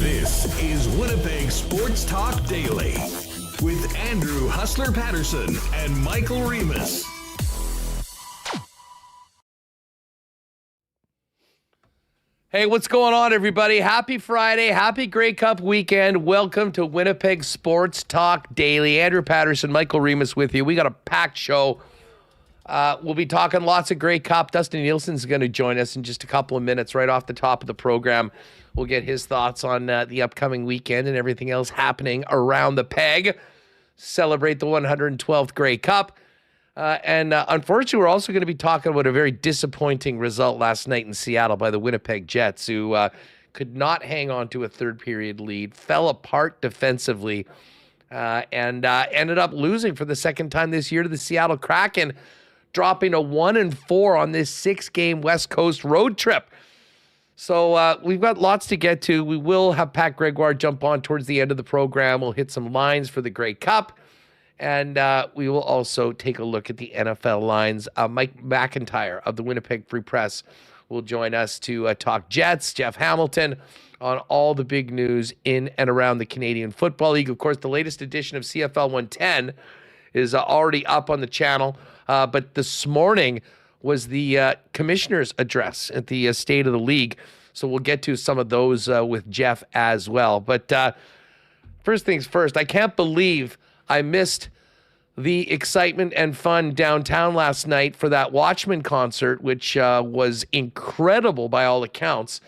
This is Winnipeg Sports Talk Daily with Andrew Hustler Paterson and Michael Remis. Hey, what's going on, everybody? Happy Friday. Happy Grey Cup weekend. Welcome to Winnipeg Sports Talk Daily. Andrew Paterson, Michael Remis with you. We got a packed show. We'll be talking lots of Grey Cup. Dustin Nielson's going to join us in just a couple of minutes right off the top of the program. We'll get his thoughts on the upcoming weekend and everything else happening around the peg. Celebrate the 112th Grey Cup. Unfortunately, we're also going to be talking about a very disappointing result last night in Seattle by the Winnipeg Jets, who could not hang on to a third-period lead, fell apart defensively, and ended up losing for the second time this year to the Seattle Kraken, dropping a 1-4 on this 6-game West Coast road trip. So we've got lots to get to. We will have Pat Gregoire jump on towards the end of the program. We'll hit some lines for the Grey Cup. And we will also take a look at the NFL lines. Mike McIntyre of the Winnipeg Free Press will join us to talk Jets, Jeff Hamilton, on all the big news in and around the Canadian Football League. Of course, the latest edition of CFL 110 is already up on the channel. But this morning was the commissioner's address at the State of the League. So we'll get to some of those with Jeff as well. But first things first, I can't believe I missed the excitement and fun downtown last night for that Watchmen concert, which was incredible by all accounts,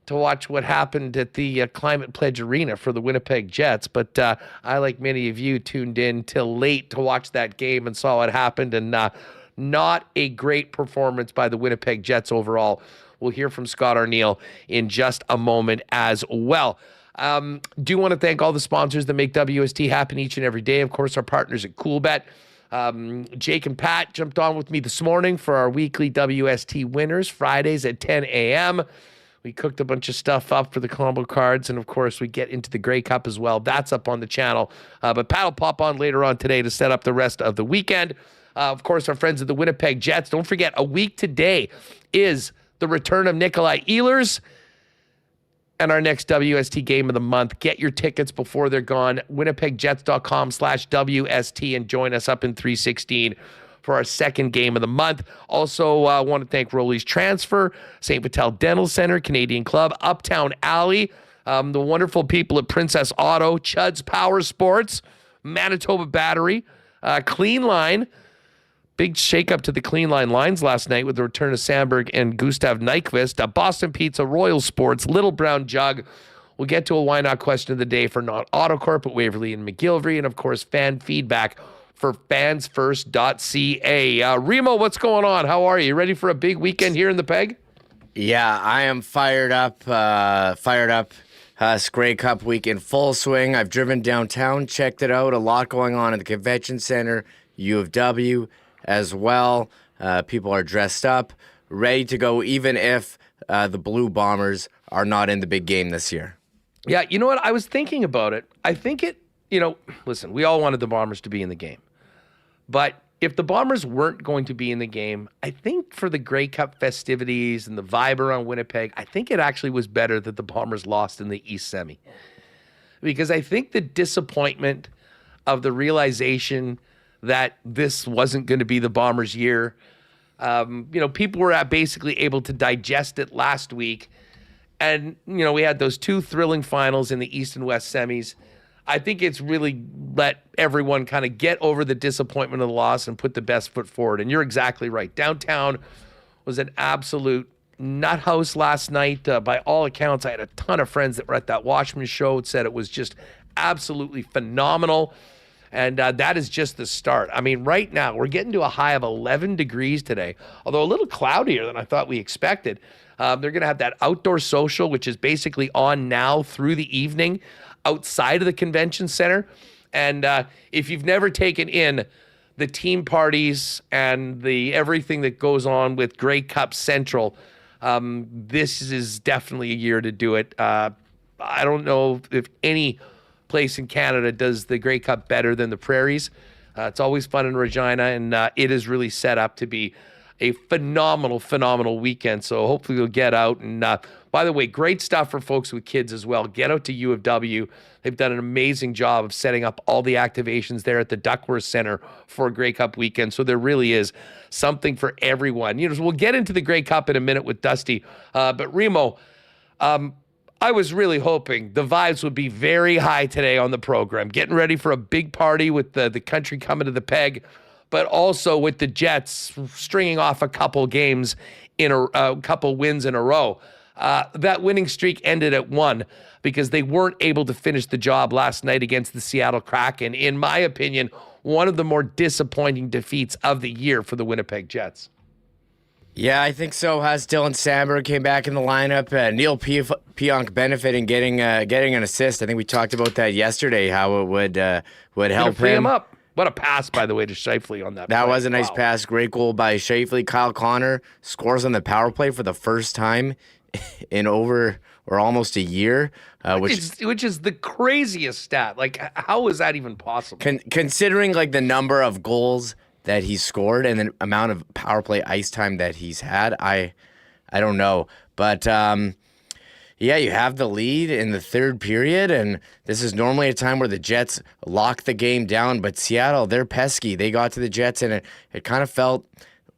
to watch what happened at the Climate Pledge Arena for the Winnipeg Jets. But I, like many of you, tuned in till late to watch that game and saw what happened, and not a great performance by the Winnipeg Jets overall. We'll hear from Scott Arniel in just a moment as well. Do want to thank all the sponsors that make WST happen each and every day. Of course, our partners at Coolbet. Jake and Pat jumped on with me this morning for our weekly WST winners, Fridays at 10 a.m. We cooked a bunch of stuff up for the combo cards, and of course, we get into the Grey Cup as well. That's up on the channel. But Pat will pop on later on today to set up the rest of the weekend. Of course, our friends at the Winnipeg Jets. Don't forget, a week today is the return of Nikolai Ehlers and our next WST game of the month. Get your tickets before they're gone. WinnipegJets.com/WST and join us up in 316 for our second game of the month. Also, want to thank Rolly's Transfer, St. Vital Dental Center, Canadian Club, Uptown Alley, the wonderful people at Princess Auto, Chud's Power Sports, Manitoba Battery, Clean Line. Big shakeup to the Clean Line lines last night with the return of Sandberg and Gustav Nyquist. Boston Pizza, Royal Sports, Little Brown Jug. We'll get to a Why Not question of the day for Not AutoCorp at Waverly and McGillivray. And, of course, fan feedback for fansfirst.ca. Remo, what's going on? How are you? Ready for a big weekend here in the Peg? Yeah, I am fired up. Grey Cup week in full swing. I've driven downtown, checked it out. A lot going on at the Convention Center, U of W as well. People are dressed up, ready to go, even if the Blue Bombers are not in the big game this year. Yeah, you know what? I was thinking about it. I think listen, we all wanted the Bombers to be in the game. But if the Bombers weren't going to be in the game, I think for the Grey Cup festivities and the vibe around Winnipeg, I think it actually was better that the Bombers lost in the East Semi. Because I think the disappointment of the realization that this wasn't going to be the Bombers' year. People were basically able to digest it last week. And, we had those two thrilling finals in the East and West semis. I think it's really let everyone kind of get over the disappointment of the loss and put the best foot forward. And you're exactly right. Downtown was an absolute nut house last night. By all accounts, I had a ton of friends that were at that Watchmen show and said it was just absolutely phenomenal. And that is just the start. I mean, right now, we're getting to a high of 11 degrees today, although a little cloudier than I thought we expected. They're going to have that outdoor social, which is basically on now through the evening outside of the convention center. And if you've never taken in the team parties and the everything that goes on with Grey Cup Central, this is definitely a year to do it. I don't know if any place in Canada does the Grey Cup better than the Prairies. It's always fun in Regina, and it is really set up to be a phenomenal weekend. So hopefully you'll get out. And by the way, great stuff for folks with kids as well. Get out to U of W. They've done an amazing job of setting up all the activations there at the Duckworth Center for a Grey Cup weekend. So there really is something for everyone. So we'll get into the Grey Cup in a minute with Dusty. But Remo, I was really hoping the vibes would be very high today on the program, getting ready for a big party with the country coming to the Peg, but also with the Jets stringing off a couple games in a couple wins in a row. That winning streak ended at 1 because they weren't able to finish the job last night against the Seattle Kraken. In my opinion, one of the more disappointing defeats of the year for the Winnipeg Jets. Yeah, I think so. Dylan Samberg came back in the lineup. Neil Pionk benefiting, getting an assist. I think we talked about that yesterday, how it would help free him up. What a pass, by the way, to Scheifele on that. That play. was a nice pass. Great goal by Scheifele. Kyle Connor scores on the power play for the first time in over or almost a year, which is the craziest stat. Like, how is that even possible? Considering like the number of goals that he scored and the amount of power play ice time that he's had, I don't know. But yeah, you have the lead in the third period, and this is normally a time where the Jets lock the game down, but Seattle, they're pesky. They got to the Jets, and it kind of felt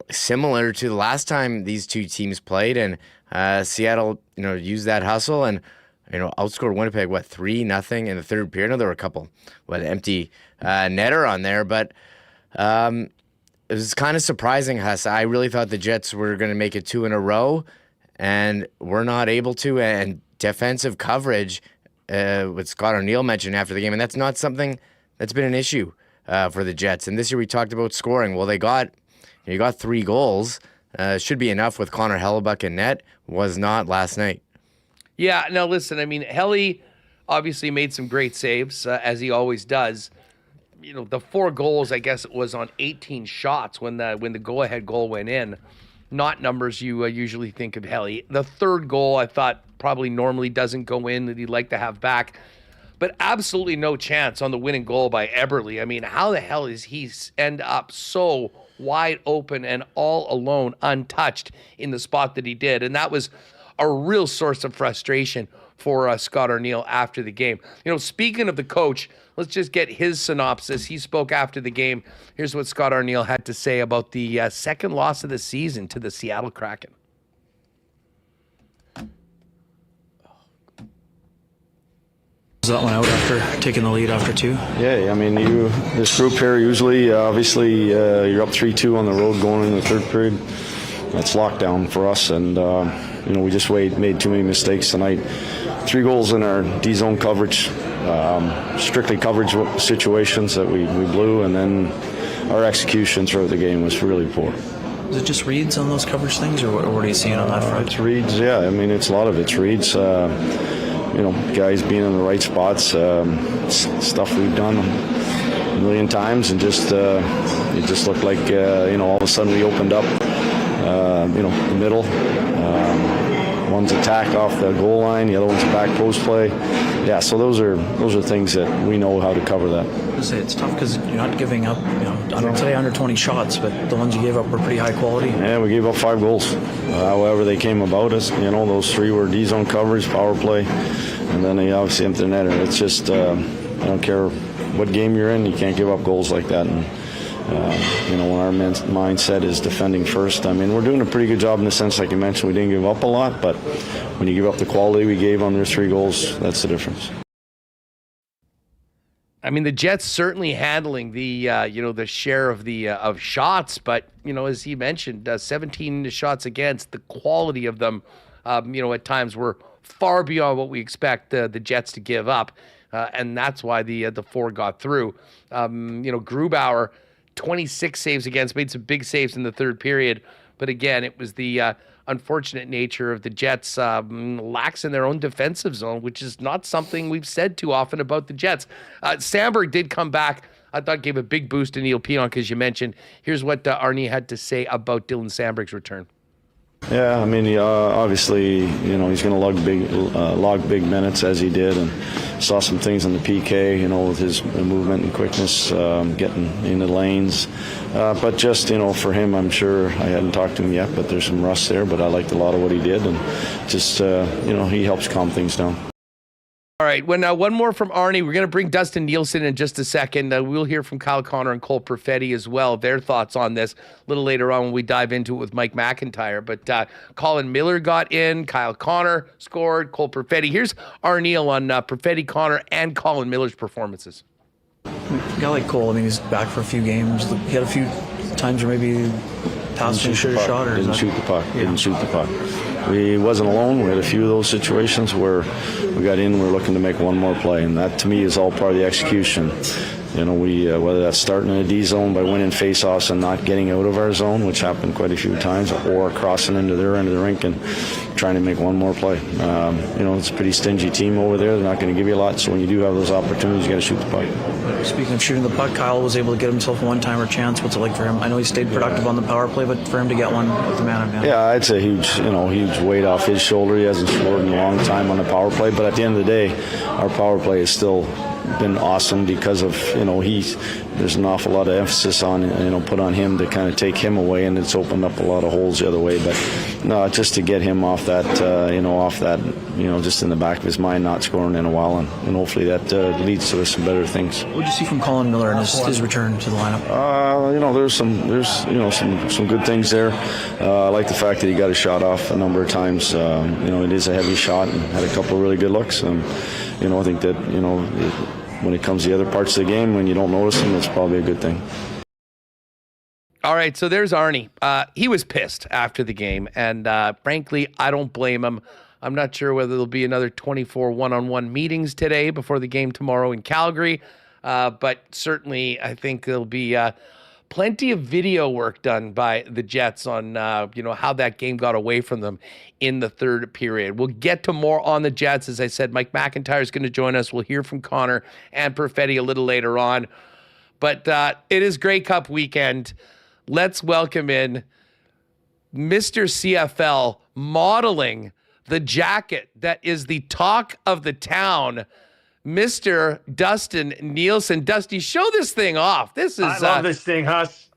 similar to the last time these two teams played, and Seattle, used that hustle and, outscored Winnipeg, 3-0 in the third period. I know there were a couple, empty netter on there, but it was kind of surprising, Huss. I really thought the Jets were going to make it 2 in a row, and we're not able to. And defensive coverage, what Scott O'Neill mentioned after the game, and that's not something that's been an issue for the Jets. And this year we talked about scoring. Well, you got 3 goals. Should be enough with Connor Hellebuck in net. Was not last night. Yeah, now listen, I mean, Helly obviously made some great saves, as he always does. The 4 goals, I guess it was on 18 shots when the go-ahead goal went in. Not numbers you usually think of Helly. The third goal, I thought, probably normally doesn't go in, that he'd like to have back. But absolutely no chance on the winning goal by Eberle. I mean, how the hell is he end up so wide open and all alone, untouched in the spot that he did? And that was a real source of frustration for Scott O'Neill after the game. Speaking of the coach, let's just get his synopsis. He spoke after the game. Here's what Scott O'Neill had to say about the second loss of the season to the Seattle Kraken. That one out after taking the lead after 2? Yeah, I mean, this group here usually, obviously, you're up 3-2 on the road going into the third period. That's lockdown for us, and we just made too many mistakes tonight. 3 goals in our D-zone coverage, strictly coverage situations that we blew, and then our execution throughout the game was really poor. Is it just reads on those coverage things, or what are you seeing on that front? It's reads, yeah. I mean, it's a lot of it's reads. Guys being in the right spots, stuff we've done a million times, and just it just looked like all of a sudden we opened up, the middle. One's attack off the goal line, the other one's back post play. Yeah, so those are things that we know how to cover that. It's tough because you're not giving up, I don't say under 20 shots, but the ones you gave up were pretty high quality. Yeah, we gave up 5 goals. However they came about us, those 3 were D-zone coverage, power play, and then they obviously empty the netter. It's just, I don't care what game you're in, you can't give up goals like that. And when our mindset is defending first, I mean, we're doing a pretty good job in the sense, like you mentioned, we didn't give up a lot, but when you give up the quality we gave on their 3 goals, that's the difference. I mean, the Jets certainly handling the the share of the of shots, but as he mentioned, 17 shots against. The quality of them, at times were far beyond what we expect the Jets to give up, and that's why the 4 got through. Grubauer, 26 saves against, made some big saves in the third period, but again, it was the unfortunate nature of the Jets lax in their own defensive zone, which is not something we've said too often about the Jets. Samberg did come back. I thought gave a big boost to Neil Pionk, as you mentioned. Here's what Arnie had to say about Dylan Samberg's return. Yeah, I mean, obviously, he's going to log big minutes as he did, and saw some things in the PK, with his movement and quickness, getting into lanes. But just, for him, I'm sure, I hadn't talked to him yet, but there's some rust there, but I liked a lot of what he did, and just, he helps calm things down. All right, well, one more from Arnie. We're going to bring Dustin Nielson in just a second. We'll hear from Kyle Connor and Cole Perfetti as well, their thoughts on this a little later on when we dive into it with Mike McIntyre. But Colin Miller got in, Kyle Connor scored, Cole Perfetti. Here's Arnie on Perfetti, Connor, and Colin Miller's performances. A guy like Cole, he's back for a few games. He had a few times where maybe passed and shoot a shot. Didn't shoot the puck. We wasn't alone. We had a few of those situations where we got in and we're looking to make one more play, and that to me is all part of the execution. We whether that's starting in a D zone by winning faceoffs and not getting out of our zone, which happened quite a few times, or crossing into their end of the rink and trying to make one more play. It's a pretty stingy team over there. They're not going to give you a lot, so when you do have those opportunities, you got to shoot the puck. Speaking of shooting the puck, Kyle was able to get himself a one-timer chance. What's it like for him? I know he stayed productive on the power play, but for him to get one with the man-on-man. Yeah, it's a huge weight off his shoulder. He hasn't scored in a long time on the power play, but at the end of the day, our power play has still been awesome because of, there's an awful lot of emphasis on, put on him to kind of take him away, and it's opened up a lot of holes the other way. But no, just to get him off that, just in the back of his mind, not scoring in a while, and hopefully that leads to some better things. What did you see from Colin Miller and his return to the lineup? There's some good things there. I like the fact that he got a shot off a number of times. It is a heavy shot and had a couple of really good looks. I think that when it comes to the other parts of the game, when you don't notice them, it's probably a good thing. All right, so there's Arnie. He was pissed after the game, and frankly, I don't blame him. I'm not sure whether there'll be another 24 one-on-one meetings today before the game tomorrow in Calgary, but certainly I think there'll be plenty of video work done by the Jets on how that game got away from them in the third period. We'll get to more on the Jets. As I said, Mike McIntyre is going to join us. We'll hear from Connor and Perfetti a little later on. But it is Grey Cup weekend. Let's welcome in Mr. CFL modeling the jacket that is the talk of the town, Mr. Dustin Nielson. Dusty, show this thing off. This is I love this thing, Huss.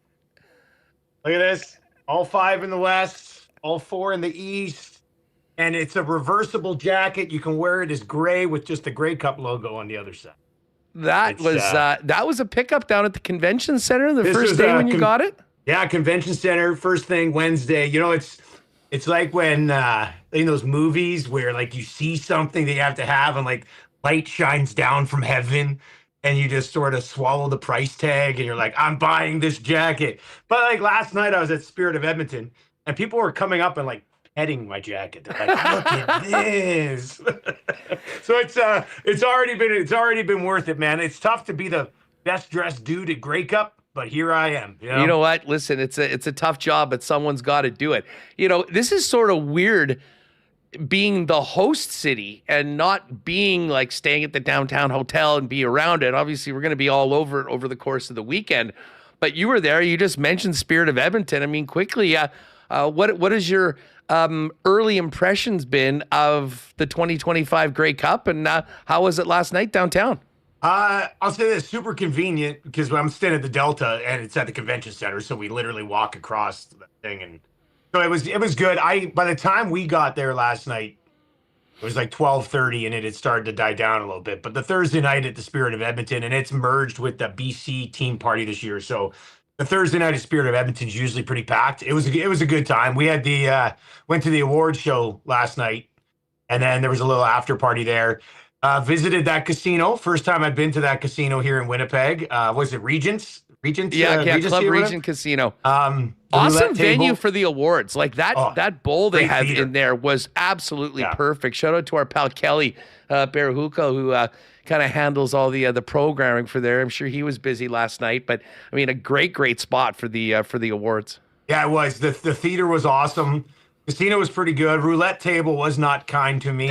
Look at this. All 5 in the West, all 4 in the East. And it's a reversible jacket. You can wear it as gray with just the Grey Cup logo on the other side. That was a pickup down at the convention center the first day when you got it? Yeah, convention center, first thing Wednesday. It's like when in those movies where like you see something that you have to have and like light shines down from heaven and you just sort of swallow the price tag and you're like, I'm buying this jacket. But like last night I was at Spirit of Edmonton and people were coming up and like petting my jacket. They're like, look at this. So it's already been worth it, man. It's tough to be the best dressed dude at Grey Cup, but here I am. You know what? Listen, it's a tough job, but someone's got to do it. This is sort of weird being the host city and not being like staying at the downtown hotel and be around it. Obviously, we're going to be all over it over the course of the weekend. But you were there. You just mentioned Spirit of Edmonton. I mean, quickly, what has your early impressions been of the 2025 Grey Cup, and how was it last night downtown? I'll say this, super convenient because I'm staying at the Delta and it's at the convention center, so we literally walk across the thing, and so it was good. By the time we got there last night, it was like 12:30 and it had started to die down a little bit. But the Thursday night at the Spirit of Edmonton, and it's merged with the BC team party this year, so the Thursday night at Spirit of Edmonton is usually pretty packed. It was a good time. We had went to the awards show last night, and then there was a little after party there. Visited that casino. First time I've been to that casino here in Winnipeg. Was it Regent's? Yeah, Club Regent Casino. Awesome venue for the awards. Like that bowl they have in there was absolutely perfect. Shout out to our pal Kelly Barahuko, who kind of handles all the programming for there. I'm sure he was busy last night, but I mean, a great spot for the awards. Yeah, it was. The theater was awesome. Casino was pretty good. Roulette table was not kind to me.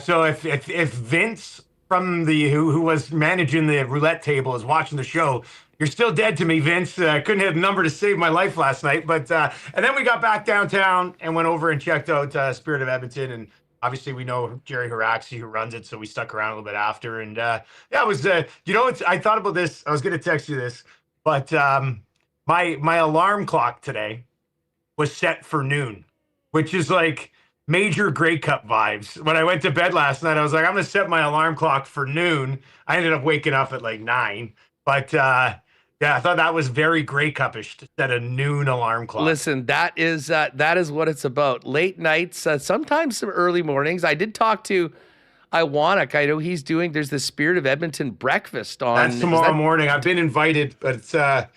So if Vince from who was managing the roulette table is watching the show, You're still dead to me, Vince. I couldn't hit a number to save my life last night. But and then we got back downtown and went over and checked out Spirit of Edmonton. And obviously we know Jerry Haraxi who runs it, so we stuck around a little bit after. And yeah, it was, I thought about this. I was going to text you this. But my alarm clock today was set for noon, which is like major Grey Cup vibes. When I went to bed last night, I was like, I'm going to set my alarm clock for noon. I ended up waking up at like 9. But yeah, I thought that was very Grey Cup-ish to set a noon alarm clock. Listen, that is what it's about. Late nights, sometimes some early mornings. I did talk to Iwanek. I know there's the Spirit of Edmonton breakfast on. That's tomorrow morning. I've been invited, but it's 8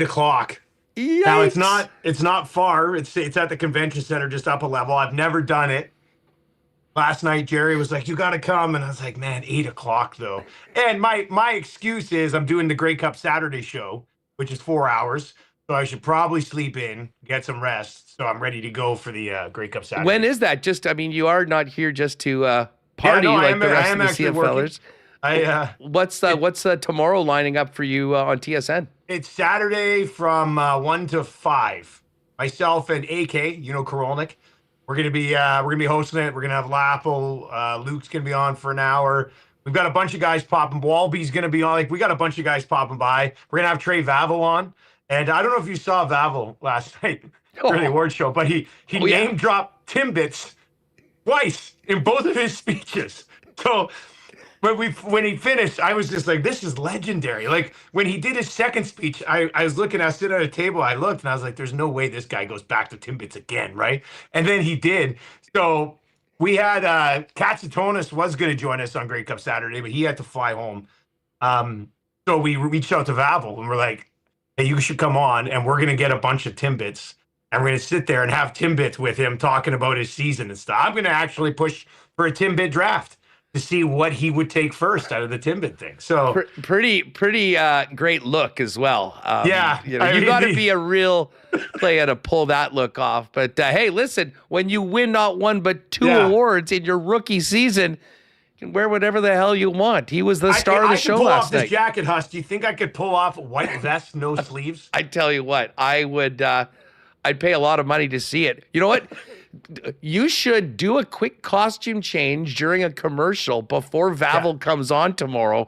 o'clock. Yikes. Now it's not far. It's at the convention center, just up a level. I've never done it. Last night, Jerry was like, you got to come. And I was like, man, 8 o'clock though. And my excuse is I'm doing the Grey Cup Saturday show, which is 4 hours. So I should probably sleep in, get some rest. So I'm ready to go for the Grey Cup Saturday. When is that? You are not here just to party like the rest of the CFLers. What's tomorrow lining up for you on TSN? It's Saturday from 1 to 5. Myself and AK, Korolnik. We're gonna be hosting it. We're gonna have Lappel. Luke's gonna be on for an hour. We've got a bunch of guys popping. Walby's gonna be on. Like, we got a bunch of guys popping by. We're gonna have Trey Vavel on. And I don't know if you saw Vavel last night during the award show, but he name dropped Timbits twice in both of his speeches. So when he finished, I was just like, this is legendary. Like, when he did his second speech, I was sitting at a table, I looked, and I was like, there's no way this guy goes back to Timbits again, right? And then he did. So we had Katsatonis was going to join us on Grey Cup Saturday, but he had to fly home. So we reached out to Vavel, and we're like, hey, you should come on, and we're going to get a bunch of Timbits, and we're going to sit there and have Timbits with him talking about his season and stuff. I'm going to actually push for a Timbit draft to see what he would take first out of the Timbit thing. So pretty great look as well. Yeah, you got to be a real player to pull that look off. But hey, listen, when you win not one but two awards in your rookie season, you can wear whatever the hell you want. He was the star of the show last night. I could pull off this jacket, Huss. Do you think I could pull off a white vest, no sleeves? I tell you what, I would. I'd pay a lot of money to see it. You know what? You should do a quick costume change during a commercial before Vavel comes on tomorrow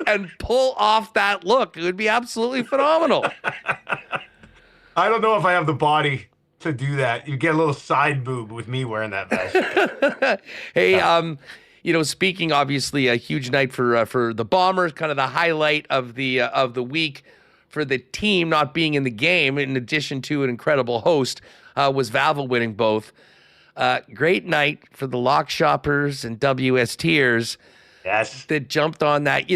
and pull off that look. It would be absolutely phenomenal. I don't know if I have the body to do that. You get a little side boob with me wearing that vest. Hey, speaking, obviously a huge night for the Bombers, kind of the highlight of the week for the team not being in the game, in addition to an incredible host, was Vavel winning both. Great night for the Lock Shoppers and WSTers. Yes. That jumped on that.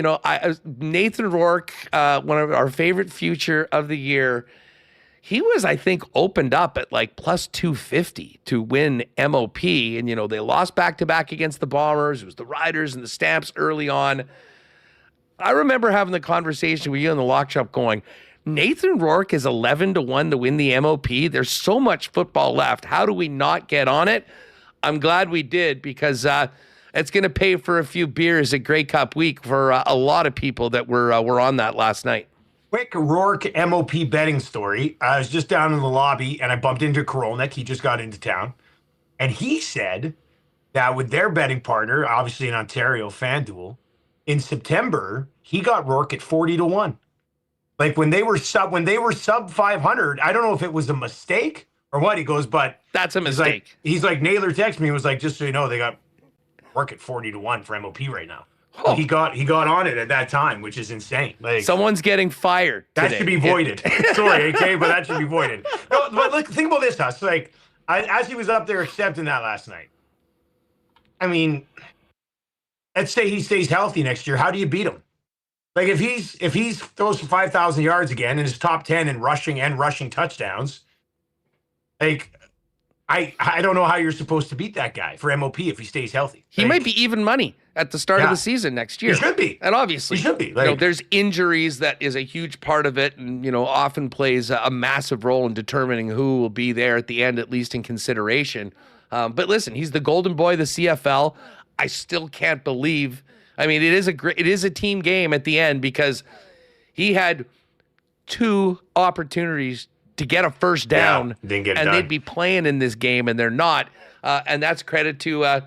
Nathan Rourke, one of our favorite future of the year, he was, I think, opened up at like plus 250 to win MOP. And, they lost back-to-back against the Bombers. It was the Riders and the Stamps early on. I remember having the conversation with you in the lock shop going, Nathan Rourke is 11-1 to win the MOP. There's so much football left. How do we not get on it? I'm glad we did, because it's going to pay for a few beers at Grey Cup week for a lot of people that were on that last night. Quick Rourke MOP betting story. I was just down in the lobby and I bumped into Korolnik. He just got into town. And he said that with their betting partner, obviously in Ontario, FanDuel, in September, he got Rourke at 40-1. Like when they were sub 500, I don't know if it was a mistake or what. He goes, but that's a mistake. He's like Naylor texted me. He was like, just so you know, they got Rourke at 40-1 for MOP right now. Oh. He got on it at that time, which is insane. Like, someone's getting fired that today. Should be voided. Sorry, okay, but that should be voided. No, but look, think about this, Huss. Like, as he was up there accepting that last night, I mean, let's say he stays healthy next year. How do you beat him? Like, if he's throws for 5,000 yards again and is top 10 in rushing touchdowns, like, I don't know how you're supposed to beat that guy for MOP if he stays healthy. He might be even money at the start of the season next year. He should be. And obviously, he should be. Like, there's injuries that is a huge part of it, and often plays a massive role in determining who will be there at the end, at least in consideration. But listen, he's the golden boy of the CFL. I still can't believe. I mean, it is a team game at the end, because he had 2 opportunities to get a first down, didn't get it and done. they'd be playing in this game, and they're not. And that's credit to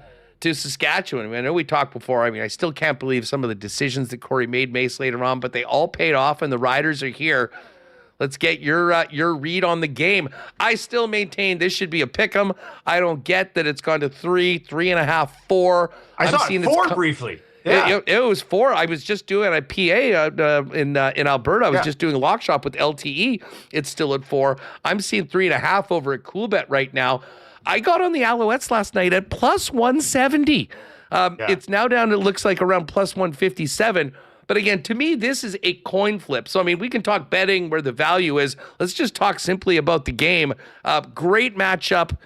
Saskatchewan. I know we talked before. I mean, I still can't believe some of the decisions that Corey made Mace later on, but they all paid off, and the Riders are here. Let's get your read on the game. I still maintain this should be a pick'em. I don't get that it's gone to 3, 3.5, 4. I saw it 4 briefly. Yeah. It was 4. I was just doing a PA in Alberta. I was just doing a lock shop with LTE. It's still at 4. I'm seeing 3.5 over at Coolbet right now. I got on the Alouettes last night at plus 170. It's now down, it looks like, around plus 157. But again, to me, this is a coin flip. So, I mean, we can talk betting where the value is. Let's just talk simply about the game. Great matchup.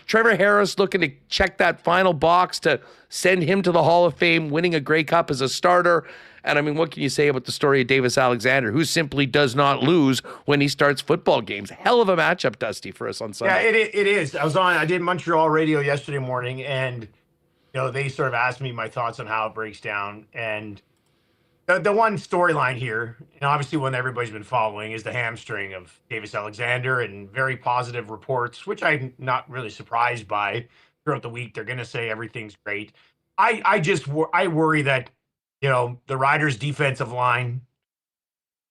Trevor Harris looking to check that final box to send him to the Hall of Fame, winning a Grey Cup as a starter. And I mean, what can you say about the story of Davis Alexander, who simply does not lose when he starts football games? Hell of a matchup, Dusty, for us on Sunday. Yeah, it is. I did Montreal radio yesterday morning, and they sort of asked me my thoughts on how it breaks down. And the one storyline here, and obviously one everybody's been following, is the hamstring of Davis Alexander, and very positive reports, which I'm not really surprised by. Throughout the week, they're going to say everything's great. I worry that the Riders' defensive line,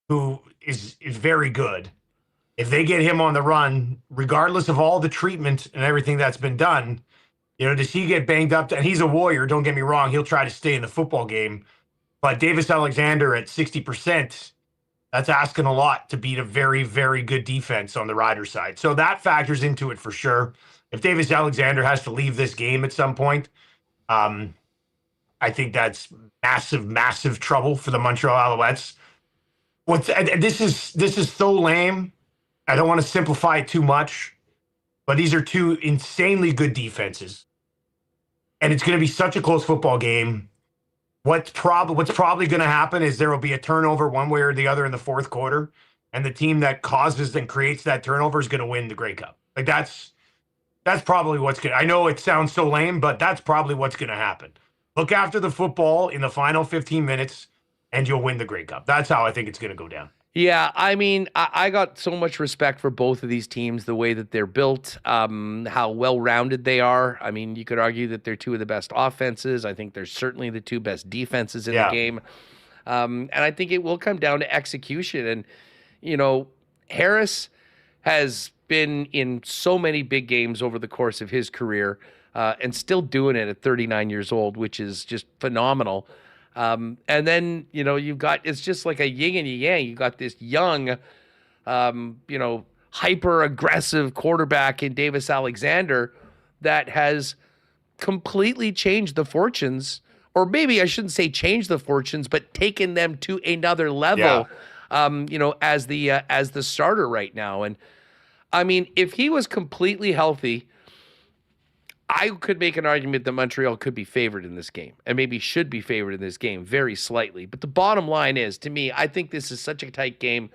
who is very good, if they get him on the run, regardless of all the treatment and everything that's been done, does he get banged up? And he's a warrior. Don't get me wrong; he'll try to stay in the football game. But Davis Alexander at 60%, that's asking a lot to beat a very, very good defense on the Riders' side. So that factors into it for sure. If Davis Alexander has to leave this game at some point, I think that's massive, massive trouble for the Montreal Alouettes. This is so lame. I don't want to simplify it too much, but these are 2 insanely good defenses, and it's going to be such a close football game. What's probably going to happen is there will be a turnover one way or the other in the 4th quarter, and the team that causes and creates that turnover is going to win the Grey Cup. Like that's probably what's going to. I know it sounds so lame, but that's probably what's going to happen. Look after the football in the final 15 minutes, and you'll win the Grey Cup. That's how I think it's going to go down. Yeah, I mean, I got so much respect for both of these teams, the way that they're built, how well-rounded they are. I mean, you could argue that they're 2 of the best offenses. I think they're certainly the 2 best defenses in the game. And I think it will come down to execution. And, Harris has been in so many big games over the course of his career and still doing it at 39 years old, which is just phenomenal. And then, you've got, it's just like a yin and a yang. You've got this young, hyper aggressive quarterback in Davis Alexander that has completely changed the fortunes, or maybe I shouldn't say change the fortunes, but taken them to another level, as the starter right now. And I mean, if he was completely healthy, I could make an argument that Montreal could be favored in this game, and maybe should be favored in this game very slightly. But the bottom line is, to me, I think this is such a tight game.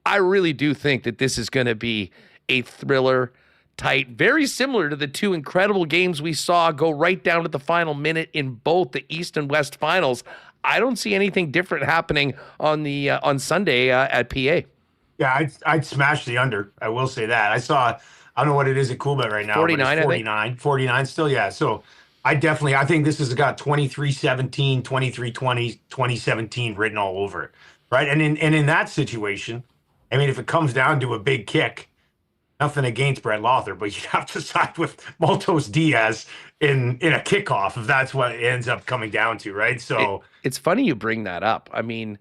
I really do think that this is going to be a thriller, tight, very similar to the 2 incredible games we saw go right down to the final minute in both the East and West finals. I don't see anything different happening on Sunday at PA. Yeah, I'd smash the under. I will say that. I don't know what it is at Coolbet right now. 49, 49 still, yeah. So I think this has got 23-17, 23-20, 2017 written all over it, right? And in that situation, I mean, if it comes down to a big kick, nothing against Brett Lawther, but you have to side with Maltos Diaz in a kickoff if that's what it ends up coming down to, right? So it's funny you bring that up. I mean,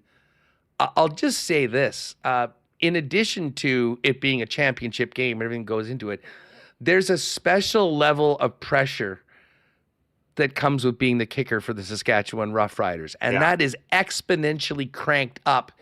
I'll just say this. In addition to it being a championship game, everything goes into it, there's a special level of pressure that comes with being the kicker for the Saskatchewan Roughriders. And that is exponentially cranked up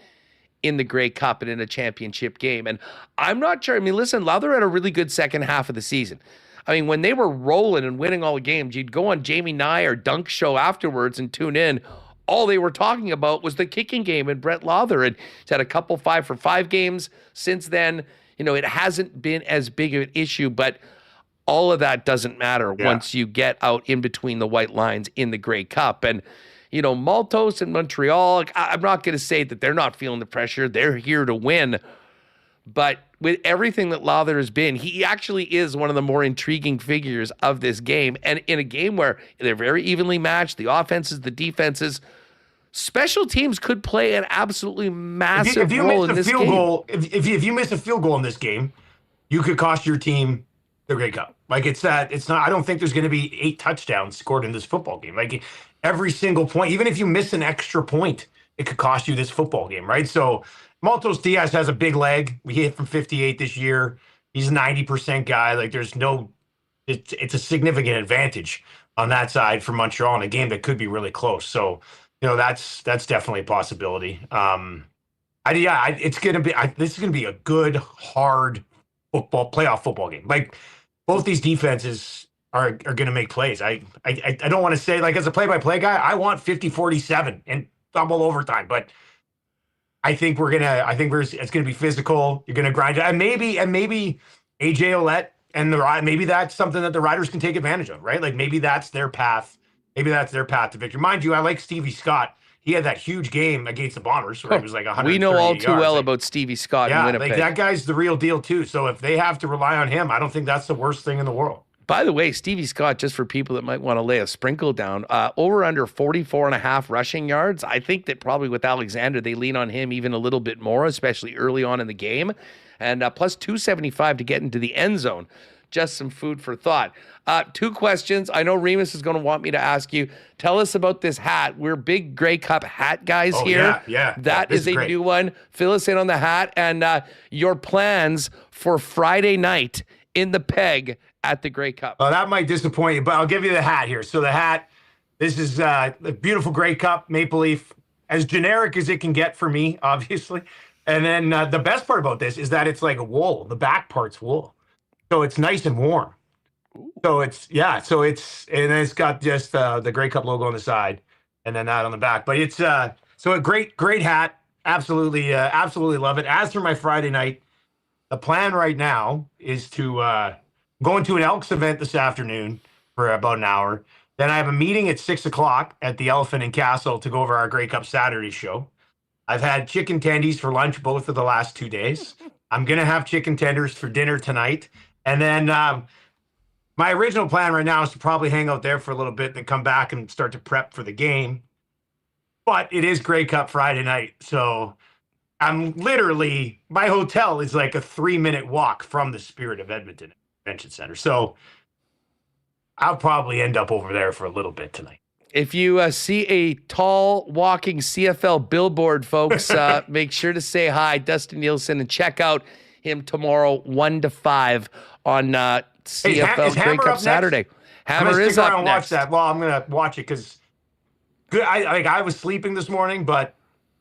in the Grey Cup and in a championship game. And I'm not sure. I mean, listen, Lawther had a really good second half of the season. I mean, when they were rolling and winning all the games, you'd go on Jamie Nye or Dunk Show afterwards and tune in. All they were talking about was the kicking game and Brett Lawther. And he's had a couple 5-for-5 games since then. It hasn't been as big of an issue, but all of that doesn't matter once you get out in between the white lines in the Grey Cup. And, Maltos in Montreal, I'm not going to say that they're not feeling the pressure. They're here to win. But with everything that Lawler has been, he actually is one of the more intriguing figures of this game. And in a game where they're very evenly matched, the offenses, the defenses, special teams could play an absolutely massive role in this game. If you miss a field goal in this game, you could cost your team the Grey Cup. Like it's not, I don't think there's going to be 8 touchdowns scored in this football game. Like every single point, even if you miss an extra point, it could cost you this football game, right? So Maltos Diaz has a big leg. We hit from 58 this year. He's a 90% guy. Like there's it's a significant advantage on that side for Montreal in a game that could be really close. So, that's definitely a possibility. It's going to be, this is going to be a good, hard playoff football game. Like both these defenses are going to make plays. I don't want to say, like, as a play-by-play guy, I want 50-47 and double overtime, but I think it's going to be physical. You're going to grind it. And maybe AJ Ouellette and maybe that's something that the Riders can take advantage of, right? Like maybe that's their path. Maybe that's their path to victory. Mind you, I like Stevie Scott. He had that huge game against the Bombers where he was like 100. We know all too well about Stevie Scott in Winnipeg. Like that guy's the real deal too. So if they have to rely on him, I don't think that's the worst thing in the world. By the way, Stevie Scott, just for people that might want to lay a sprinkle down, over under 44.5 rushing yards. I think that probably with Alexander, they lean on him even a little bit more, especially early on in the game. And plus 275 to get into the end zone. Just some food for thought. 2 questions. I know Remis is going to want me to ask you. Tell us about this hat. We're big Grey Cup hat guys here. Yeah. That is a great new one. Fill us in on the hat and your plans for Friday night in the Peg at the Grey Cup. Oh, that might disappoint you, but I'll give you the hat here. So the hat, this is a beautiful Grey Cup, maple leaf, as generic as it can get for me, obviously. And then the best part about this is that it's like wool. The back part's wool. So it's nice and warm. So and it's got just the Grey Cup logo on the side and then that on the back. But it's so a great hat. Absolutely love it. As for my Friday night, the plan right now is to go into an Elks event this afternoon for about an hour. Then I have a meeting at 6:00 at the Elephant and Castle to go over our Grey Cup Saturday show. I've had chicken tendies for lunch both of the last 2 days. I'm going to have chicken tenders for dinner tonight. And then my original plan right now is to probably hang out there for a little bit and then come back and start to prep for the game. But it is Grey Cup Friday night. So my hotel is like a 3-minute walk from the Spirit of Edmonton Convention Center. So I'll probably end up over there for a little bit tonight. If you see a tall walking CFL billboard, folks, make sure to say hi, Dustin Nielson, and check out him tomorrow 1 to 5 on CFL Grey Cup Saturday. Hammer is up next. Watch that. Well, I'm going to watch it because I was sleeping this morning, but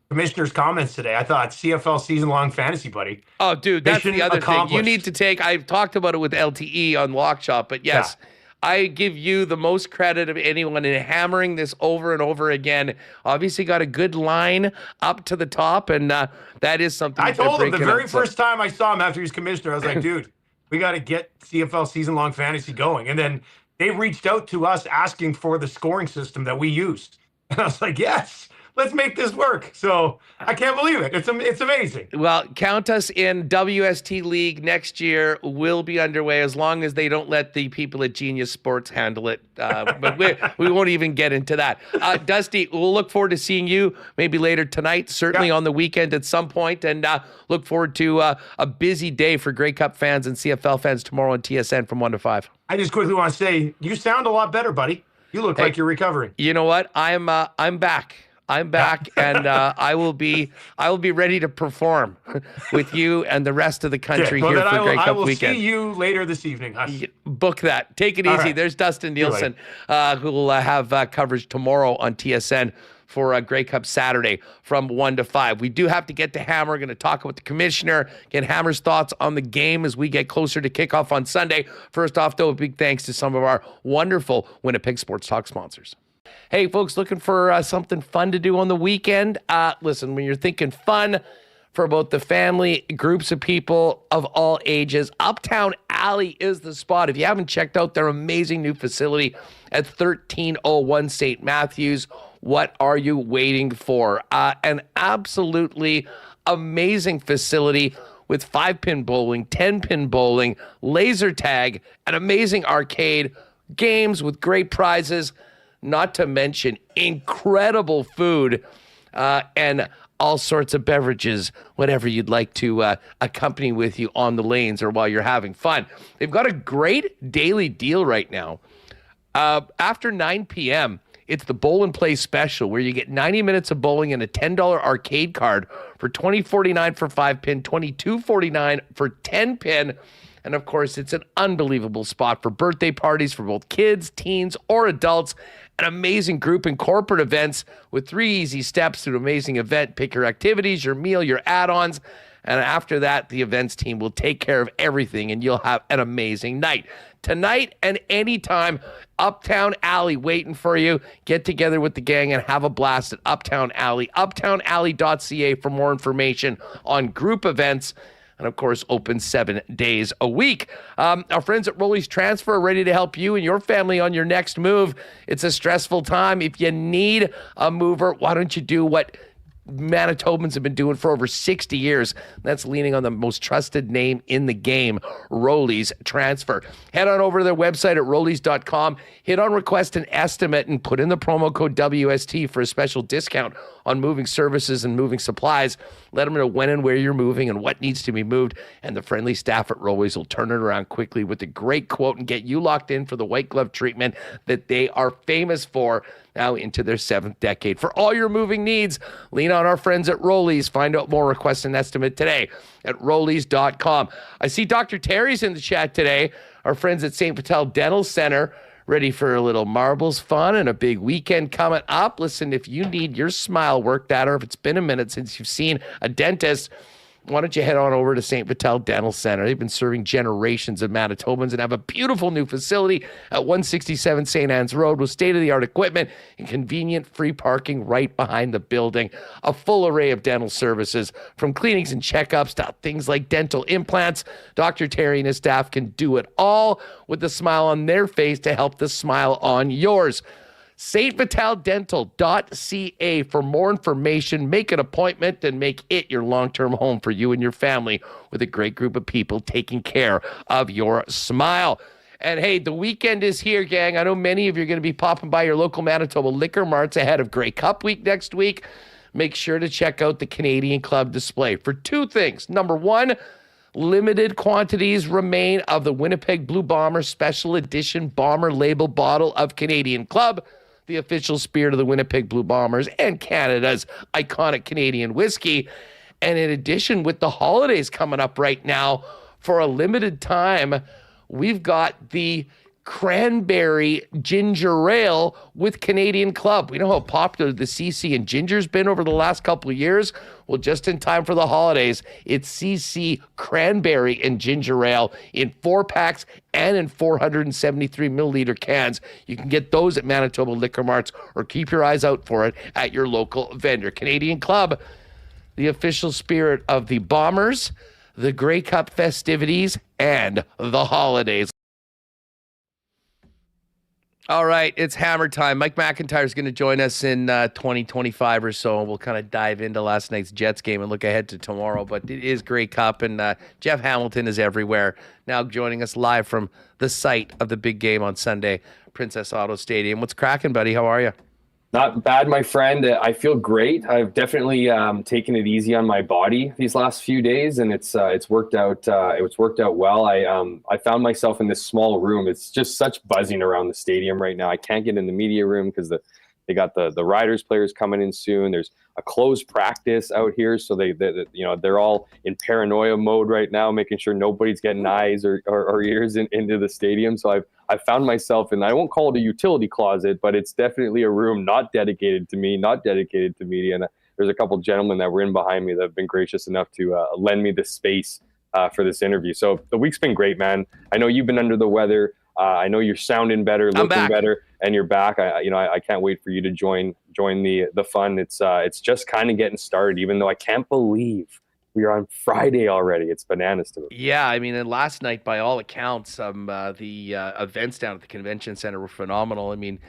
Commissioner's comments today, I thought CFL season-long fantasy, buddy. Oh, dude, that's the other thing. You need to take, I've talked about it with LTE on Lock Shop, but yes, I give you the most credit of anyone in hammering this over and over again. Obviously got a good line up to the top, and that is something I told him the very first time I saw him after he was commissioner, I was like, dude, we got to get CFL season-long fantasy going. And then they reached out to us asking for the scoring system that we used. And I was like, yes, let's make this work. So I can't believe it. It's amazing. Well, count us in. WST League next year will be underway as long as they don't let the people at Genius Sports handle it. But we won't even get into that. Dusty, we'll look forward to seeing you maybe later tonight, certainly on the weekend at some point, and look forward to a busy day for Grey Cup fans and CFL fans tomorrow on TSN from 1 to 5. I just quickly want to say, you sound a lot better, buddy. You look like you're recovering. You know what? I'm back. I'm back, and I will be ready to perform with you and the rest of the country here for Grey Cup weekend. I will see you later this evening. Book that. Take it easy. Right. There's Dustin Nielson, who will have coverage tomorrow on TSN for Grey Cup Saturday from 1 to 5. We do have to get to Hammer. We're going to talk about the commissioner, get Hammer's thoughts on the game as we get closer to kickoff on Sunday. First off, though, a big thanks to some of our wonderful Winnipeg Sports Talk sponsors. Hey, folks, looking for something fun to do on the weekend? Listen, when you're thinking fun for both the family, groups of people of all ages, Uptown Alley is the spot. If you haven't checked out their amazing new facility at 1301 St. Matthews, What are you waiting for? An absolutely amazing facility with 5-pin bowling, 10-pin bowling, laser tag, an amazing arcade, games with great prizes, not to mention incredible food and all sorts of beverages, whatever you'd like to accompany with you on the lanes or while you're having fun. They've got a great daily deal right now. After 9 p.m., it's the Bowl and Play special where you get 90 minutes of bowling and a $10 arcade card for $20.49 for 5-pin, $22.49 for 10-pin. And of course, it's an unbelievable spot for birthday parties for both kids, teens, or adults. An amazing group and corporate events with 3 easy steps to an amazing event. Pick your activities, your meal, your add-ons. And after that, the events team will take care of everything and you'll have an amazing night. Tonight and anytime, Uptown Alley waiting for you. Get together with the gang and have a blast at Uptown Alley. UptownAlley.ca for more information on group events. And of course, open 7 days a week. Our friends at Rolly's Transfer are ready to help you and your family on your next move. It's a stressful time. If you need a mover, why don't you do what Manitobans have been doing for over 60 years? That's leaning on the most trusted name in the game, Rolly's Transfer. Head on over to their website at rollys.com, hit on request an estimate, and put in the promo code WST for a special discount on moving services and moving supplies. Let them know when and where you're moving and what needs to be moved, and the friendly staff at Rolly's will turn it around quickly with a great quote and get you locked in for the white glove treatment that they are famous for, now into their 7th decade. For all your moving needs, lean on our friends at Rolly's. Find out more, request an estimate today at rollys.com. I see Dr. Terry's in the chat today. Our friends at St. Vital Dental Center, ready for a little marbles fun and a big weekend coming up. Listen, if you need your smile worked out, or if it's been a minute since you've seen a dentist, why don't you head on over to St. Vital Dental Center? They've been serving generations of Manitobans and have a beautiful new facility at 167 St. Anne's Road with state-of-the-art equipment and convenient free parking right behind the building. A full array of dental services, from cleanings and checkups to things like dental implants. Dr. Terry and his staff can do it all with a smile on their face to help the smile on yours. StVitalDental.ca for more information. Make an appointment and make it your long-term home for you and your family with a great group of people taking care of your smile. And hey, the weekend is here, gang. I know many of you are going to be popping by your local Manitoba liquor marts ahead of Grey Cup week next week. Make sure to check out the Canadian Club display for 2 things. Number 1, limited quantities remain of the Winnipeg Blue Bomber Special Edition Bomber Label bottle of Canadian Club, the official spirit of the Winnipeg Blue Bombers and Canada's iconic Canadian whiskey. And in addition, with the holidays coming up right now, for a limited time, we've got the cranberry ginger ale with Canadian Club. We know how popular the CC and ginger's been over the last couple of years. Well, just in time for the holidays, it's CC cranberry and ginger ale in 4-packs and in 473 milliliter cans. You can get those at Manitoba Liquor Marts, or keep your eyes out for it at your local vendor. Canadian Club, the official spirit of the Bombers, the Grey Cup festivities, and the holidays. All right, it's hammer time. Mike McIntyre is going to join us in 2025 or so, and we'll kind of dive into last night's Jets game and look ahead to tomorrow. But it is Grey Cup, and Jeff Hamilton is everywhere, now joining us live from the site of the big game on Sunday, Princess Auto Stadium. What's cracking, buddy? How are you? Not bad, my friend. I feel great. I've definitely taken it easy on my body these last few days, and it's worked out. It's worked out well. I found myself in this small room. It's just such buzzing around the stadium right now. I can't get in the media room because they got the Riders players coming in soon. There's a closed practice out here, so they're all in paranoia mode right now, making sure nobody's getting eyes or ears into the stadium. So I've found myself in, I won't call it a utility closet, but it's definitely a room not dedicated to me, not dedicated to media. And there's a couple gentlemen that were in behind me that have been gracious enough to lend me the space for this interview. So the week's been great, man. I know you've been under the weather. I know you're sounding better, looking better, and you're back. I can't wait for you to join the fun. It's just kind of getting started, even though I can't believe we are on Friday already. It's bananas to me. Yeah, I mean, and last night, by all accounts, the events down at the convention center were phenomenal. I mean,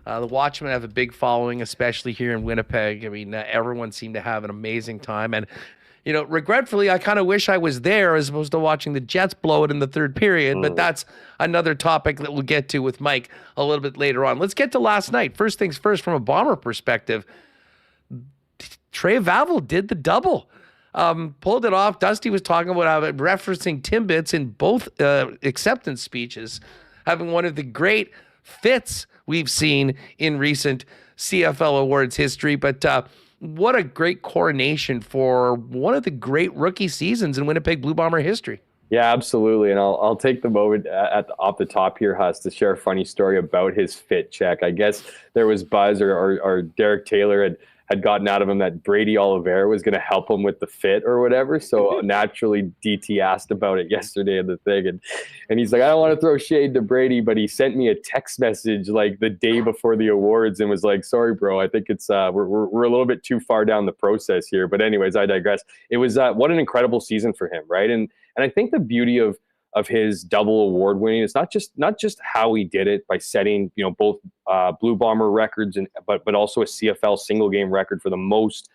The Watchmen have a big following, especially here in Winnipeg. I mean, everyone seemed to have an amazing time. And, you know, regretfully, I kind of wish I was there as opposed to watching the Jets blow it in the third period. But that's another topic that we'll get to with Mike a little bit later on. Let's get to last night. First things first, from a Bomber perspective, Trey Vavel did the double. Pulled it off. Dusty was talking about referencing Timbits in both acceptance speeches, having one of the great fits we've seen in recent CFL awards history. But what a great coronation for one of the great rookie seasons in Winnipeg Blue Bomber history. Yeah, absolutely. And I'll take the moment off the top here, Huss, to share a funny story about his fit check. I guess there was buzz or Derek Taylor had gotten out of him that Brady Oliveira was going to help him with the fit or whatever. So naturally, DT asked about it yesterday in the thing. And he's like, I don't want to throw shade to Brady, but he sent me a text message like the day before the awards and was like, sorry, bro, I think it's we're a little bit too far down the process here. But anyways, I digress. It was what an incredible season for him, right? And I think the beauty of his double award winning, it's not just how he did it by setting, you know, both Blue Bomber records but also a CFL single game record for the most,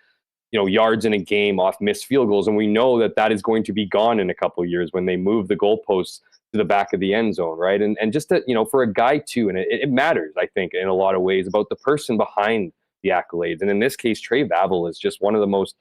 you know, yards in a game off missed field goals. And we know that is going to be gone in a couple of years when they move the goalposts to the back of the end zone, right? And just that, you know, for a guy too, and it matters, I think, in a lot of ways about the person behind the accolades. And in this case, Trey Vavel is just one of the most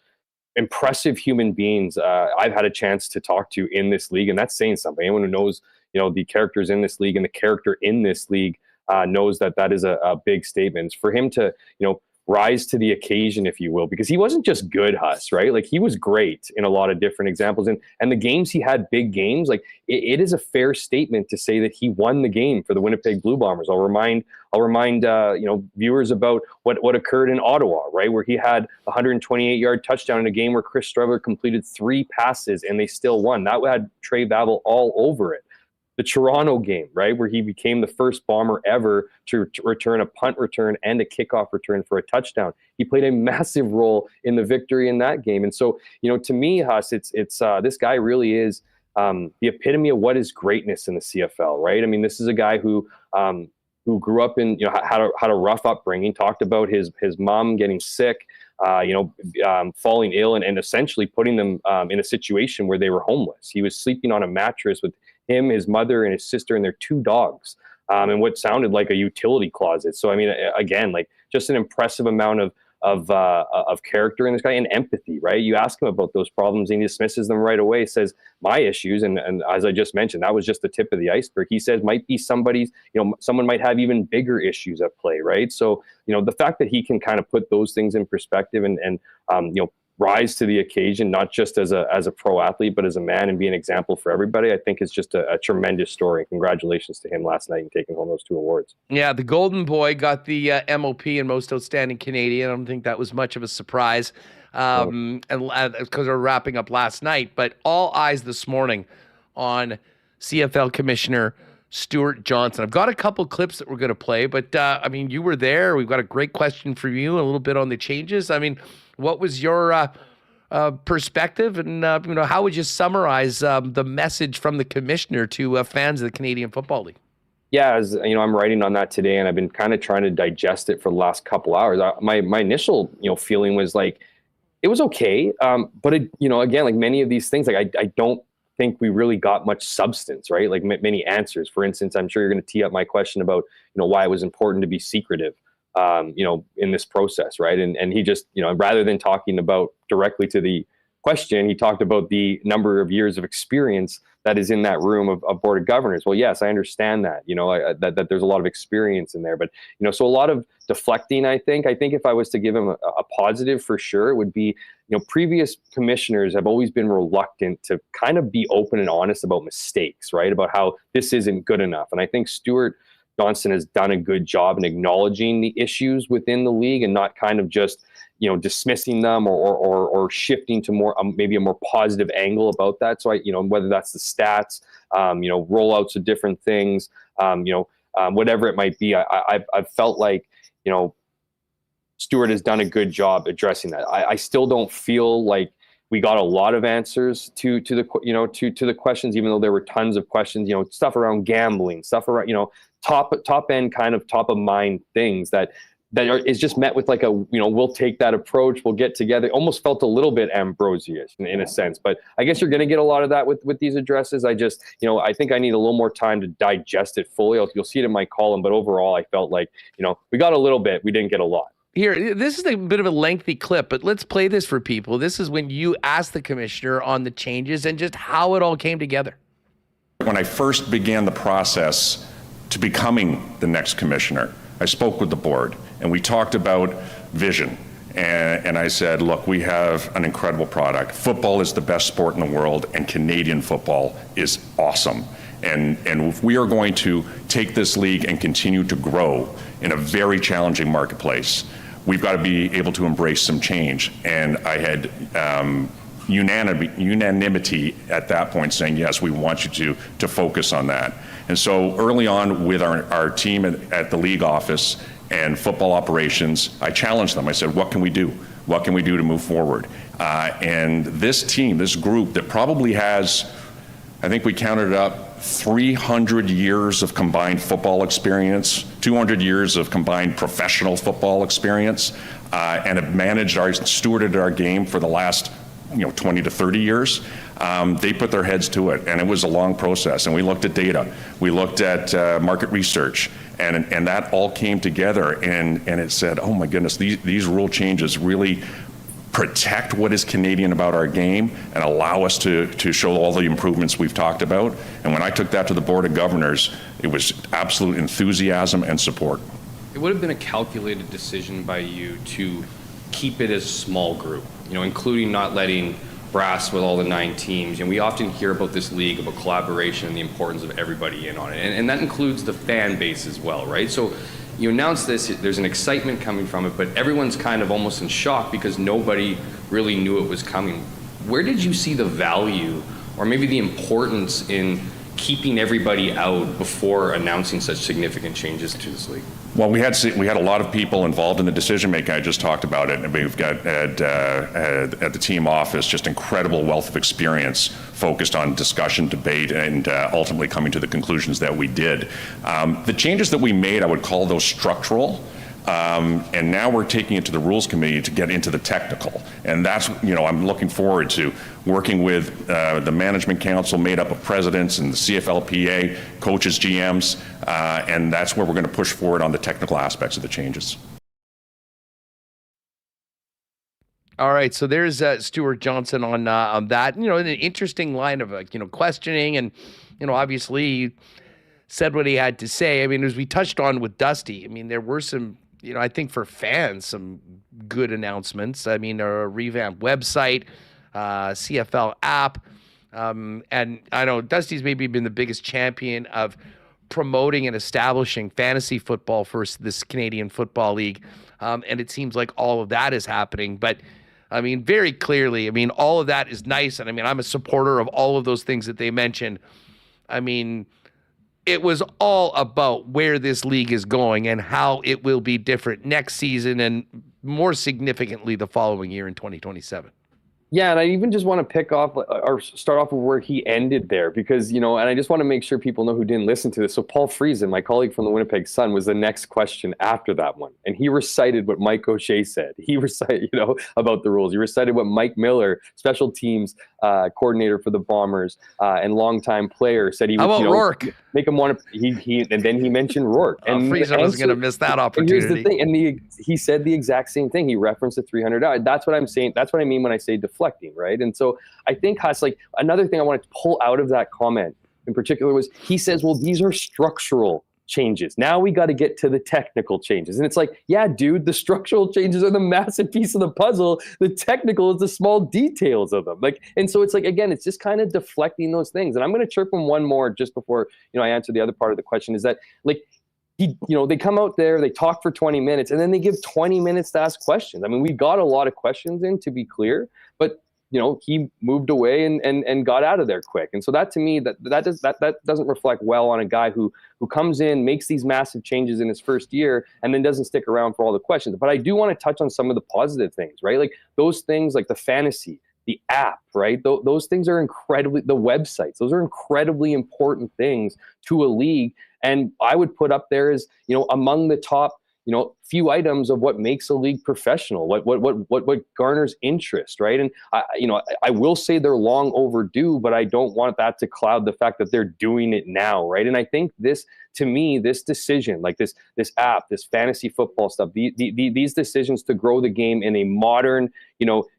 impressive human beings I've had a chance to talk to in this league, and that's saying something. Anyone who knows, you know, the characters in this league and the character in this league knows that is a big statement. For him to, you know, rise to the occasion, if you will, because he wasn't just good, Huss, right? Like, he was great in a lot of different examples, and the games he had, big games, like it is a fair statement to say that he won the game for the Winnipeg Blue Bombers. I'll remind you know, viewers about what occurred in Ottawa, right, where he had a 128-yard touchdown in a game where Chris Streveler completed 3 passes and they still won. That had Trey Vavel all over it. The Toronto game, right, where he became the first Bomber ever to return a punt return and a kickoff return for a touchdown. He played a massive role in the victory in that game. And so, you know, to me, Huss, it's this guy really is the epitome of what is greatness in the CFL, right? I mean, this is a guy who grew up in, you know, had a rough upbringing, talked about his mom getting sick, falling ill and essentially putting them in a situation where they were homeless. He was sleeping on a mattress with him, his mother, and his sister, and their 2 dogs, and what sounded like a utility closet. So, I mean, again, like, just an impressive amount of character in this guy and empathy, right? You ask him about those problems and he dismisses them right away, says my issues, and as I just mentioned, that was just the tip of the iceberg. He says might be somebody's, you know, someone might have even bigger issues at play, right? So, you know, the fact that he can kind of put those things in perspective and you know, rise to the occasion, not just as a pro athlete, but as a man, and be an example for everybody, I think is just a tremendous story. Congratulations to him last night and taking home those 2 awards. Yeah, the Golden Boy got the MOP in Most Outstanding Canadian. I don't think that was much of a surprise and because we're wrapping up last night. But all eyes this morning on CFL Commissioner Stuart Johnson. I've got a couple clips that we're going to play, but I mean, you were there. We've got a great question for you, a little bit on the changes. I mean, what was your perspective, and you know, how would you summarize the message from the commissioner to fans of the Canadian Football League? Yeah, as you know, I'm writing on that today, and I've been kind of trying to digest it for the last couple hours. My initial, you know, feeling was like it was okay, but it, you know, again, like many of these things, like I don't think we really got much substance, right? Like many answers. For instance, I'm sure you're going to tee up my question about, you know, why it was important to be secretive, you know, in this process, right? And he just, you know, rather than talking about directly to the question, he talked about the number of years of experience that is in that room of Board of Governors. Well, yes, I understand that, you know, that there's a lot of experience in there, but, you know, so a lot of deflecting, I think if I was to give him a positive for sure, it would be, you know, previous commissioners have always been reluctant to kind of be open and honest about mistakes, right? About how this isn't good enough. And I think Stuart Johnson has done a good job in acknowledging the issues within the league and not kind of just, you know, dismissing them or shifting to more maybe a more positive angle about that. So you know, whether that's the stats, you know, rollouts of different things, you know, whatever it might be, I've felt like, you know, Stuart has done a good job addressing that. I still don't feel like We got a lot of answers to the questions, even though there were tons of questions, stuff around gambling, stuff around, top end kind of top of mind things that is just met with like we'll take that approach, we'll get together. Almost felt a little bit Ambrosius in a sense, but I guess you're going to get a lot of that with these addresses. I just, I think I need a little more time to digest it fully. You'll see it in my column, but overall I felt like, we got a little bit, we didn't get a lot. Here, this is a bit of a lengthy clip, but let's play this for people. This is when you asked the commissioner on the changes and just how it all came together. When I first began the process to becoming the next commissioner, I spoke with the board and we talked about vision. And I said, look, we have an incredible product. Football is the best sport in the world, and Canadian football is awesome. And if we are going to take this league and continue to grow in a very challenging marketplace, we've got to be able to embrace some change. And I had unanimity at that point saying, yes, we want you to focus on that. And so early on with our team at the league office and football operations, I challenged them. I said, what can we do? What can we do to move forward? And this team, this group that probably has, I think we counted it up, 300 years of combined football experience, 200 years of combined professional football experience, and have stewarded our game for the last 20 to 30 years. They put their heads to it, and it was a long process. And we looked at data, we looked at market research, and that all came together. And it said, oh my goodness, these rule changes really protect what is Canadian about our game and allow us to show all the improvements we've talked about. And when I took that to the Board of Governors, it was absolute enthusiasm and support. It would have been a calculated decision by you to keep it as a small group, including not letting brass with all the 9 teams. And we often hear about this league, about collaboration and the importance of everybody in on it. And that includes the fan base as well, right? So you announce this, there's an excitement coming from it, but everyone's kind of almost in shock because nobody really knew it was coming. Where did you see the value or maybe the importance in keeping everybody out before announcing such significant changes to this league? Well, we had a lot of people involved in the decision making. I just talked about it, and we've got at the team office just incredible wealth of experience focused on discussion, debate, and ultimately coming to the conclusions that we did. The changes that we made, I would call those structural. And now we're taking it to the Rules Committee to get into the technical. And that's, I'm looking forward to working with the Management Council made up of presidents and the CFLPA, coaches, GMs, and that's where we're going to push forward on the technical aspects of the changes. All right, so there's Stuart Johnson on that. An interesting line of questioning, and obviously he said what he had to say. I mean, as we touched on with Dusty, I mean, there were some, I think for fans, some good announcements. I mean, a revamped website, CFL app, and I know Dusty's maybe been the biggest champion of promoting and establishing fantasy football for this Canadian Football League, and it seems like all of that is happening. But I mean, very clearly, I mean, all of that is nice, and I mean, I'm a supporter of all of those things that they mentioned. I mean, it was all about where this league is going and how it will be different next season and more significantly the following year in 2027. Yeah, and I even just want to pick off or start off with where he ended there because, and I just want to make sure people know who didn't listen to this. So Paul Friesen, my colleague from the Winnipeg Sun, was the next question after that one. And he recited what Mike O'Shea said. He recited, about the rules. He recited what Mike Miller, special teams coordinator for the Bombers and longtime player, said he would, how about Rourke? Make him want to, and then he mentioned Rourke. And Friesen wasn't going to miss that opportunity. And here's the thing, and he said the exact same thing. He referenced the 300. That's what I'm saying. That's what I mean when I say deflecting, right? And so I think Huss, another thing I wanted to pull out of that comment in particular was he says, well, these are structural changes. Now we got to get to the technical changes. And it's like, yeah, dude, the structural changes are the massive piece of the puzzle. The technical is the small details of them. And so it's again, it's just kind of deflecting those things. And I'm going to chirp him one more just before, I answer the other part of the question is that they come out there, they talk for 20 minutes and then they give 20 minutes to ask questions. I mean, we got a lot of questions in, to be clear, but he moved away and got out of there quick. And so that to me, that doesn't reflect well on a guy who comes in, makes these massive changes in his first year, and then doesn't stick around for all the questions. But I do want to touch on some of the positive things, right? Those things like the fantasy, the app, right? Those things are the websites, those are incredibly important things to a league. And I would put up there as, among the top, few items of what makes a league professional, what garners interest, right? And I will say they're long overdue, but I don't want that to cloud the fact that they're doing it now, right? And I think this decision, like this app, this fantasy football stuff, these decisions to grow the game in a modern,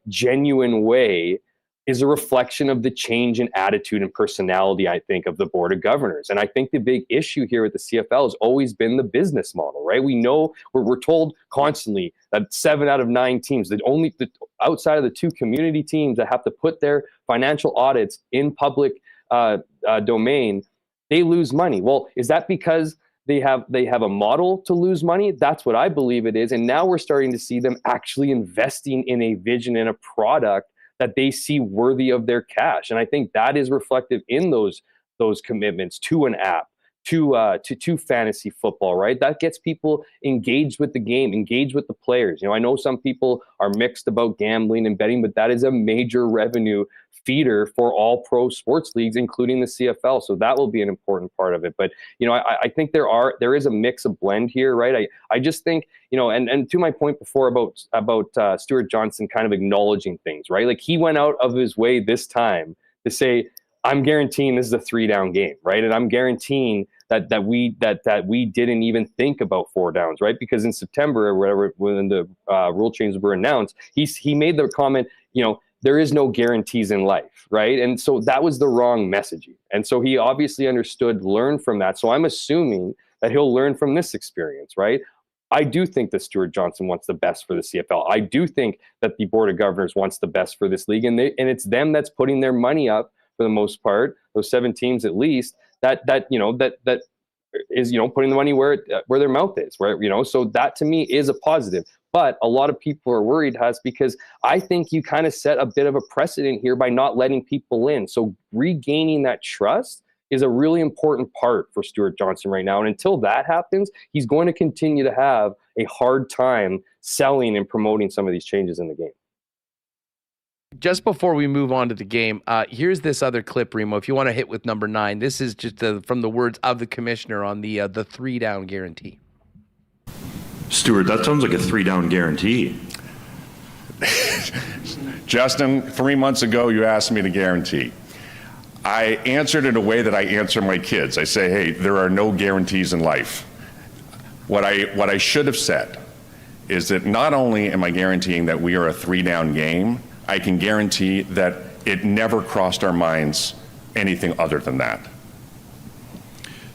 genuine way is a reflection of the change in attitude and personality, I think, of the Board of Governors. And I think the big issue here at the CFL has always been the business model, right? We know, we're told constantly that 7 out of 9 teams, outside of the 2 community teams that have to put their financial audits in public domain, they lose money. Well, is that because they have a model to lose money? That's what I believe it is. And now we're starting to see them actually investing in a vision and a product that they see worthy of their cash. And I think that is reflective in those commitments to an app, to fantasy football, right? That gets people engaged with the game, engaged with the players. I know some people are mixed about gambling and betting, but that is a major revenue feeder for all pro sports leagues, including the CFL. So that will be an important part of it. But, I think there is a mix, of blend here, right? I just think, and to my point before about Stuart Johnson kind of acknowledging things, right? Like, he went out of his way this time to say, I'm guaranteeing this is a 3-down game, right? And I'm guaranteeing that we didn't even think about 4 downs, right? Because in September or whatever, when the rule changes were announced, he made the comment, there is no guarantees in life, right? And so that was the wrong messaging. And so he obviously learned from that. So I'm assuming that he'll learn from this experience, right? I do think that Stuart Johnson wants the best for the CFL. I do think that the Board of Governors wants the best for this league. And it's them that's putting their money up for the most part, those 7 teams at least, that is, putting the money where their mouth is, where, so that to me is a positive. But a lot of people are worried, because I think you kind of set a bit of a precedent here by not letting people in. So regaining that trust is a really important part for Stuart Johnson right now. And until that happens, he's going to continue to have a hard time selling and promoting some of these changes in the game. Just before we move on to the game, here's this other clip, Remo, if you want to hit with number 9. This is just from the words of the commissioner on the 3-down guarantee. Stuart, that sounds like a 3-down guarantee. Justin, 3 months ago, you asked me to guarantee. I answered in a way that I answer my kids. I say, hey, there are no guarantees in life. What I should have said is that not only am I guaranteeing that we are a 3-down game, I can guarantee that it never crossed our minds anything other than that.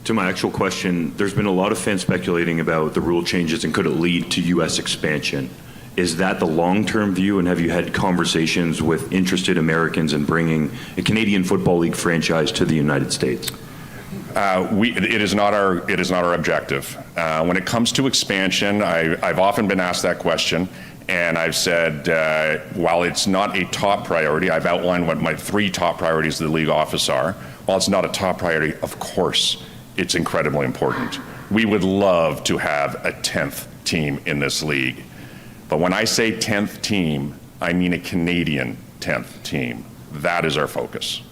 To my actual question, there's been a lot of fans speculating about the rule changes and could it lead to U.S. expansion. Is that the long-term view, and have you had conversations with interested Americans in bringing a Canadian Football League franchise to the United States? It is not our objective. When it comes to expansion, I've often been asked that question, and I've said, while it's not a top priority, I've outlined what my 3 top priorities of the league office are. While it's not a top priority, of course, it's incredibly important. We would love to have a 10th team in this league. But when I say 10th team, I mean a Canadian 10th team. That is our focus.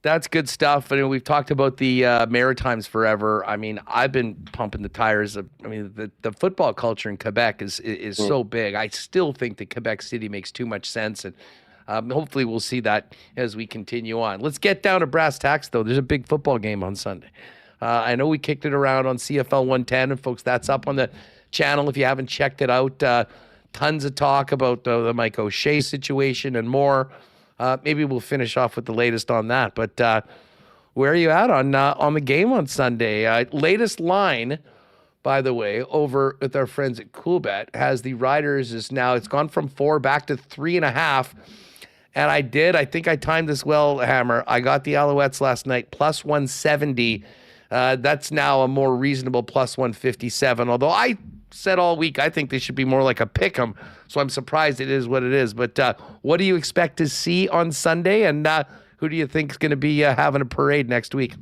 That's good stuff. I mean, we've talked about the Maritimes forever. I mean, I've been pumping the tires. The football culture in Quebec is so big. I still think that Quebec City makes too much sense, and hopefully we'll see that as we continue on. Let's get down to brass tacks, though. There's a big football game on Sunday. I know we kicked it around on CFL 110, and folks, that's up on the channel if you haven't checked it out. Tons of talk about the Mike O'Shea situation and more. Maybe we'll finish off with the latest on that. But where are you at on the game on Sunday? Latest line, by the way, over with our friends at Coolbet, has the Riders it's gone from 4 back to 3.5. And I think I timed this well, Hammer. I got the Alouettes last night, plus 170. That's now a more reasonable plus 157. Although I said all week I think they should be more like a pick 'em, so I'm surprised it is what it is. But what do you expect to see on Sunday, and who do you think is going to be having a parade next week?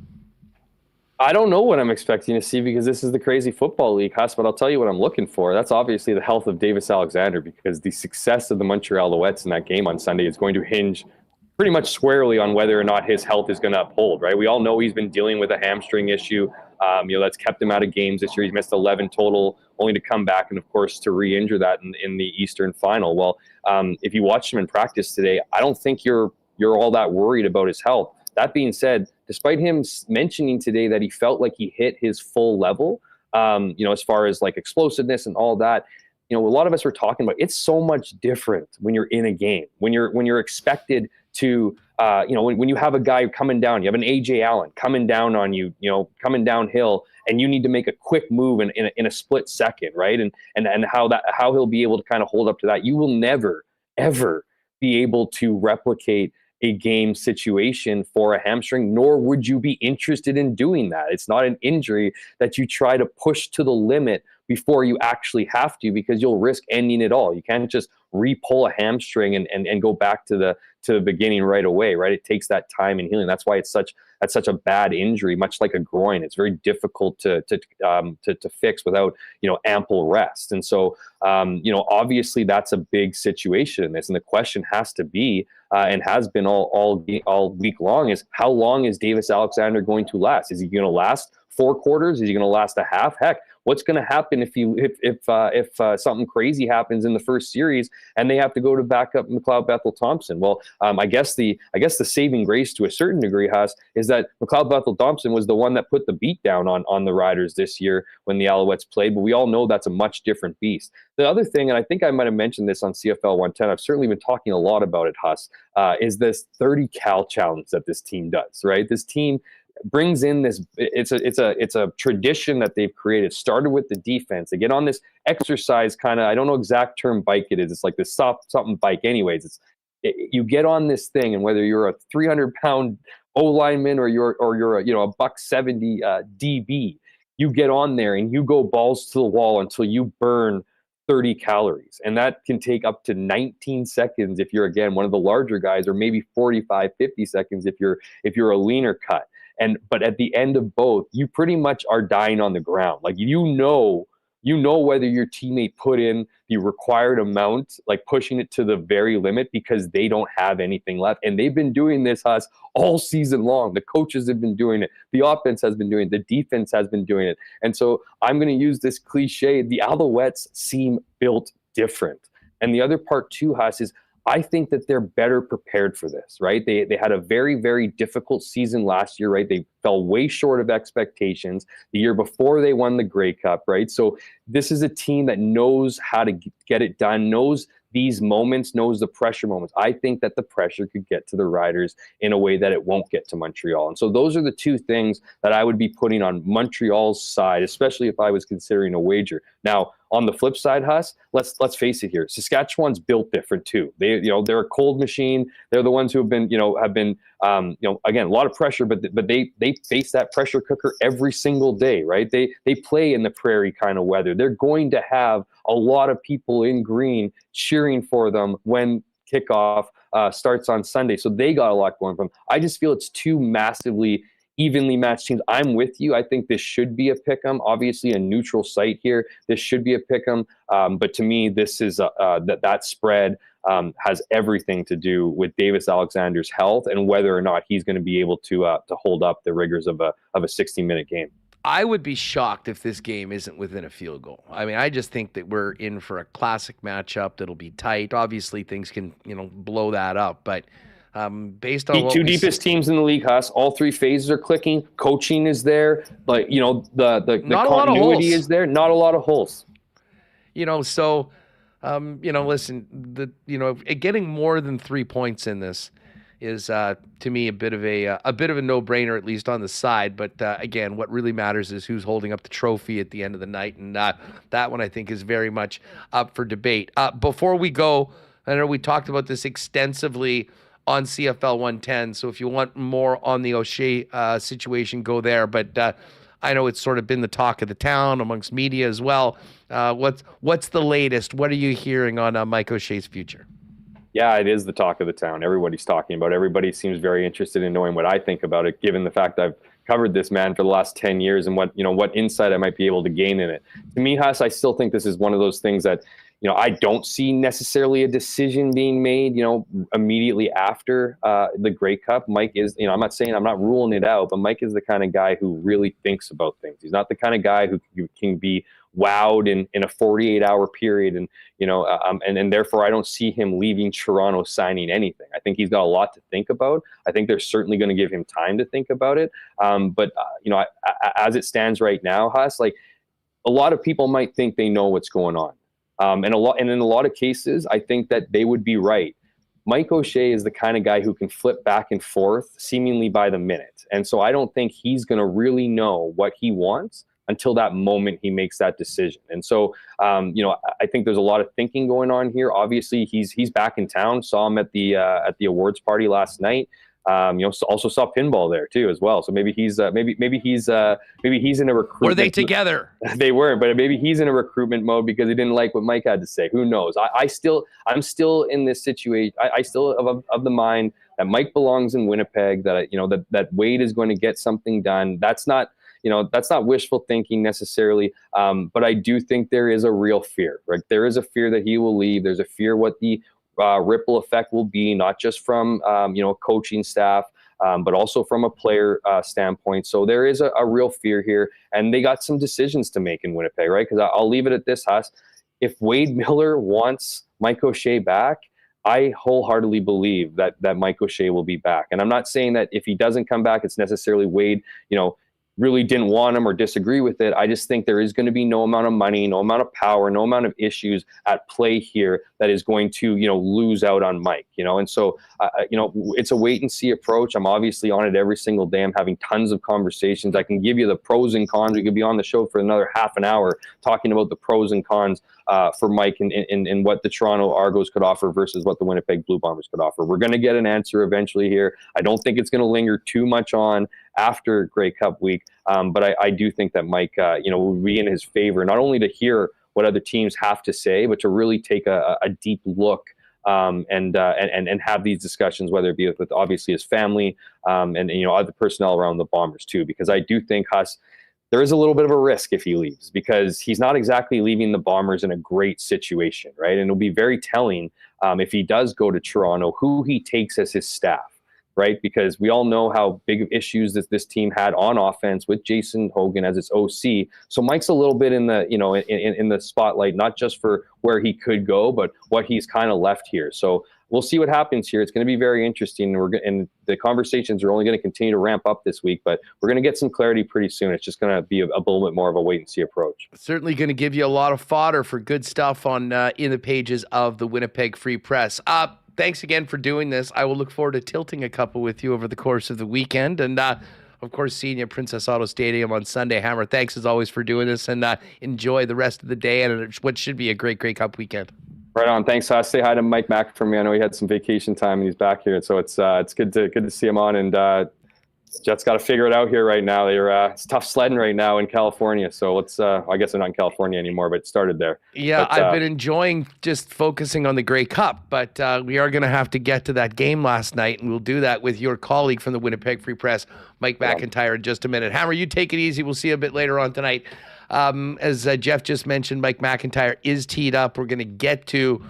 I don't know what I'm expecting to see because this is the crazy football league, Huss, but I'll tell you what I'm looking for. That's obviously the health of Davis Alexander, because the success of the Montreal Alouettes in that game on Sunday is going to hinge pretty much squarely on whether or not his health is going to uphold, right? We all know he's been dealing with a hamstring issue. That's kept him out of games this year. He's missed 11 total, only to come back and, of course, to re-injure that in the Eastern Final. Well, if you watch him in practice today, I don't think you're all that worried about his health. That being said, despite him mentioning today that he felt like he hit his full level, as far as like explosiveness and all that, a lot of us were talking about it's so much different when you're in a game, when you're expected to, when you have a guy coming down, you have an AJ Allen coming down on you, coming downhill, and you need to make a quick move in a split second, right? And how he'll be able to kind of hold up to that. You will never, ever be able to replicate a game situation for a hamstring, nor would you be interested in doing that. It's not an injury that you try to push to the limit before you actually have to, because you'll risk ending it all. You can't just re-pull a hamstring and go back to the beginning right away, right? It takes that time and healing. That's why that's such a bad injury, much like a groin. It's very difficult to fix without ample rest. And so obviously that's a big situation in this. And the question has to be, and has been all week long, is how long is Davis Alexander going to last? Is he going to last 4 quarters? Is he going to last a half? Heck, what's going to happen if something crazy happens in the first series and they have to go to backup McLeod Bethel-Thompson? Well, I guess the saving grace to a certain degree, Huss, is that McLeod Bethel-Thompson was the one that put the beat down on the Riders this year when the Alouettes played, but we all know that's a much different beast. The other thing, and I think I might have mentioned this on CFL 110, I've certainly been talking a lot about it, Huss, is this 30 cal challenge that this team does, right? This team brings in this, it's a tradition that they've created. Started with the defense. They get on this exercise kind of, I don't know exact term bike it is. It's like this something bike anyways. You get on this thing, and whether you're a 300-pound O-lineman or you're a $170 DB, you get on there and you go balls to the wall until you burn 30 calories. And that can take up to 19 seconds if you're, again, one of the larger guys, or maybe 45, 50 seconds if you're a leaner cut. But at the end of both, you pretty much are dying on the ground. Like, you know whether your teammate put in the required amount, like pushing it to the very limit, because they don't have anything left. And they've been doing this, Huss, all season long. The coaches have been doing it. The offense has been doing it. The defense has been doing it. And so I'm going to use this cliche. The Alouettes seem built different. And the other part too, Huss, is I think that they're better prepared for this, right? They had a very, very difficult season last year, right? They fell way short of expectations the year before they won the Grey Cup, right? So this is a team that knows how to get it done, knows these moments, knows the pressure moments. I think that the pressure could get to the Riders in a way that it won't get to Montreal. And so those are the two things that I would be putting on Montreal's side, especially if I was considering a wager. Now, on the flip side, Huss, let's face it here. Saskatchewan's built different too. They're a cold machine. They're the ones who have been again, a lot of pressure, but they face that pressure cooker every single day, right? They play in the prairie kind of weather. They're going to have a lot of people in green cheering for them when kickoff starts on Sunday. So they got a lot going for them. I just feel it's two massively evenly matched teams. I'm with you. I think this should be a pick'em. Obviously, a neutral site here. This should be a pick'em. But to me, this is that spread has everything to do with Davis Alexander's health and whether or not he's going to be able to hold up the rigors of a 60-minute game. I would be shocked if this game isn't within a field goal. I mean, I just think that we're in for a classic matchup that'll be tight. Obviously, things can blow that up, but. Based on the two deepest teams in the league, Huss, all three phases are clicking. Coaching is there, but the continuity is there. Not a lot of holes. So listen, getting more than 3 points in this is to me a bit of a no-brainer, at least on the side. But again, what really matters is who's holding up the trophy at the end of the night, and that one I think is very much up for debate. Before we go, I know we talked about this extensively on CFL 110. So if you want more on the O'Shea situation, go there. But I know it's sort of been the talk of the town amongst media as well. What's the latest? What are you hearing on Mike O'Shea's future? Yeah, it is the talk of the town. Everybody's talking about it. Everybody seems very interested in knowing what I think about it, given the fact I've covered this man for the last 10 years and what insight I might be able to gain in it. To me, Huss, I still think this is one of those things that, I don't see necessarily a decision being made, immediately after the Grey Cup. Mike is, I'm not ruling it out, but Mike is the kind of guy who really thinks about things. He's not the kind of guy who can be wowed in a 48-hour period. And, and therefore I don't see him leaving Toronto signing anything. I think he's got a lot to think about. I think they're certainly going to give him time to think about it. But as it stands right now, Huss, like a lot of people might think they know what's going on. And in a lot of cases, I think that they would be right. Mike O'Shea is the kind of guy who can flip back and forth seemingly by the minute. And so I don't think he's going to really know what he wants until that moment he makes that decision. And so, I think there's a lot of thinking going on here. Obviously, he's back in town. Saw him at the awards party last night. Also saw pinball there too as well. So maybe he's maybe he's in a recruitment. Were they together? They weren't, but maybe he's in a recruitment mode because he didn't like what Mike had to say. Who knows? I'm still in this situation. I still of the mind that Mike belongs in Winnipeg. That that Wade is going to get something done. That's not wishful thinking necessarily. But I do think there is a real fear. Right? There is a fear that he will leave. There's a fear what the ripple effect will be, not just from coaching staff, but also from a player standpoint. So there is a real fear here, and they got some decisions to make in Winnipeg, right? Because I'll leave it at this, Huss. If Wade Miller wants Mike O'Shea back, I wholeheartedly believe that Mike O'Shea will be back. And I'm not saying that if he doesn't come back, it's necessarily Wade, really didn't want him or disagree with it. I just think there is going to be no amount of money, no amount of power, no amount of issues at play here that is going to, lose out on Mike, and so, it's a wait and see approach. I'm obviously on it every single day. I'm having tons of conversations. I can give you the pros and cons. We could be on the show for another half an hour talking about the pros and cons for Mike and what the Toronto Argos could offer versus what the Winnipeg Blue Bombers could offer. We're going to get an answer eventually here. I don't think it's going to linger too much on after Grey Cup week. But I do think that Mike, will be in his favor, not only to hear what other teams have to say, but to really take a deep look and have these discussions, whether it be with obviously his family and other personnel around the Bombers too. Because I do think, Huss, there is a little bit of a risk if he leaves, because he's not exactly leaving the Bombers in a great situation, right? And it'll be very telling if he does go to Toronto, who he takes as his staff. Right, because we all know how big of issues this team had on offense with Jason Hogan as its OC. So Mike's a little bit in the in the spotlight, not just for where he could go, but what he's kind of left here. So we'll see what happens here. It's going to be very interesting, and the conversations are only going to continue to ramp up this week. But we're going to get some clarity pretty soon. It's just going to be a little bit more of a wait and see approach. Certainly going to give you a lot of fodder for good stuff on in the pages of the Winnipeg Free Press. Thanks again for doing this. I will look forward to tilting a couple with you over the course of the weekend. And, of course, seeing you at Princess Auto Stadium on Sunday. Hammer, thanks as always for doing this. And enjoy the rest of the day and what should be a great Grey Cup weekend. Right on. Thanks. Say hi to Mike Mack for me. I know he had some vacation time and he's back here. So it's good to see him on. And Jets got to figure it out here right now. It's tough sledding right now in California. So let's, I guess they're not in California anymore, but it started there. Yeah, but, I've been enjoying just focusing on the Grey Cup, but we are going to have to get to that game last night, and we'll do that with your colleague from the Winnipeg Free Press, Mike McIntyre, in just a minute. Hammer, you take it easy. We'll see you a bit later on tonight. As Jeff just mentioned, Mike McIntyre is teed up. We're going to get to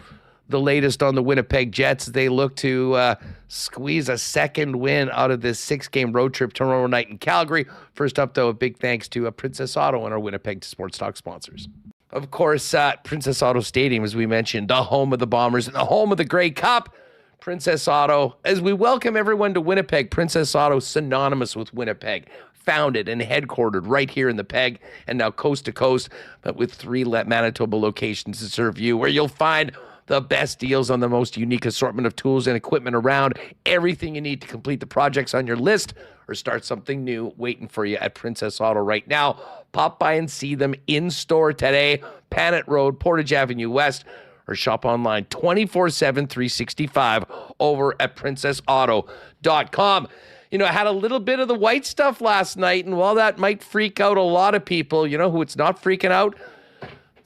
the latest on the Winnipeg Jets. They look to squeeze a second win out of this 6-game road trip tomorrow night in Calgary. First up, though, a big thanks to Princess Auto and our Winnipeg Sports Talk sponsors. Of course, Princess Auto Stadium, as we mentioned, the home of the Bombers and the home of the Grey Cup. Princess Auto, as we welcome everyone to Winnipeg, Princess Auto, synonymous with Winnipeg. Founded and headquartered right here in the Peg, and now coast to coast, but with 3 Manitoba locations to serve you, where you'll find the best deals on the most unique assortment of tools and equipment around. Everything you need to complete the projects on your list or start something new waiting for you at Princess Auto right now. Pop by and see them in store today, Panet Road, Portage Avenue West, or shop online 24/7, 365 over at princessauto.com. I had a little bit of the white stuff last night, and while that might freak out a lot of people, you know who it's not freaking out?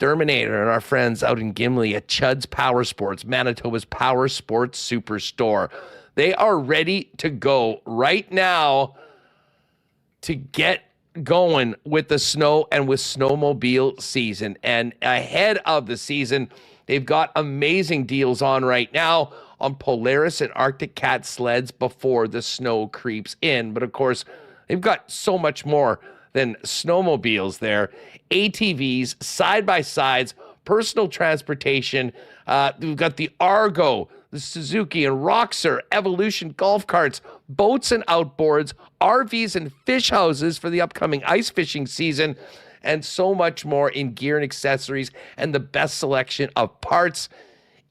Terminator and our friends out in Gimli at Chud's Power Sports, Manitoba's Power Sports Superstore. They are ready to go right now. to get going with the snow and with snowmobile season. And ahead of the season, they've got amazing deals on right now on Polaris and Arctic Cat sleds before the snow creeps in. But of course, they've got so much more than snowmobiles there. ATVs, side-by-sides, personal transportation. We've got the Argo, the Suzuki and Roxor, Evolution golf carts, boats and outboards, RVs and fish houses for the upcoming ice fishing season, and so much more in gear and accessories, and the best selection of parts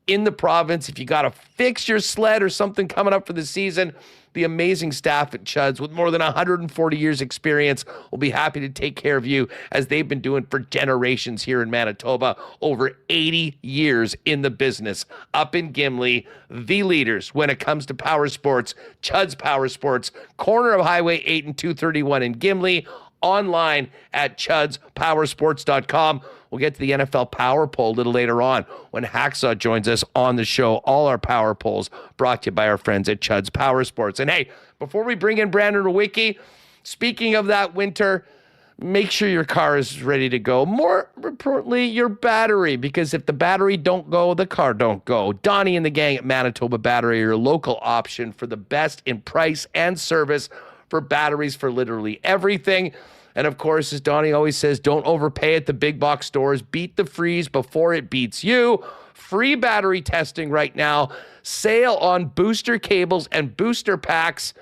in the province. If you got to fix your sled or something coming up for the season, the amazing staff at Chuds with more than 140 years experience will be happy to take care of you, as they've been doing for generations here in Manitoba, over 80 years in the business. Up in Gimli, the leaders when it comes to power sports. Chuds Power Sports, corner of Highway 8 and 231 in Gimli, online at chudspowersports.com. We'll get to the NFL Power Poll a little later on when Hacksaw joins us on the show. All our Power Polls brought to you by our friends at Chuds Power Sports. And hey, before we bring in Brandon Rowicki, speaking of that winter, make sure your car is ready to go. More importantly, your battery, because if the battery don't go, the car don't go. Donnie and the gang at Manitoba Battery are your local option for the best in price and service for batteries for literally everything. And of course, as Donnie always says, don't overpay at the big box stores. Beat the freeze before it beats you. Free battery testing right now. Sale on booster cables and booster packs.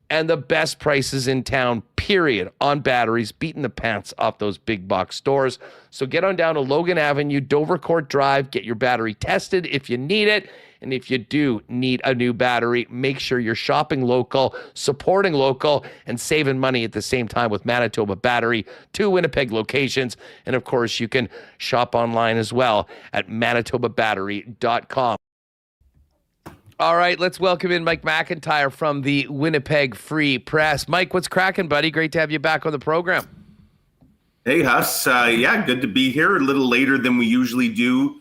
And the best prices in town, period, on batteries, beating the pants off those big box stores. So get on down to Logan Avenue, Dovercourt Drive. Get your battery tested if you need it. And if you do need a new battery, make sure you're shopping local, supporting local, and saving money at the same time with Manitoba Battery, 2 Winnipeg locations. And of course, you can shop online as well at manitobabattery.com. All right, let's welcome in Mike McIntyre from the Winnipeg Free Press. Mike, what's cracking, buddy? Great to have you back on the program. Hey, Huss. Yeah, good to be here. A little later than we usually do.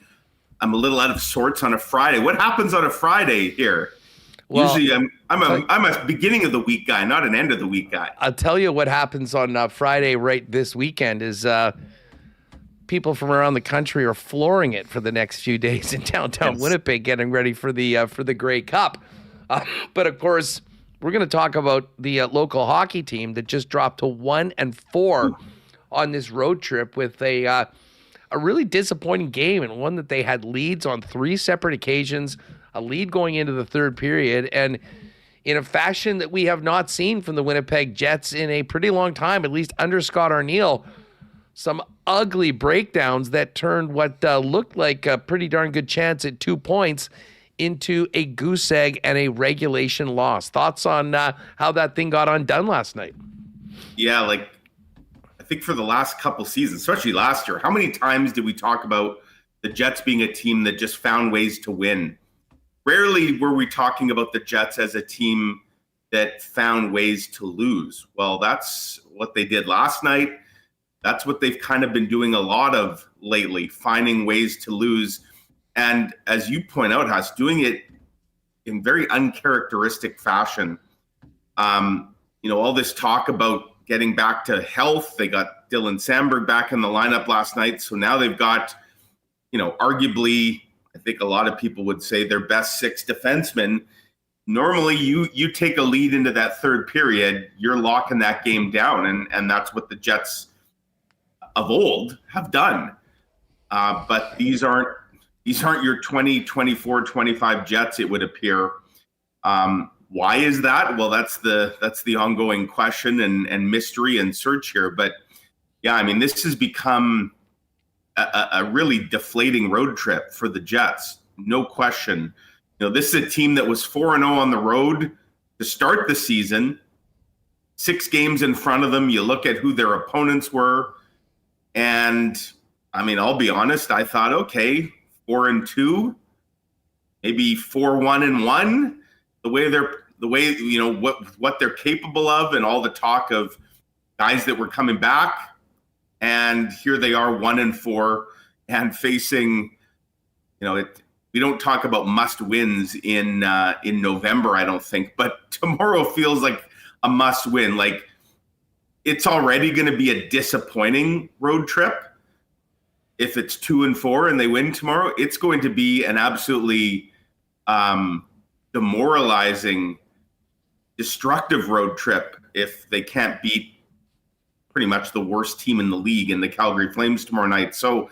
I'm a little out of sorts on a Friday. What happens on a Friday here? Well, usually I'm a beginning of the week guy, not an end of the week guy. I'll tell you what happens on Friday right this weekend is people from around the country are flooring it for the next few days in downtown Winnipeg, getting ready for the Grey Cup. But of course, we're going to talk about the local hockey team that just dropped to 1-4 on this road trip with a really disappointing game, and one that they had leads on 3 separate occasions, a lead going into the third period, and in a fashion that we have not seen from the Winnipeg Jets in a pretty long time, at least under Scott Arniel. Some ugly breakdowns that turned what looked like a pretty darn good chance at 2 points into a goose egg and a regulation loss. Thoughts on how that thing got undone last night? Yeah, I think for the last couple seasons, especially last year, how many times did we talk about the Jets being a team that just found ways to win? Rarely were we talking about the Jets as a team that found ways to lose. Well, that's what they did last night. That's what they've kind of been doing a lot of lately, finding ways to lose. And as you point out, Haas, doing it in very uncharacteristic fashion. All this talk about getting back to health. They got Dylan Sandberg back in the lineup last night. So now they've got, arguably, I think a lot of people would say their best 6 defensemen. Normally you take a lead into that third period, you're locking that game down. And that's what the Jets of old have done. But these aren't your 20, 24, 25 Jets, it would appear. Why is that? Well, that's the ongoing question and mystery and search here. But yeah, I mean, this has become a really deflating road trip for the Jets. No question. This is a team that was 4-0 on the road to start the season. 6 games in front of them. You look at who their opponents were. And I mean, I'll be honest, I thought, okay, 4-2, maybe 4-1-1. The way what they're capable of, and all the talk of guys that were coming back, and here they are 1-4 and facing, we don't talk about must wins in November, I don't think, but tomorrow feels like a must win. Like it's already going to be a disappointing road trip. If it's 2-4 and they win tomorrow, it's going to be an absolutely demoralizing, destructive road trip if they can't beat pretty much the worst team in the league in the Calgary Flames tomorrow night. So,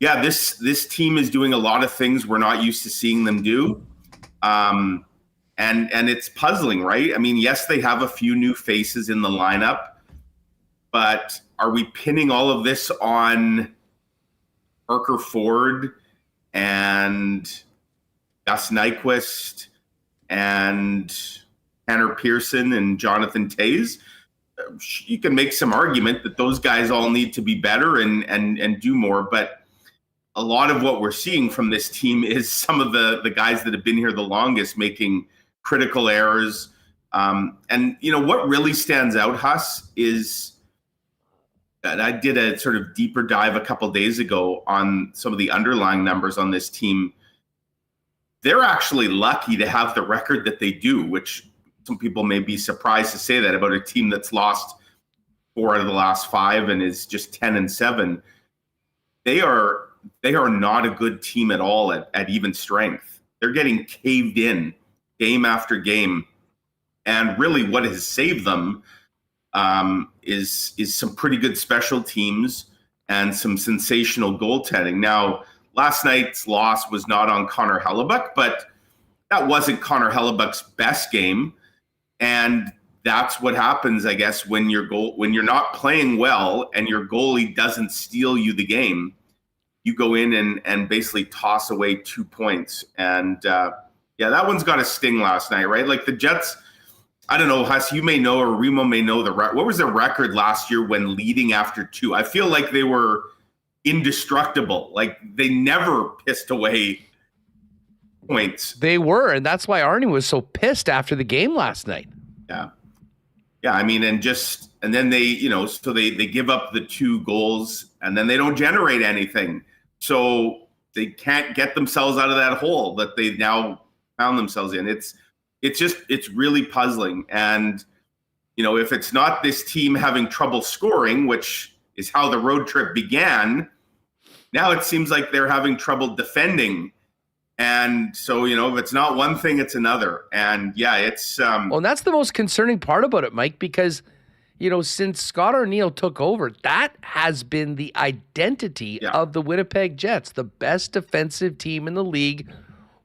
yeah, this team is doing a lot of things we're not used to seeing them do. And it's puzzling, right? I mean, yes, they have a few new faces in the lineup, but are we pinning all of this on Parker Ford and Gus Nyquist and Tanner Pearson and Jonathan Toews? You can make some argument that those guys all need to be better and do more, but a lot of what we're seeing from this team is some of the guys that have been here the longest making critical errors. And, you know, what really stands out, Huss, is that I did a sort of deeper dive a couple days ago on some of the underlying numbers on this team. They're actually lucky to have the record that they do, which some people may be surprised to say that about a team that's lost 4 out of the last 5 and is just 10-7. They are not a good team at all at even strength. They're getting caved in game after game. And really what has saved them is some pretty good special teams and some sensational goaltending. Now, last night's loss was not on Connor Hellebuyck, but that wasn't Connor Hellebuck's best game. And that's what happens, I guess, when you're not playing well and your goalie doesn't steal you the game. You go in and basically toss away 2 points. And yeah, that one's got a sting last night, right? Like the Jets, I don't know, Huss, you may know, or Remo may know what was the record last year when leading after 2? I feel like they were indestructible. Like they never pissed away points. They were, and that's why Arnie was so pissed after the game last night. Yeah. Yeah, I mean, and then they, you know, so they give up the 2 goals and then they don't generate anything. So they can't get themselves out of that hole that they now found themselves in. It's really puzzling. And, you know, if it's not this team having trouble scoring, which is how the road trip began, now it seems like they're having trouble defending. And so, you know, if it's not one thing, it's another. And yeah, it's well, and that's the most concerning part about it, Mike, because, you know, since Scott Arniel took over, that has been the identity of the Winnipeg Jets, the best defensive team in the league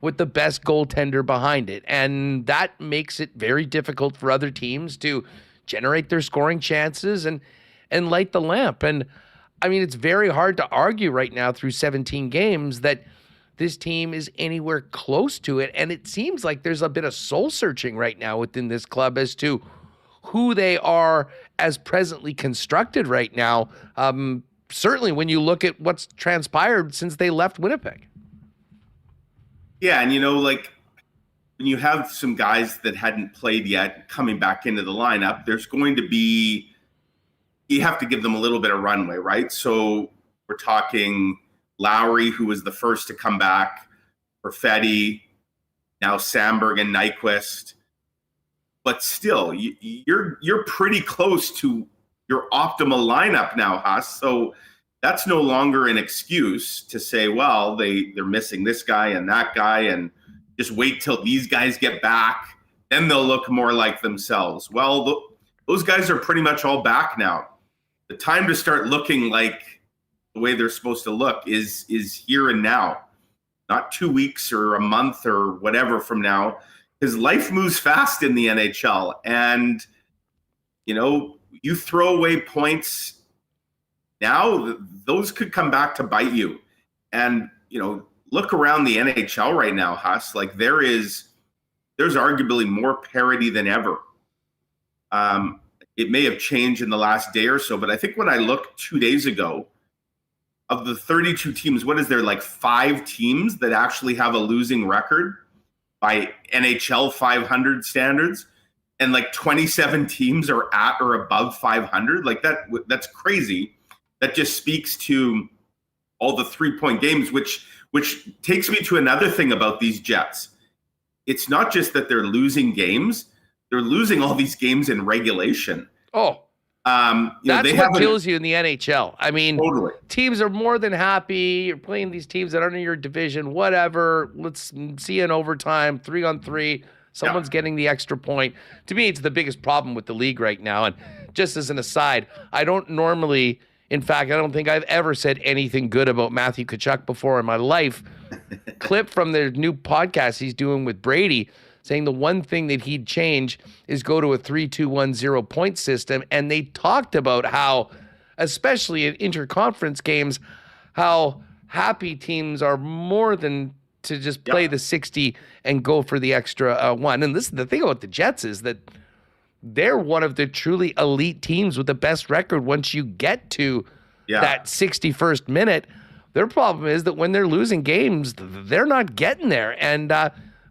with the best goaltender behind it. And that makes it very difficult for other teams to generate their scoring chances and light the lamp. And I mean, it's very hard to argue right now through 17 games that this team is anywhere close to it. And it seems like there's a bit of soul searching right now within this club as to who they are as presently constructed right now. Certainly when you look at what's transpired since they left Winnipeg. Yeah, and you know, like when you have some guys that hadn't played yet coming back into the lineup, there's going to be, you have to give them a little bit of runway, right? So we're talking Lowry, who was the first to come back, Perfetti, now Samberg and Nyquist. But still, you're pretty close to your optimal lineup now, Huss. So that's no longer an excuse to say, well, they're missing this guy and that guy, and just wait till these guys get back, then they'll look more like themselves. Well, those guys are pretty much all back now. The time to start looking like the way they're supposed to look is here and now, not 2 weeks or a month or whatever from now, because life moves fast in the NHL. And, you know, you throw away points now, those could come back to bite you. And, you know, look around the NHL right now, Huss, like there's arguably more parity than ever. It may have changed in the last day or so, but I think when I looked 2 days ago, of the 32 teams, what is there, like 5 teams that actually have a losing record by NHL 500 standards, and like 27 teams are at or above 500? Like that's crazy. That just speaks to all the 3-point games, which takes me to another thing about these Jets. It's not just that they're losing games, they're losing all these games in regulation. Oh, That's what kills you in the NHL. I mean, Totally. teams are more than happy. You're playing these teams that aren't in your division, whatever. Let's see you in overtime, 3-on-3. Someone's getting the extra point. To me, it's the biggest problem with the league right now. And just as an aside, I don't normally, in fact, I don't think I've ever said anything good about Matthew Tkachuk before in my life. Clip from their new podcast he's doing with Brady, saying the one thing that he'd change is go to a 3-2-1-0 point system. And they talked about how, especially in interconference games, how happy teams are more than to just play the 60 and go for the extra one. And this is the thing about the Jets is that they're one of the truly elite teams with the best record once you get to that 61st minute. Their problem is that when they're losing games, they're not getting there. And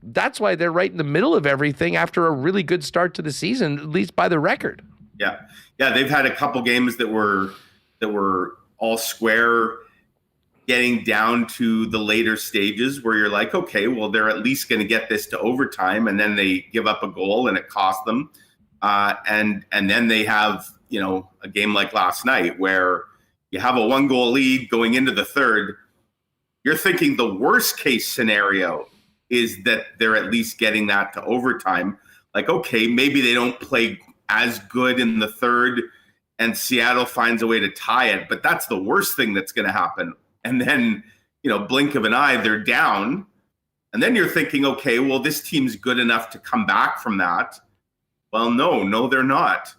that's why they're right in the middle of everything after a really good start to the season, at least by the record. Yeah. They've had a couple games that were all square, getting down to the later stages where you're like, okay, well, they're at least going to get this to overtime, and then they give up a goal and it cost them. And then they have, a game like last night where you have a 1-goal lead going into the third. You're thinking the worst case scenario is that they're at least getting that to overtime. Like, okay, maybe they don't play as good in the third and Seattle finds a way to tie it, but that's the worst thing that's going to happen. And then, blink of an eye, they're down. And then you're thinking, okay, well, this team's good enough to come back from that. Well, no, they're not.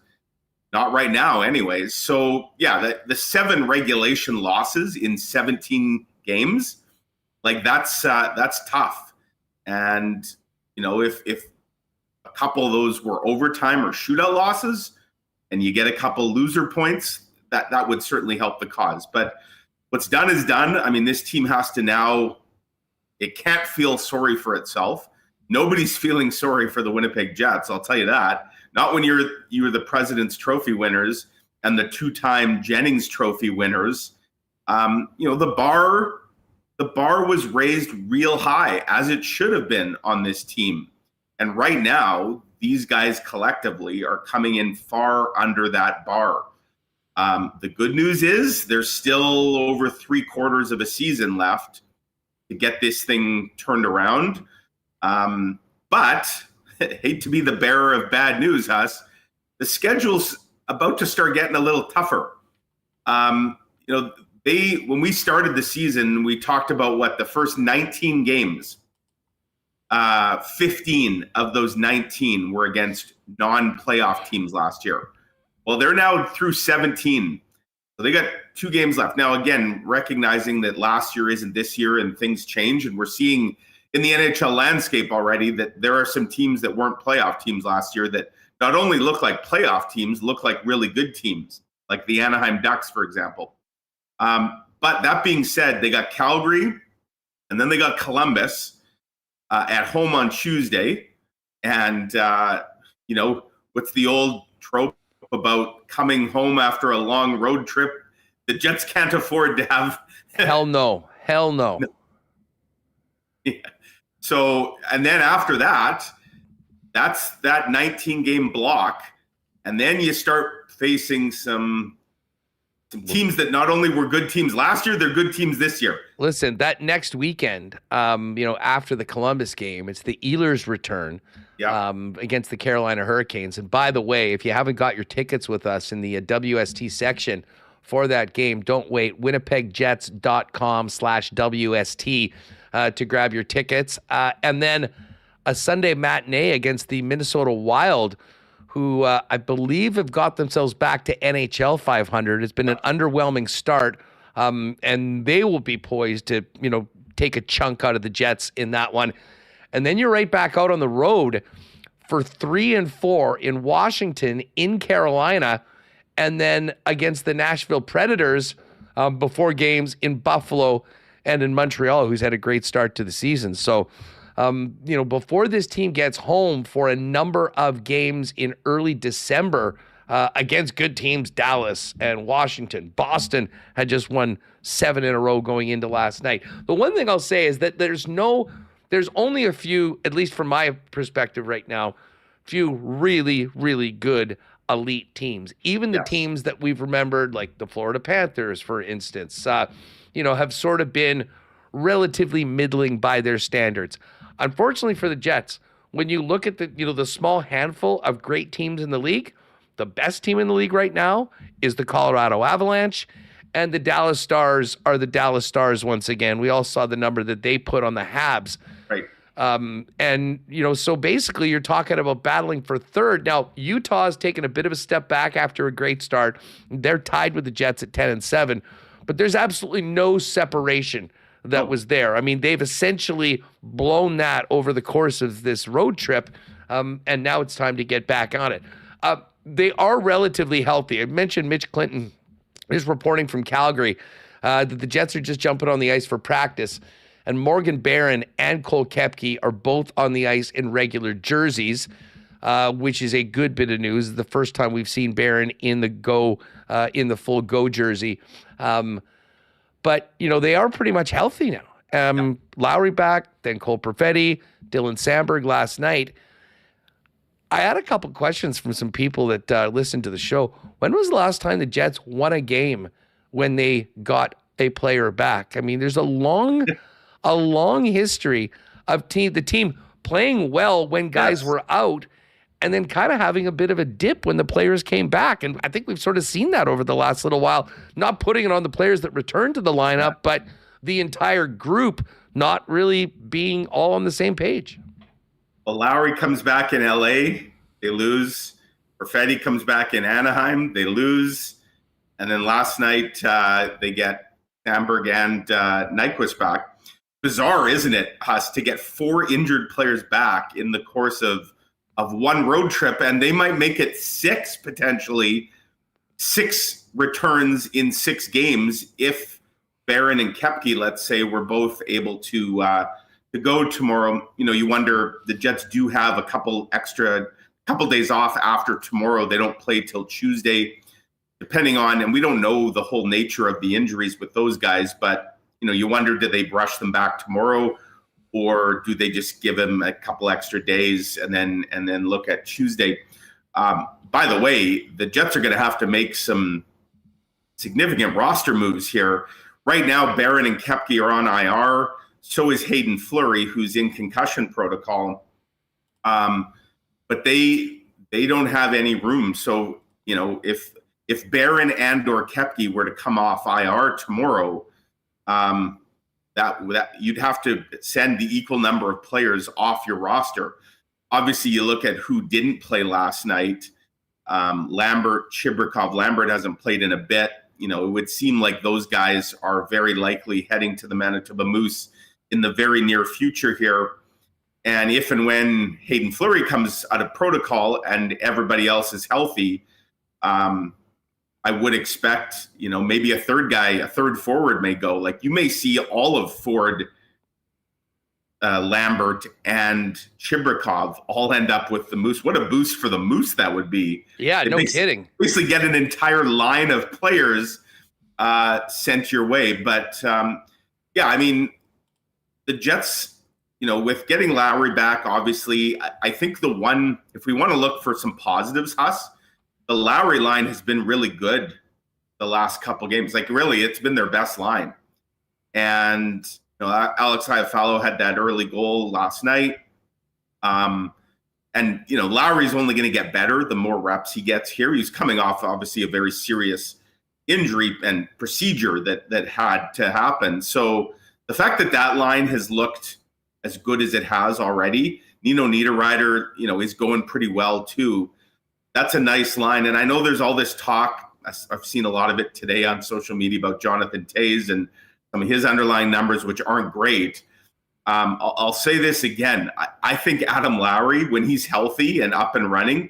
Not right now anyways. So, the 7 regulation losses in 17 games, like that's tough. And, if a couple of those were overtime or shootout losses and you get a couple loser points, that would certainly help the cause. But what's done is done. I mean, this team has to now, it can't feel sorry for itself. Nobody's feeling sorry for the Winnipeg Jets, I'll tell you that. Not when you're the President's Trophy winners and the 2-time Jennings Trophy winners. The bar was raised real high, as it should have been on this team. And right now, these guys collectively are coming in far under that bar. The good news is there's still over 3/4 of a season left to get this thing turned around. But hate to be the bearer of bad news, Huss, the schedule's about to start getting a little tougher. When we started the season, we talked about the first 19 games, 15 of those 19 were against non-playoff teams last year. Well, they're now through 17. So they got 2 games left. Now, again, recognizing that last year isn't this year and things change, and we're seeing in the NHL landscape already that there are some teams that weren't playoff teams last year that not only look like playoff teams, look like really good teams, like the Anaheim Ducks, for example. But that being said, they got Calgary, and then they got Columbus at home on Tuesday. And, what's the old trope about coming home after a long road trip? The Jets can't afford to have. Hell no. Yeah. So, and then after that, that's that 19-game block. And then you start facing some teams that not only were good teams last year, they're good teams this year. Listen, that next weekend, after the Columbus game, it's the Ehlers return against the Carolina Hurricanes. And by the way, if you haven't got your tickets with us in the WST section for that game, don't wait. WinnipegJets.com/WST to grab your tickets. And then a Sunday matinee against the Minnesota Wild, who I believe have got themselves back to NHL 500. It's been an underwhelming start, and they will be poised to, take a chunk out of the Jets in that one. And then you're right back out on the road for 3-4 in Washington, in Carolina, and then against the Nashville Predators before games in Buffalo and in Montreal, who's had a great start to the season. So, before this team gets home for a number of games in early December against good teams, Dallas and Washington, Boston had just won 7 in a row going into last night. The one thing I'll say is that there's only a few, at least from my perspective right now, few really, really good elite teams. Even the teams that we've remembered, like the Florida Panthers, for instance, have sort of been relatively middling by their standards. Unfortunately for the Jets, when you look at the small handful of great teams in the league, the best team in the league right now is the Colorado Avalanche, and the Dallas Stars are the Dallas Stars once again. We all saw the number that they put on the Habs. Right. So basically you're talking about battling for third. Now, Utah's taken a bit of a step back after a great start. They're tied with the Jets at 10-7, but there's absolutely no separation that was there. I mean, they've essentially blown that over the course of this road trip, and now it's time to get back on it. They are relatively healthy. I mentioned Mitch Clinton is reporting from Calgary that the Jets are just jumping on the ice for practice, and Morgan Barron and Cole Koepke are both on the ice in regular jerseys, which is a good bit of news. The first time we've seen Barron in the full Go jersey. But, they are pretty much healthy now. Lowry back, then Cole Perfetti, Dylan Sandberg last night. I had a couple questions from some people that listened to the show. When was the last time the Jets won a game when they got a player back? I mean, there's a long history of the team playing well when guys were out and then kind of having a bit of a dip when the players came back. And I think we've sort of seen that over the last little while, not putting it on the players that returned to the lineup, but the entire group not really being all on the same page. Well, Lowry comes back in LA, they lose. Perfetti comes back in Anaheim, they lose. And then last night, they get Sandberg and Nyquist back. Bizarre, isn't it, Huss, to get 4 injured players back in the course of one road trip, and they might make it 6 potentially, 6 returns in 6 games if Barron and Koepke, let's say, were both able to go tomorrow. You wonder, the Jets do have a couple days off after tomorrow. They don't play till Tuesday, depending on, and we don't know the whole nature of the injuries with those guys, but you wonder, do they brush them back tomorrow, or do they just give them a couple extra days and then look at Tuesday? By the way, the Jets are going to have to make some significant roster moves here. Right now, Barron and Koepke are on IR. So is Hayden Fleury, who's in concussion protocol. But they don't have any room. So, if Barron and or Koepke were to come off IR tomorrow, that you'd have to send the equal number of players off your roster. Obviously, you look at who didn't play last night. Lambert, Chibrikov. Lambert hasn't played in a bit. It would seem like those guys are very likely heading to the Manitoba Moose in the very near future here. And if and when Hayden Fleury comes out of protocol and everybody else is healthy, I would expect, maybe a third forward may go. Like, you may see all of Ford, Lambert, and Chibrikov all end up with the Moose. What a boost for the Moose that would be. Yeah, no kidding. Basically get an entire line of players sent your way. But, the Jets, with getting Lowry back, obviously, I think if we want to look for some positives, Huss, the Lowry line has been really good the last couple games. Like, really, it's been their best line. And Alex Iafallo had that early goal last night. Lowry's only going to get better the more reps he gets here. He's coming off, obviously, a very serious injury and procedure that had to happen. So the fact that line has looked as good as it has already, Nino Niederreiter, is going pretty well too. That's a nice line. And I know there's all this talk. I've seen a lot of it today on social media about Jonathan Toews and some of his underlying numbers, which aren't great. I'll say this again. I think Adam Lowry, when he's healthy and up and running,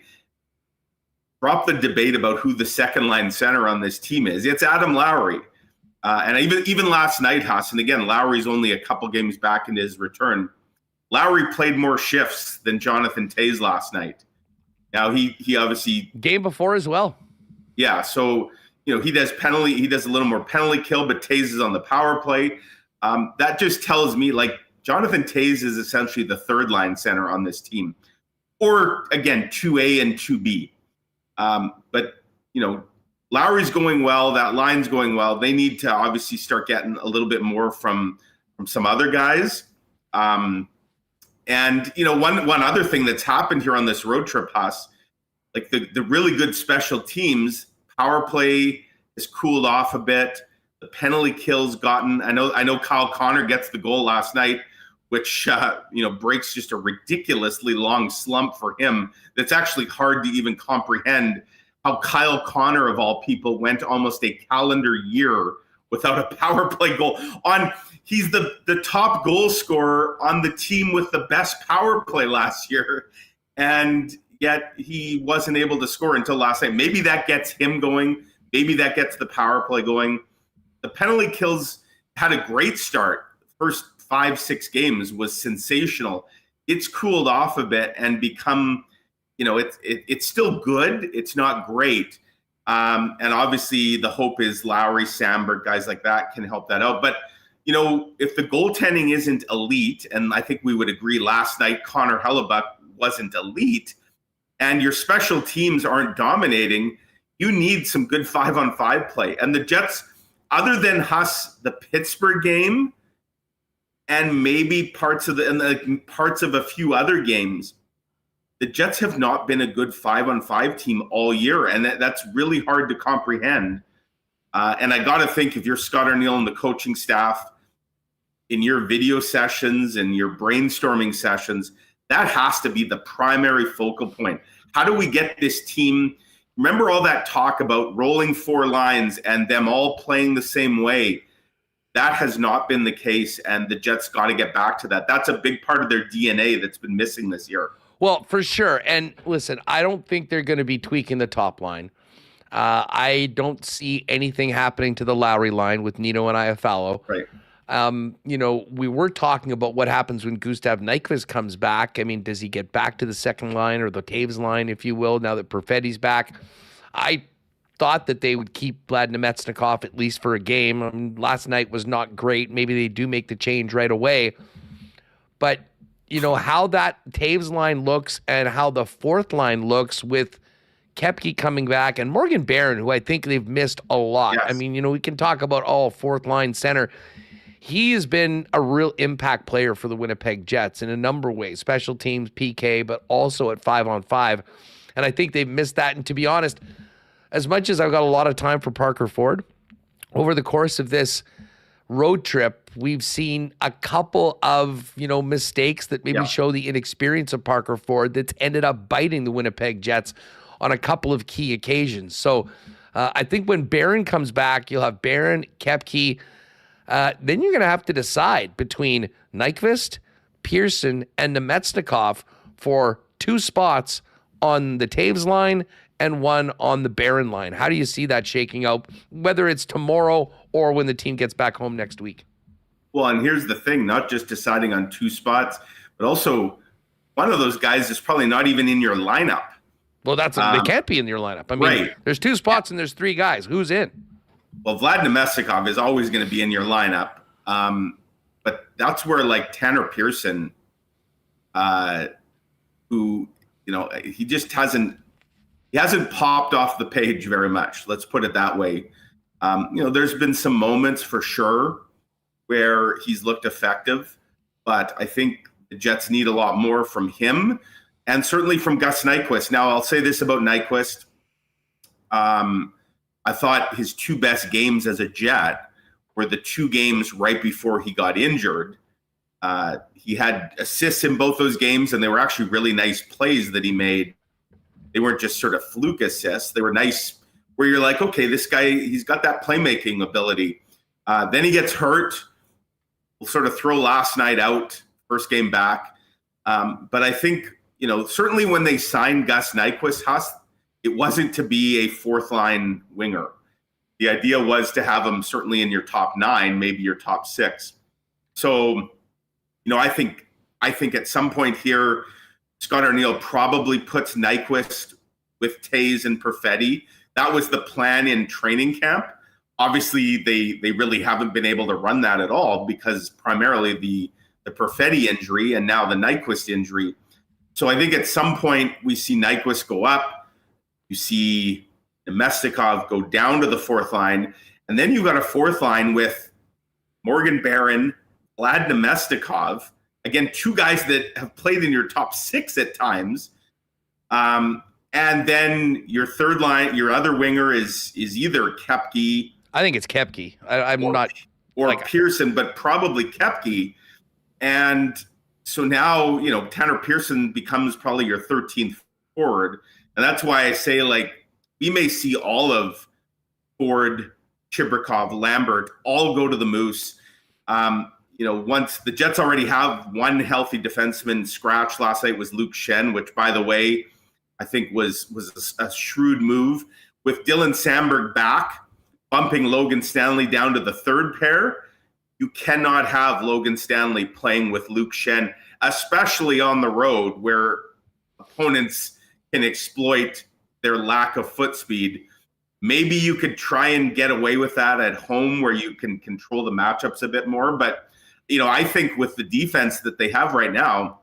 drop the debate about who the second line center on this team is. It's Adam Lowry. And even last night, Huss, and again, Lowry's only a couple games back into his return. Lowry played more shifts than Jonathan Toews last night. Now he obviously game before as well. Yeah, so he does a little more penalty kill, but Toews is on the power play. That just tells me, like, Jonathan Toews is essentially the third line center on this team, or again 2A and 2B. But, Lowry's going well. That line's going well. They need to obviously start getting a little bit more from some other guys. And, one other thing that's happened here on this road trip, Huss, like the really good special teams, power play has cooled off a bit. The penalty kills gotten. I know Kyle Connor gets the goal last night, which breaks just a ridiculously long slump for him. That's actually hard to even comprehend. How Kyle Connor, of all people, went almost a calendar year without a power play goal. He's the top goal scorer on the team with the best power play last year, and yet he wasn't able to score until last night. Maybe that gets him going. Maybe that gets the power play going. The penalty kills had a great start. First 5-6 games was sensational. It's cooled off a bit and become, it's still good. It's not great. And obviously the hope is Lowry, Sandberg, guys like that can help that out. But, if the goaltending isn't elite, and I think we would agree last night, Connor Hellebuck wasn't elite, and your special teams aren't dominating, you need some good 5-on-5 play. And the Jets, other than the Pittsburgh game, and maybe parts of a few other games, the Jets have not been a good 5-on-5 team all year, and that's really hard to comprehend. And I got to think, if you're Scott Arniel and the coaching staff, in your video sessions and your brainstorming sessions, that has to be the primary focal point. How do we get this team? Remember all that talk about rolling 4 lines and them all playing the same way? That has not been the case, and the Jets got to get back to that. That's a big part of their DNA that's been missing this year. Well, for sure. And listen, I don't think they're going to be tweaking the top line. I don't see anything happening to the Lowry line with Nino and Iafallo. Right. We were talking about what happens when Gustav Nyquist comes back. I mean, does he get back to the second line or the Taves line, if you will, now that Perfetti's back? I thought that they would keep Vlad Nemetsnikov at least for a game. Last night was not great. Maybe they do make the change right away. But, how that Taves line looks and how the fourth line looks with Koepke coming back and Morgan Barron, who I think they've missed a lot. Yes. I mean, we can talk about, fourth line center. He has been a real impact player for the Winnipeg Jets in a number of ways, special teams, PK, but also at 5-on-5. And I think they've missed that. And to be honest, as much as I've got a lot of time for Parker Ford, over the course of this road trip, we've seen a couple of, mistakes that maybe show the inexperience of Parker Ford that's ended up biting the Winnipeg Jets on a couple of key occasions. So I think when Barron comes back, you'll have Barron, Koepke. Then you're going to have to decide between Nyquist, Pearson, and Nemetsnikov for 2 spots on the Taves line and 1 on the Barron line. How do you see that shaking out, whether it's tomorrow or when the team gets back home next week? Well, and here's the thing, not just deciding on 2 spots, but also one of those guys is probably not even in your lineup. Well, they can't be in your lineup. I mean, There's 2 spots and there's 3 guys. Who's in? Well, Vlad Nemetsnikov is always going to be in your lineup. But that's where Tanner Pearson, who, he just hasn't popped off the page very much. Let's put it that way. There's been some moments for sure where he's looked effective, but I think the Jets need a lot more from him and certainly from Gus Nyquist. Now, I'll say this about Nyquist. I thought his 2 best games as a Jet were the 2 games right before he got injured. He had assists in both those games, and they were actually really nice plays that he made. They weren't just sort of fluke assists. They were nice where you're like, okay, this guy, he's got that playmaking ability. Then he gets hurt. We'll sort of throw last night out, first game back. But I think, certainly when they signed Gus Nyquist, it wasn't to be a 4th line winger. The idea was to have him certainly in your top 9, maybe your top 6. So, I think at some point here, Scott Arniel probably puts Nyquist with Taves and Perfetti. That was the plan in training camp. Obviously, they really haven't been able to run that at all because primarily the Perfetti injury and now the Nyquist injury. So I think at some point we see Nyquist go up. You see Nemestikov go down to the fourth line. And then you've got a fourth line with Morgan Barron, Vlad Nemestikov. Again, two guys that have played in your top six at times. And then your third line, your other winger is either Koepke. I think it's Koepke. Or Pearson, but probably Koepke. And so now, Tanner Pearson becomes probably your 13th forward. And that's why I say, we may see all of Ford, Chibrikov, Lambert all go to the Moose. Once the Jets already have one healthy defenseman scratch last night was Luke Schenn, which, by the way, I think was a shrewd move. With Dylan Samberg back, bumping Logan Stanley down to the third pair, you cannot have Logan Stanley playing with Luke Schenn, especially on the road where opponents can exploit their lack of foot speed. Maybe you could try and get away with that at home where you can control the matchups a bit more. But, I think with the defense that they have right now,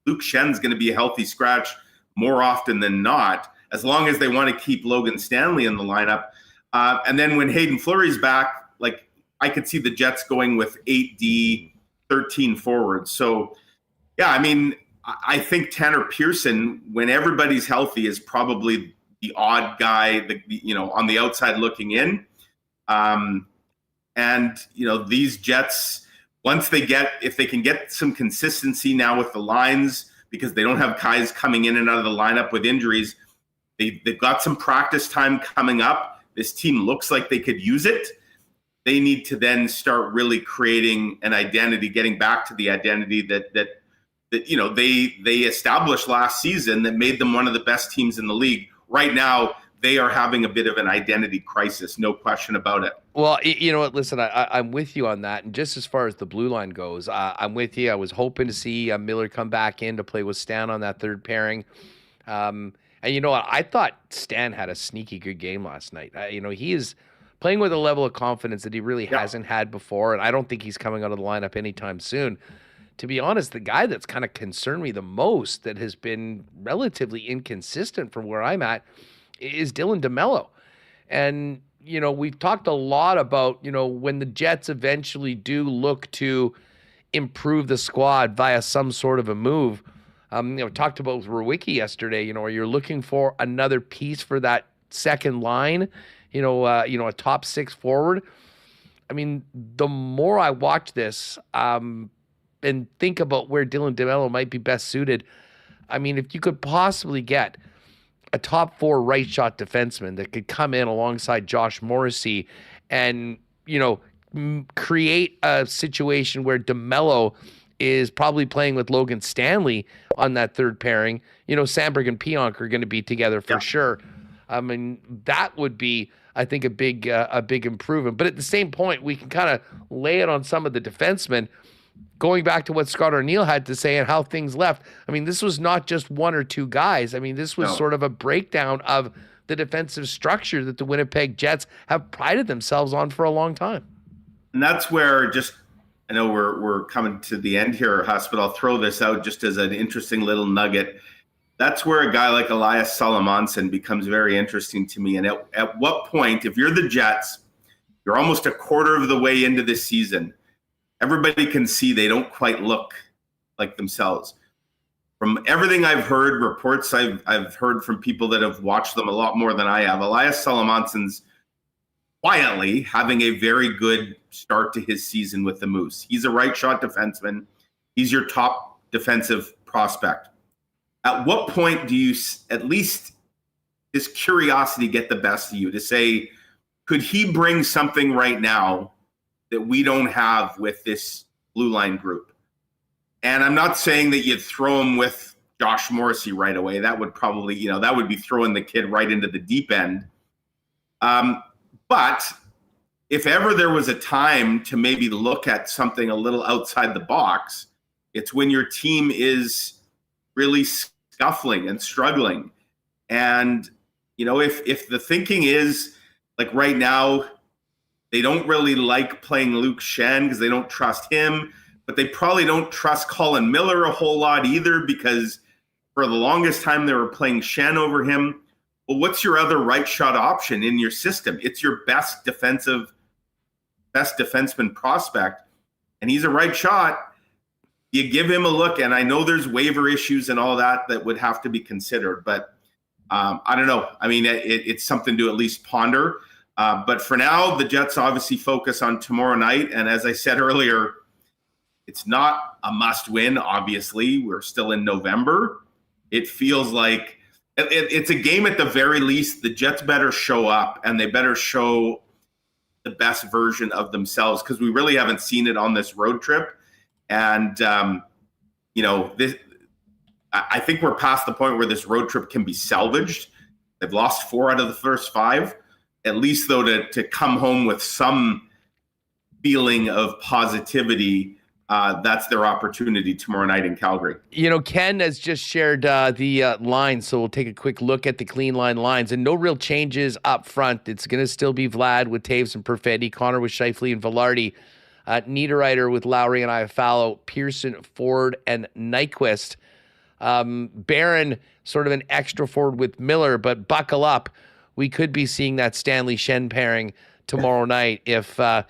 Luke Schenn's going to be a healthy scratch more often than not, as long as they want to keep Logan Stanley in the lineup. And then when Hayden Fleury's back, I could see the Jets going with 8D, 13 forwards. So, yeah, I think Tanner Pearson, when everybody's healthy, is probably the odd guy, on the outside looking in. These Jets, if they can get some consistency now with the lines, because they don't have guys coming in and out of the lineup with injuries, they've got some practice time coming up. This team looks like they could use it. They need to then start really creating an identity, getting back to the identity that they established last season that made them one of the best teams in the league. Right now, they are having a bit of an identity crisis, no question about it. Well, you know what? Listen, I'm with you on that. And just as far as the blue line goes, I'm with you. I was hoping to see Miller come back in to play with Stan on that third pairing. And you know what? I thought Stan had a sneaky good game last night. He is playing with a level of confidence that he really hasn't had before. And I don't think he's coming out of the lineup anytime soon. To be honest, the guy that's kind of concerned me the most, that has been relatively inconsistent from where I'm at, is Dylan DeMello. And, we've talked a lot about, when the Jets eventually do look to improve the squad via some sort of a move. Talked about with Rewicki yesterday, where you're looking for another piece for that second line, a top six forward. The more I watch this, and think about where Dylan DeMello might be best suited. If you could possibly get a top four right shot defenseman that could come in alongside Josh Morrissey and, create a situation where DeMello is probably playing with Logan Stanley on that third pairing. Samberg and Pionk are going to be together for sure. That would be, I think, a big improvement. But at the same point, we can kind of lay it on some of the defensemen. Going back to what Scott O'Neill had to say and how things left, this was not just one or two guys. This was sort of a breakdown of the defensive structure that the Winnipeg Jets have prided themselves on for a long time. And that's where I know we're coming to the end here, Huss, but I'll throw this out just as an interesting little nugget. That's where a guy like Elias Salomonson becomes very interesting to me. And at what point, if you're the Jets, you're almost a quarter of the way into this season, everybody can see they don't quite look like themselves. From everything I've heard, reports I've heard from people that have watched them a lot more than I have, Elias Salomonson's quietly having a very good start to his season with the Moose. He's a right shot defenseman. He's your top defensive prospect. At what point do you, at least this curiosity, get the best of you to say, could he bring something right now that we don't have with this blue line group? And I'm not saying that you'd throw him with Josh Morrissey right away. That would probably, that would be throwing the kid right into the deep end. But if ever there was a time to maybe look at something a little outside the box, it's when your team is really scuffling and struggling. And, if the thinking is like right now, they don't really like playing Luke Schenn because they don't trust him, but they probably don't trust Colin Miller a whole lot either, because for the longest time they were playing Schenn over him. well, what's your other right shot option in your system? It's your best defenseman prospect, and he's a right shot. You give him a look, and I know there's waiver issues and all that would have to be considered, but I don't know. I mean, it's something to at least ponder. But for now, the Jets obviously focus on tomorrow night, and as I said earlier, it's not a must-win, obviously. We're still in November. It feels like it's a game at the very least. The Jets better show up, and they better show the best version of themselves, because we really haven't seen it on this road trip. And, I think we're past the point where this road trip can be salvaged. They've lost 4 out of the first 5. At least, though, to come home with some feeling of positivity, that's their opportunity tomorrow night in Calgary. Ken has just shared the lines, so we'll take a quick look at the clean line lines. And no real changes up front. It's going to still be Vlad with Taves and Perfetti, Connor with Scheifele and Velarde, Niederreiter with Lowry and Iafallo, Pearson, Ford, and Nyquist. Barron, sort of an extra forward with Miller, but buckle up. We could be seeing that Stanley Shen pairing tomorrow night if the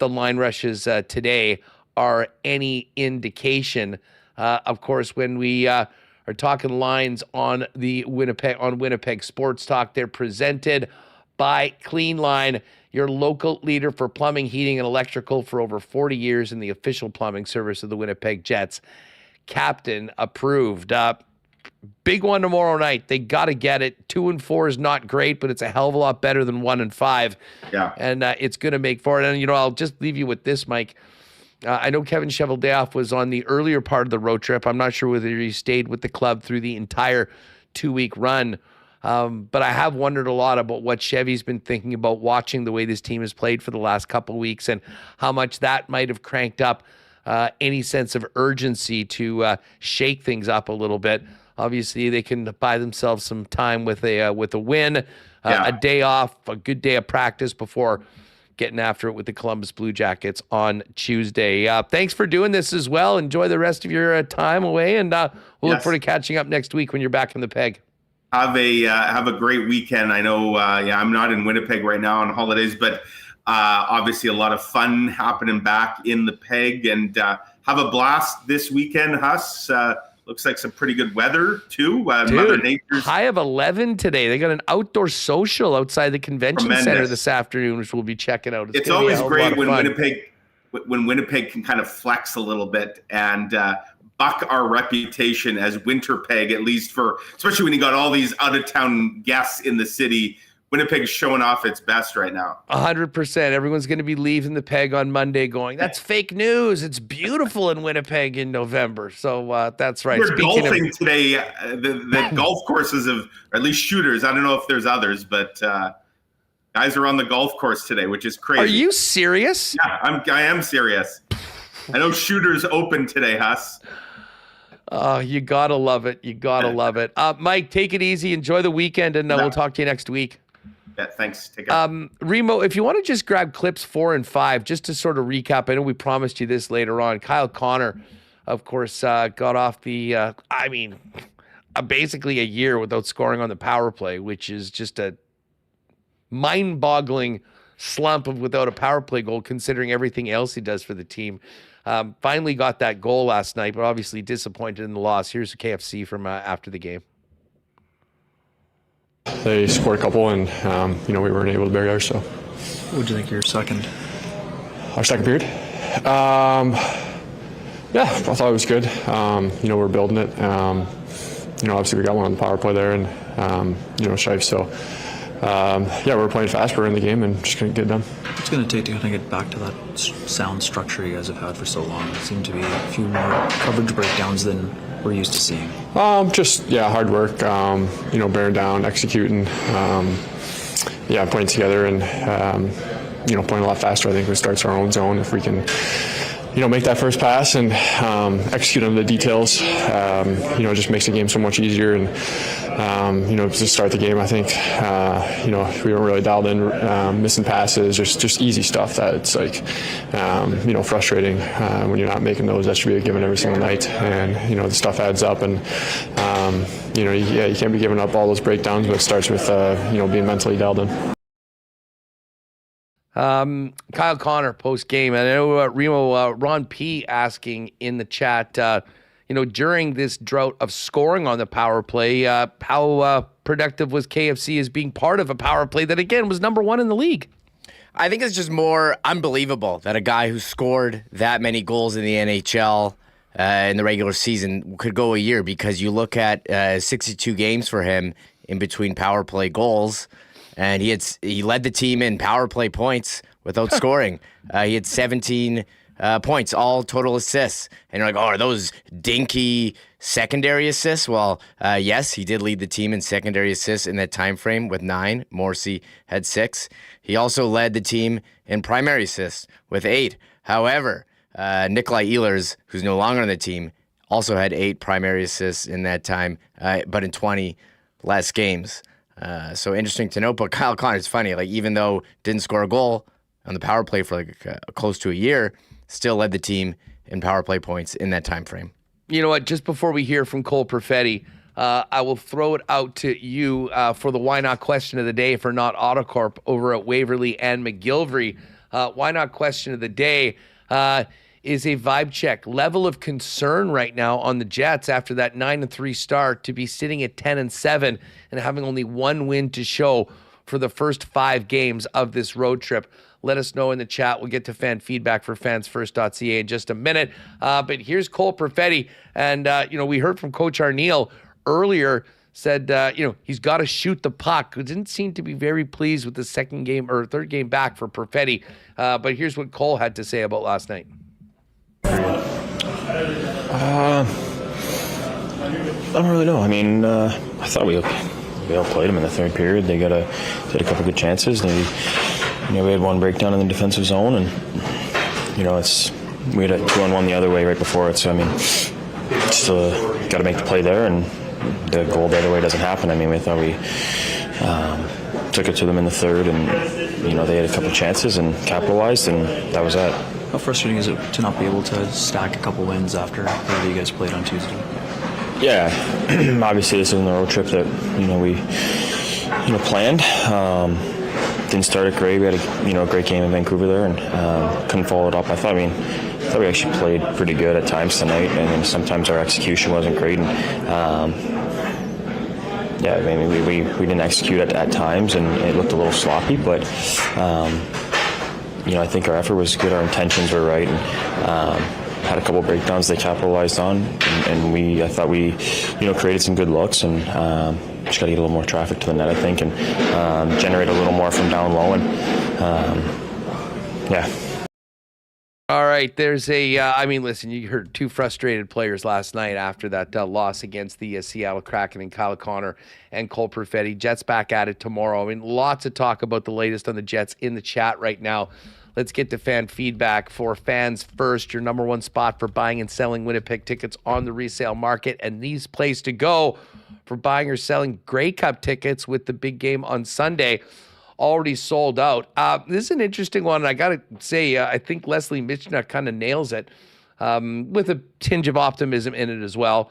line rushes today are any indication. Of course, when we are talking lines on Winnipeg Sports Talk, they're presented by Clean Line, your local leader for plumbing, heating, and electrical for over 40 years, in the official plumbing service of the Winnipeg Jets. Captain approved. Big one tomorrow night. They got to get it. 2-4 is not great, but it's a hell of a lot better than 1-5. Yeah. And it's going to make for it. And, I'll just leave you with this, Mike. I know Kevin Cheveldayoff was on the earlier part of the road trip. I'm not sure whether he stayed with the club through the entire 2-week run. But I have wondered a lot about what Chevy's been thinking about watching the way this team has played for the last couple of weeks, and how much that might have cranked up any sense of urgency to shake things up a little bit. Obviously, they can buy themselves some time with a win, a day off, a good day of practice before getting after it with the Columbus Blue Jackets on Tuesday. Thanks for doing this as well. Enjoy the rest of your time away, and we'll look forward to catching up next week when you're back in the Peg. Have a great weekend. I know, I'm not in Winnipeg right now on holidays, but obviously a lot of fun happening back in the Peg, and have a blast this weekend, Huss. Looks like some pretty good weather too. Mother Nature's high of 11 today. They got an outdoor social outside the convention center this afternoon, which we'll be checking out. It's always great when Winnipeg can kind of flex a little bit and buck our reputation as Winter Peg, at least especially when you got all these out of town guests in the city. Winnipeg's showing off its best right now. 100%. Everyone's going to be leaving the Peg on Monday going, that's fake news. It's beautiful in Winnipeg in November. So that's right. We're golfing today. The golf courses or at least shooters. I don't know if there's others, but guys are on the golf course today, which is crazy. Are you serious? Yeah, I am serious. I know shooters open today, Huss. Oh, you got to love it. You got to love it. Mike, take it easy. Enjoy the weekend, and we'll talk to you next week. Yeah, thanks. Take care. Remo, if you want to just grab clips 4 and 5, just to sort of recap, I know we promised you this later on. Kyle Connor, of course, got off the, basically a year without scoring on the power play, which is just a mind-boggling slump without a power play goal, considering everything else he does for the team. Finally got that goal last night, but obviously disappointed in the loss. Here's the KFC from after the game. They scored a couple, and we weren't able to bury ours. So, what did you think of our second period? I thought it was good. We're building it. Obviously we got one on the power play there, and Scheif. So, we're playing fast. We're in the game and just couldn't get it done. It's going to take to kind of get back to that sound structure you guys have had for so long. It seemed to be a few more coverage breakdowns than we're used to seeing. Hard work, bearing down, executing, putting together and, playing a lot faster. I think it starts our own zone. If we can, make that first pass and execute on the details, just makes the game so much easier. And, to start the game, I think, we weren't really dialed in, missing passes, just easy stuff that it's like, frustrating when you're not making those. That should be a given every single night. And, the stuff adds up. And, you can't be giving up all those breakdowns, but it starts with, being mentally dialed in. Kyle Connor post game, and I know Remo Ron P asking in the chat, during this drought of scoring on the power play, how productive was KFC as being part of a power play that again was number 1 in the league? I think it's just more unbelievable that a guy who scored that many goals in the NHL in the regular season could go a year, because you look at 62 games for him in between power play goals. And he led the team in power play points without scoring. He had 17 points, all total assists. And you're like, are those dinky secondary assists? Well, yes, he did lead the team in secondary assists in that time frame with 9. Morrissey had 6. He also led the team in primary assists with 8. However, Nikolai Ehlers, who's no longer on the team, also had 8 primary assists in that time, but in 20 less games. So interesting to note, but Kyle Connor, it's funny, like even though didn't score a goal on the power play for close to a year, still led the team in power play points in that time frame. You know what, just before we hear from Cole Perfetti, I will throw it out to you for the why not question of the day for Not Autocorp over at Waverly and McGillivray. Why not question of the day is a vibe check. Level of concern right now on the Jets after that 9-3 start to be sitting at 10-7 and having only 1 win to show for the first 5 games of this road trip. Let us know in the chat. We'll get to fan feedback for fansfirst.ca in just a minute. But here's Cole Perfetti. And, we heard from Coach Arneal earlier, said, he's got to shoot the puck. Didn't seem to be very pleased with the second game or third game back for Perfetti. But here's what Cole had to say about last night. I don't really know. I mean, I thought we outplayed them in the third period. They did a couple good chances. We had one breakdown in the defensive zone, and we had a 2-on-1 the other way right before it. So I mean, still got to make the play there, and the goal the other way doesn't happen. I mean, we thought we took it to them in the third, and they had a couple chances and capitalized, and that was that. How frustrating is it to not be able to stack a couple wins after you guys played on Tuesday? Yeah, obviously this isn't the road trip that we planned. Didn't start it great. We had a great game in Vancouver there, and couldn't follow it up. I thought we actually played pretty good at times tonight, and sometimes our execution wasn't great. And we didn't execute at times, and it looked a little sloppy, but. I think our effort was good. Our intentions were right, and had a couple breakdowns they capitalized on, and I thought we, created some good looks, and just got to get a little more traffic to the net, I think, and generate a little more from down low, and yeah. All right, there's listen, you heard 2 frustrated players last night after that loss against the Seattle Kraken, and Kyle Connor and Cole Perfetti. Jets back at it tomorrow. I mean, lots of talk about the latest on the Jets in the chat right now. Let's get to fan feedback for Fans First, your number 1 spot for buying and selling Winnipeg tickets on the resale market, and these place to go for buying or selling Grey Cup tickets with the big game on Sunday. Already sold out. This is an interesting one, and I got to say, I think Leslie Mitchner kind of nails it with a tinge of optimism in it as well.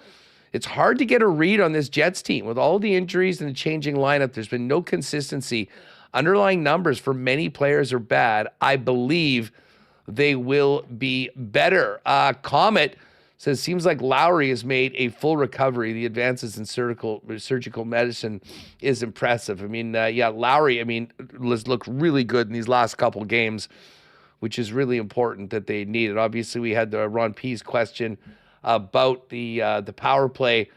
It's hard to get a read on this Jets team. With all the injuries and the changing lineup, there's been no consistency. Underlying numbers for many players are bad. I believe they will be better. Comet says, seems like Lowry has made a full recovery. The advances in surgical medicine is impressive. I mean, Lowry, has looked really good in these last couple games, which is really important that they need it. Obviously, we had the Ron P's question about the power play,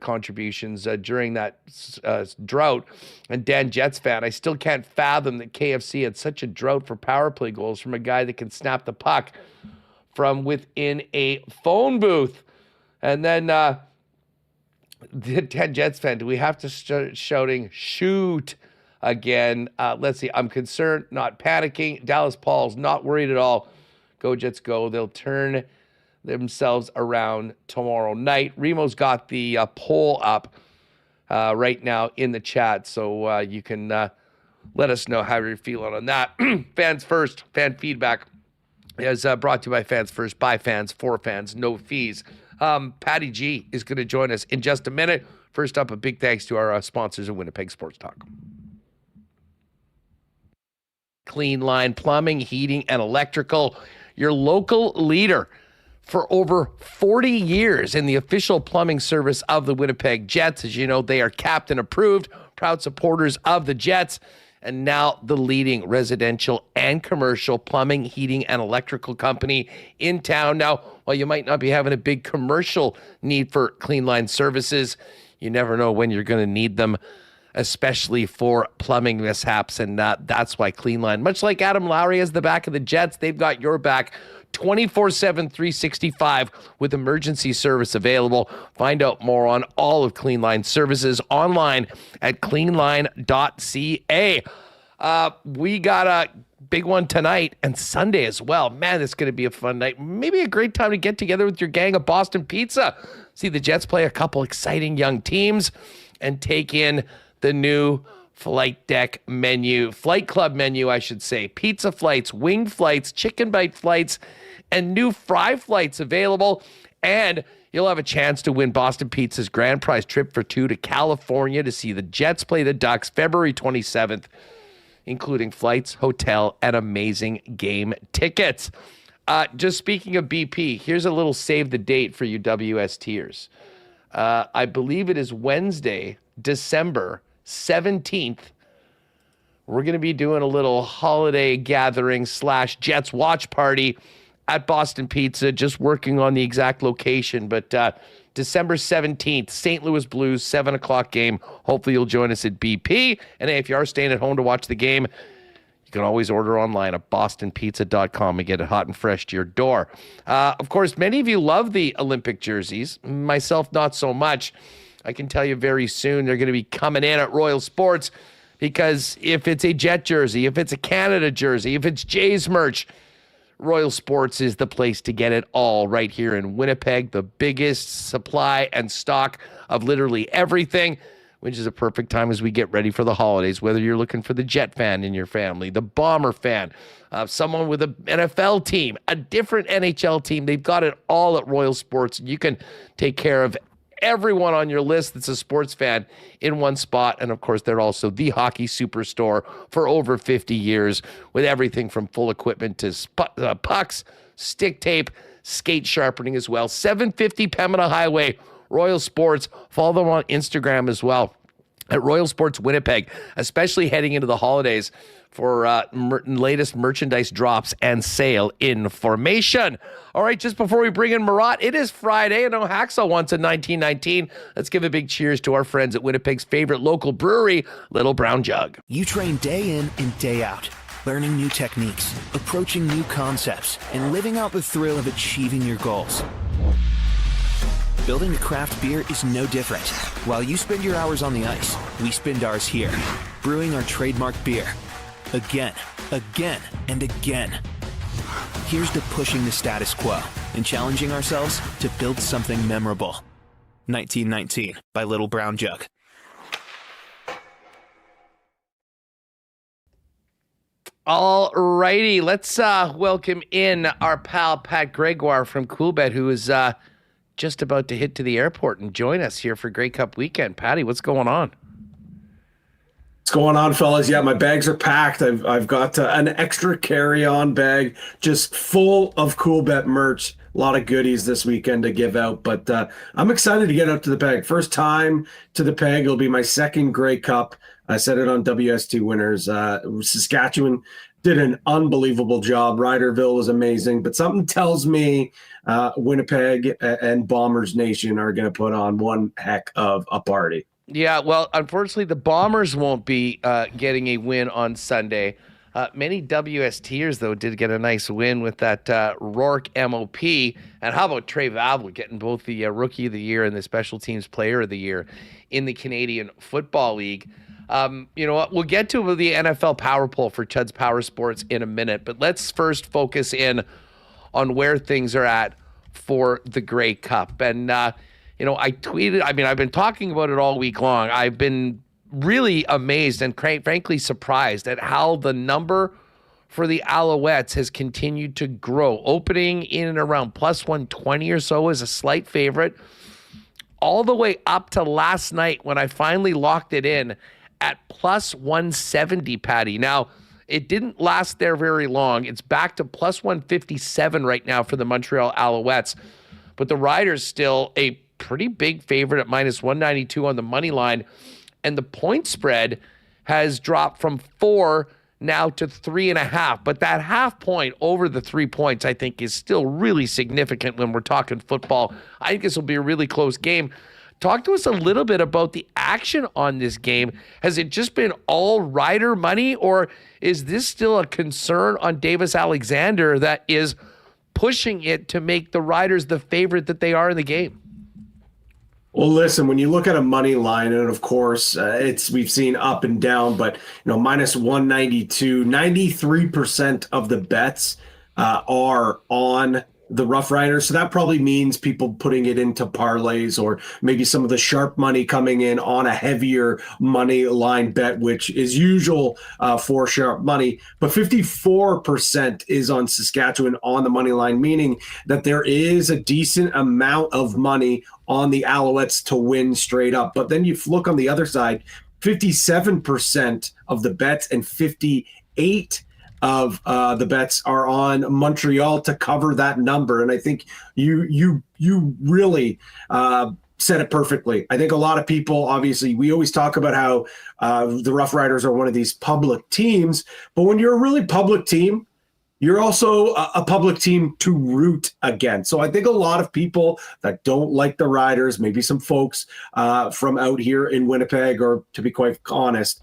contributions during that drought. And Dan Jets fan, I still can't fathom that KFC had such a drought for power play goals from a guy that can snap the puck from within a phone booth. And then the Dan Jets fan, do we have to start shouting, shoot? again. Let's see. I'm concerned, not panicking. Dallas Paul's not worried at all. Go Jets, go. They'll turn themselves around tomorrow night. Remo's got the poll up right now in the chat, so you can let us know how you're feeling on that. Fans first, fan feedback is brought to you by Fans First, by fans, for fans, no fees. Patty G is going to join us in just a minute. First up, a big thanks to our sponsors of Winnipeg Sports Talk. Clean Line Plumbing, Heating, and Electrical, your local leader for over 40 years in the official plumbing service of the Winnipeg Jets. As you know, they are captain approved, proud supporters of the Jets, and now the leading residential and commercial plumbing, heating, and electrical company in town. Now, while you might not be having a big commercial need for Clean Line services, you never know when you're going to need them, especially for plumbing mishaps, and that's why Clean Line, much like Adam Lowry has the back of the Jets, they've got your back 24/7, 365 with emergency service available. Find out more on all of Clean Line services online at cleanline.ca. We got a big one tonight and Sunday as well. Man, it's going to be a fun night. Maybe a great time to get together with your gang of Boston Pizza. See the Jets play a couple exciting young teams and take in the new flight deck menu, flight club menu, I should say. Pizza flights, wing flights, chicken bite flights, and new fry flights available. And you'll have a chance to win Boston Pizza's grand prize trip for two to California to see the Jets play the Ducks February 27th, including flights, hotel, and amazing game tickets. Just speaking of BP, here's a little save the date for you WSTers. I believe it is Wednesday, December 17th. We're going to be doing a little holiday gathering / Jets watch party at Boston Pizza, just working on the exact location. But December 17th, St. Louis Blues, 7 o'clock game. Hopefully you'll join us at BP. And hey, if you are staying at home to watch the game, you can always order online at bostonpizza.com and get it hot and fresh to your door. Of course, many of you love the Olympic jerseys. Myself, not so much. I can tell you very soon they're going to be coming in at Royal Sports, because if it's a Jet jersey, if it's a Canada jersey, if it's Jays merch, Royal Sports is the place to get it all right here in Winnipeg. The biggest supply and stock of literally everything, which is a perfect time as we get ready for the holidays, whether you're looking for the Jet fan in your family, the Bomber fan, someone with an NFL team, a different NHL team. They've got it all at Royal Sports. You can take care of everyone on your list that's a sports fan in one spot. And of course, they're also the hockey superstore for over 50 years, with everything from full equipment to pucks, stick tape, skate sharpening as well. 750 Pembina Highway, Royal Sports. Follow them on Instagram as well at Royal Sports Winnipeg, especially heading into the holidays for latest merchandise drops and sale information. All right, just before we bring in Murat, it is Friday. I know Hacksaw wants a 1919. Let's give a big cheers to our friends at Winnipeg's favorite local brewery, Little Brown Jug. You train day in and day out, learning new techniques, approaching new concepts, and living out the thrill of achieving your goals. Building a craft beer is no different. While you spend your hours on the ice, we spend ours here, brewing our trademark beer. Again, and again. Here's to pushing the status quo and challenging ourselves to build something memorable. 1919 by Little Brown Jug. All righty, let's welcome in our pal Pat Gregoire from Coolbet, who is just about to hit to the airport and join us here for Grey Cup weekend. Patty, what's going on? What's going on, fellas? Yeah, my bags are packed. I've got an extra carry-on bag just full of Coolbet merch. A lot of goodies this weekend to give out, but I'm excited to get up to the peg. First time to the peg. It'll be my second Grey Cup. I said it on WST Winners. Saskatchewan did an unbelievable job. Ryderville was amazing, but something tells me Winnipeg and Bombers Nation are going to put on one heck of a party. Yeah, well, unfortunately, the Bombers won't be getting a win on Sunday. Many WSTers, though, did get a nice win with that Rourke MOP. And how about Trey Vavle getting both the Rookie of the Year and the Special Teams Player of the Year in the Canadian Football League? You know what? We'll get to the NFL Power Poll for Chud's Power Sports in a minute, but let's first focus in on where things are at for the Grey Cup. And, you know, I tweeted, I mean, I've been talking about it all week long. I've been really amazed and frankly surprised at how the number for the Alouettes has continued to grow. Opening in and around plus 120 or so as a slight favorite, all the way up to last night when I finally locked it in at plus 170, Patty. Now, it didn't last there very long. It's back to plus 157 right now for the Montreal Alouettes, but the Riders still a pretty big favorite at minus 192 on the money line, and the point spread has dropped from 4 now to 3.5. But that half point over the 3 points, I think, is still really significant when we're talking football. I think this will be a really close game. Talk to us a little bit about the action on this game. Has it just been all Rider money, or is this still a concern on Davis Alexander that is pushing it to make the Riders the favorite that they are in the game? Well, listen, when you look at a money line, and of course, we've seen up and down, but minus 192, 93% of the bets are on the Rough Riders. So that probably means people putting it into parlays, or maybe some of the sharp money coming in on a heavier money line bet, which is usual for sharp money. But 54% is on Saskatchewan on the money line, meaning that there is a decent amount of money on the Alouettes to win straight up. But then you look on the other side, 57% of the bets and 58 of the bets are on Montreal to cover that number. And I think you really said it perfectly. I think a lot of people, obviously, we always talk about how the Rough Riders are one of these public teams, but when you're a really public team, you're also a public team to root against. So I think a lot of people that don't like the Riders, maybe some folks from out here in Winnipeg, or to be quite honest,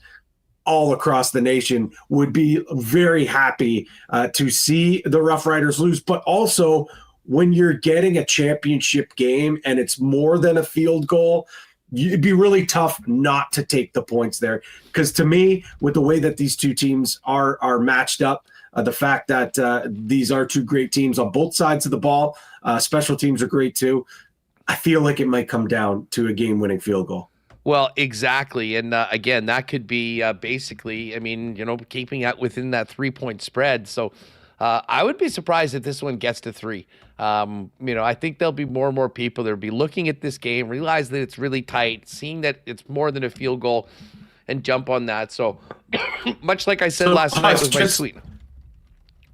all across the nation, would be very happy to see the Rough Riders lose. But also, when you're getting a championship game and it's more than a field goal, it'd be really tough not to take the points there. Because to me, with the way that these two teams are matched up, the fact that these are two great teams on both sides of the ball, special teams are great too, I feel like it might come down to a game-winning field goal. Well, exactly. And again, that could be basically, I mean, keeping it within that 3-point spread. So I would be surprised if this one gets to 3. I think there'll be more and more people that'll be looking at this game, realize that it's really tight, seeing that it's more than a field goal, and jump on that. So much like I said last night with my tweet.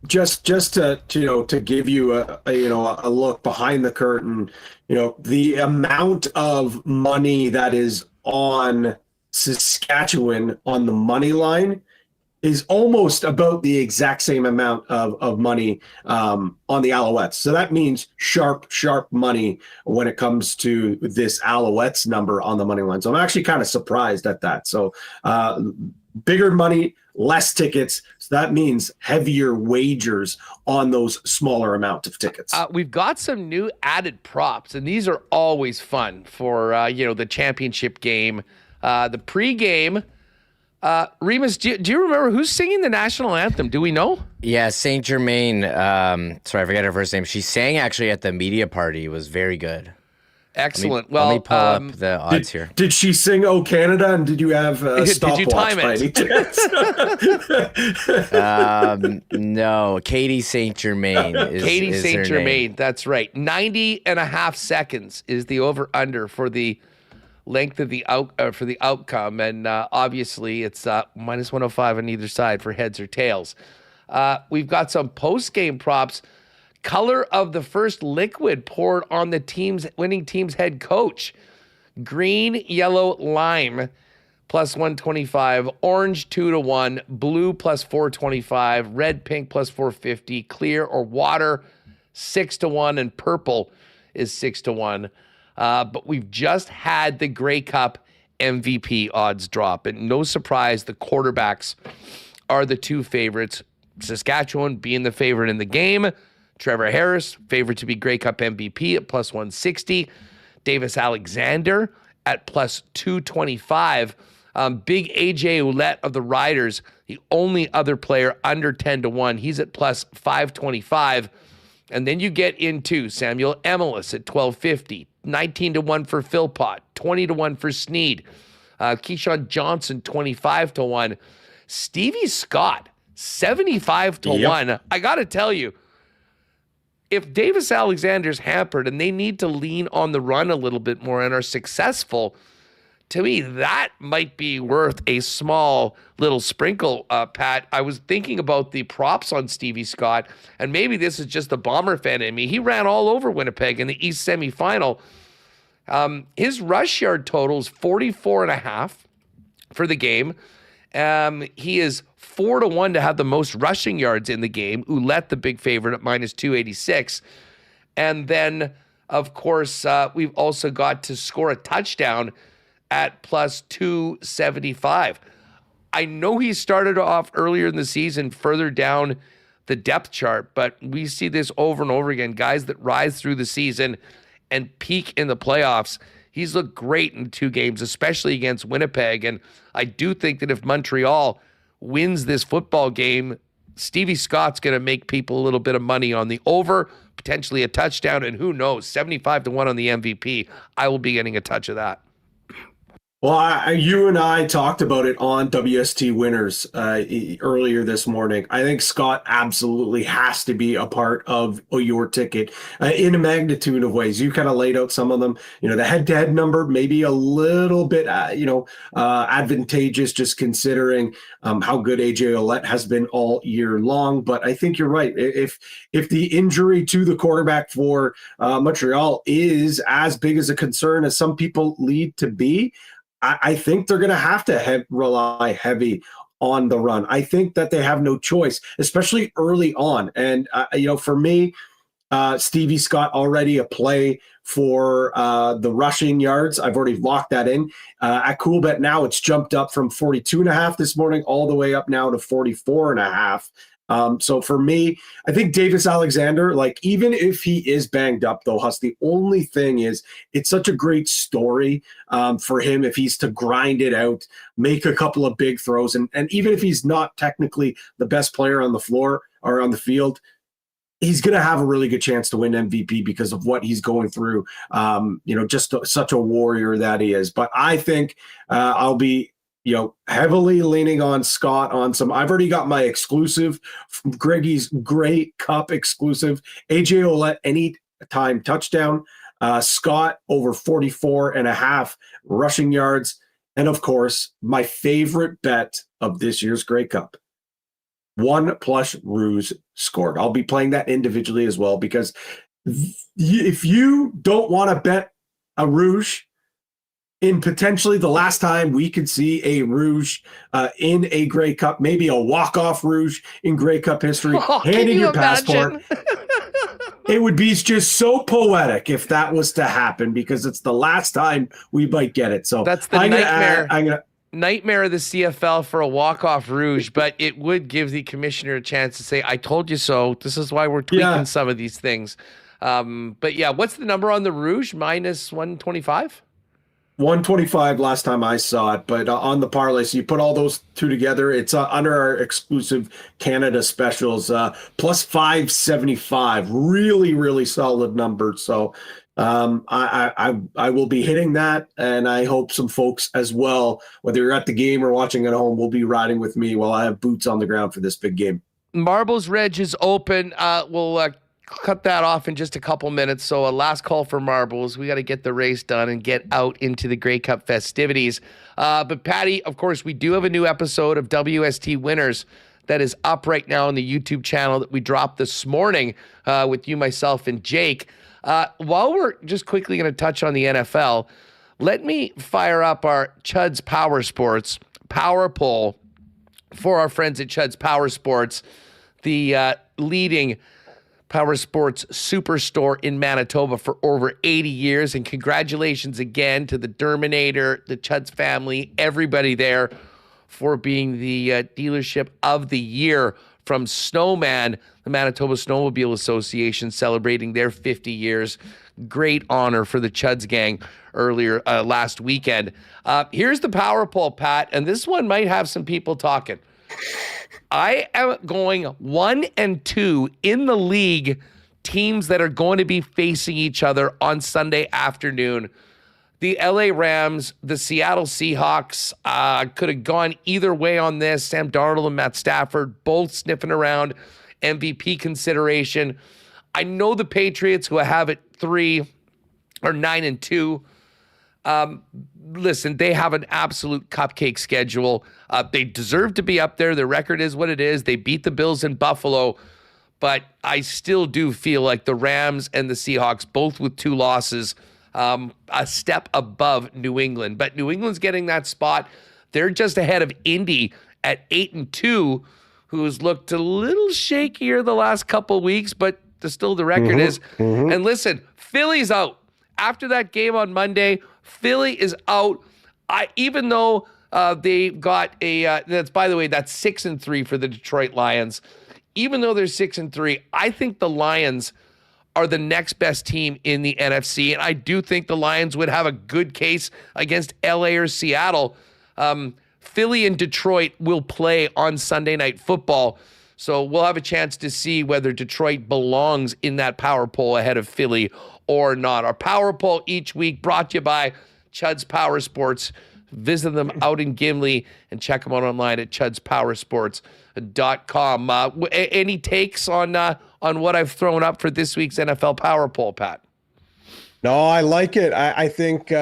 Just to give you a look behind the curtain, the amount of money that is on Saskatchewan on the money line is almost about the exact same amount of money on the Alouettes. So that means sharp money when it comes to this Alouettes number on the money line. So I'm actually kind of surprised at that. So bigger money, less tickets. So that means heavier wagers on those smaller amount of tickets. We've got some new added props, and these are always fun for, the championship game. The pregame, Remis, do you remember who's singing the national anthem? Do we know? Yeah, Saint Germain. Sorry, I forget her first name. She sang actually at the media party. It was very good. Excellent. Let me pull up the odds here. Did she sing "Oh Canada"? And did you have a stopwatch? Did you time it? No, Katie Saint Germain. Katie Saint Germain. That's right. 90.5 seconds is the over under for the length of the outcome, and obviously it's minus 105 on either side for heads or tails. We've got some post game props. Color of the first liquid poured on the winning team's head coach. Green, yellow, lime, plus 125. Orange, 2-1. Blue, plus 425. Red, pink, plus 450. Clear or water, 6-1. And purple is 6-1. But we've just had the Grey Cup MVP odds drop. And no surprise, the quarterbacks are the two favorites. Saskatchewan being the favorite in the game. Trevor Harris, favorite to be Grey Cup MVP at plus 160. Davis Alexander at plus 225. Big AJ Ouellette of the Riders, the only other player under 10-1. He's at plus 525. And then you get into Samuel Emilus at 1250, 19-1 for Philpott, 20-1 for Sneed. Keyshawn Johnson, 25-1. Stevie Scott, 75-1. Yep. I got to tell you, if Davis Alexander's hampered and they need to lean on the run a little bit more and are successful, to me, that might be worth a small little sprinkle, Pat. I was thinking about the props on Stevie Scott, and maybe this is just the Bomber fan in me. He ran all over Winnipeg in the East semifinal. His rush yard total is 44.5 for the game. He is 4-1 to have the most rushing yards in the game. Ouellette, the big favorite, at minus 286. And then, of course, we've also got to score a touchdown at plus 275. I know he started off earlier in the season further down the depth chart, but we see this over and over again. Guys that rise through the season and peak in the playoffs. He's looked great in 2 games, especially against Winnipeg. And I do think that if Montreal wins this football game, Stevie Scott's going to make people a little bit of money on the over, potentially a touchdown, and who knows, 75-1 on the MVP. I will be getting a touch of that. Well, you and I talked about it on WST Winners earlier this morning. I think Scott absolutely has to be a part of your ticket in a magnitude of ways. You kind of laid out some of them. The head-to-head number may be a little bit, advantageous just considering how good AJ Ouellette has been all year long. But I think you're right. If the injury to the quarterback for Montreal is as big as a concern as some people lead to be, I think they're going to have to rely heavy on the run. I think that they have no choice, especially early on. And, for me, Stevie Scott already a play for the rushing yards. I've already locked that in. At Coolbet now, it's jumped up from 42.5 this morning all the way up now to 44.5. So for me, I think Davis Alexander, even if he is banged up though, Huss, the only thing is it's such a great story for him if he's to grind it out, make a couple of big throws. And even if he's not technically the best player on the floor or on the field, he's going to have a really good chance to win MVP because of what he's going through. Just such a warrior that he is. But I think I'll be heavily leaning on Scott on some. I've already got my exclusive, Greggy's Grey Cup exclusive, AJ Ouellette anytime touchdown, Scott over 44.5 rushing yards, and of course, my favorite bet of this year's Grey Cup, 1+ Rouge scored. I'll be playing that individually as well because if you don't want to bet a Rouge, in potentially the last time we could see a Rouge in a Grey Cup, maybe a walk-off Rouge in Grey Cup history, hand in your passport. It would be just so poetic if that was to happen because it's the last time we might get it. So that's the nightmare. Nightmare of the CFL for a walk-off Rouge, but it would give the commissioner a chance to say, I told you so. This is why we're tweaking some of these things. But yeah, what's the number on the Rouge? Minus 125? 125 last time I saw it, but on the parlay, so you put all those two together, it's under our exclusive Canada specials, plus 575. Really, really solid number. So I will be hitting that, and I hope some folks as well, whether you're at the game or watching at home, will be riding with me while I have boots on the ground for this big game. Marbles Reg is open. We'll cut that off in just a couple minutes. So a last call for marbles. We got to get the race done and get out into the Grey Cup festivities. But Patty, of course, we do have a new episode of WST Winners that is up right now on the YouTube channel that we dropped this morning with you, myself, and Jake. While we're just quickly going to touch on the NFL, let me fire up our Chud's Power Sports Power Poll for our friends at Chud's Power Sports, the leading Power Sports Superstore in Manitoba for over 80 years. And congratulations again to the Derminator, the Chud's family, everybody there for being the dealership of the year from Snowman, the Manitoba Snowmobile Association, celebrating their 50 years. Great honor for the Chuds gang earlier last weekend. Here's the power poll, Pat, and this one might have some people talking. I am going 1 and 2 in the league, teams that are going to be facing each other on Sunday afternoon. The LA Rams, the Seattle Seahawks, could have gone either way on this. Sam Darnold and Matt Stafford both sniffing around MVP consideration. I know the Patriots, who I have at 3, are 9 and 2. Listen, they have an absolute cupcake schedule. They deserve to be up there. Their record is what it is. They beat the Bills in Buffalo. But I still do feel like the Rams and the Seahawks, both with 2 losses, a step above New England. But New England's getting that spot. They're just ahead of Indy at 8 and 2, who's looked a little shakier the last couple weeks, but still the record is. And listen, Philly's out. After that game on Monday, Philly is out. Even though they got that's, by the way, that's 6 and 3 for the Detroit Lions. Even though they're 6 and 3, I think the Lions are the next best team in the NFC, and I do think the Lions would have a good case against LA or Seattle. Philly and Detroit will play on Sunday Night Football, so we'll have a chance to see whether Detroit belongs in that power poll ahead of Philly or not. Our power poll each week brought to you by Chuds Power Sports. Visit them out in Gimli and check them out online at chudspowersports.com. Any takes on what I've thrown up for this week's NFL Power Poll, Pat? No, I like it. I think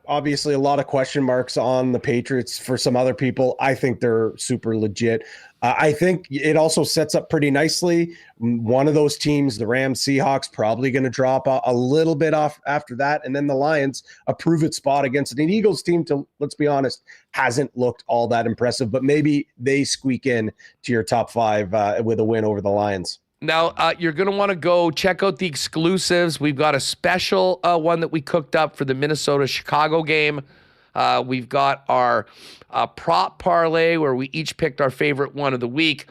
obviously a lot of question marks on the Patriots for some other people. I think they're super legit. I think it also sets up pretty nicely. One of those teams, the Rams, Seahawks, probably going to drop a little bit off after that. And then the Lions, a prove-it spot against an Eagles team, let's be honest, hasn't looked all that impressive. But maybe they squeak in to your top 5 with a win over the Lions. Now, you're going to want to go check out the exclusives. We've got a special one that we cooked up for the Minnesota-Chicago game. We've got our prop parlay where we each picked our favorite one of the week.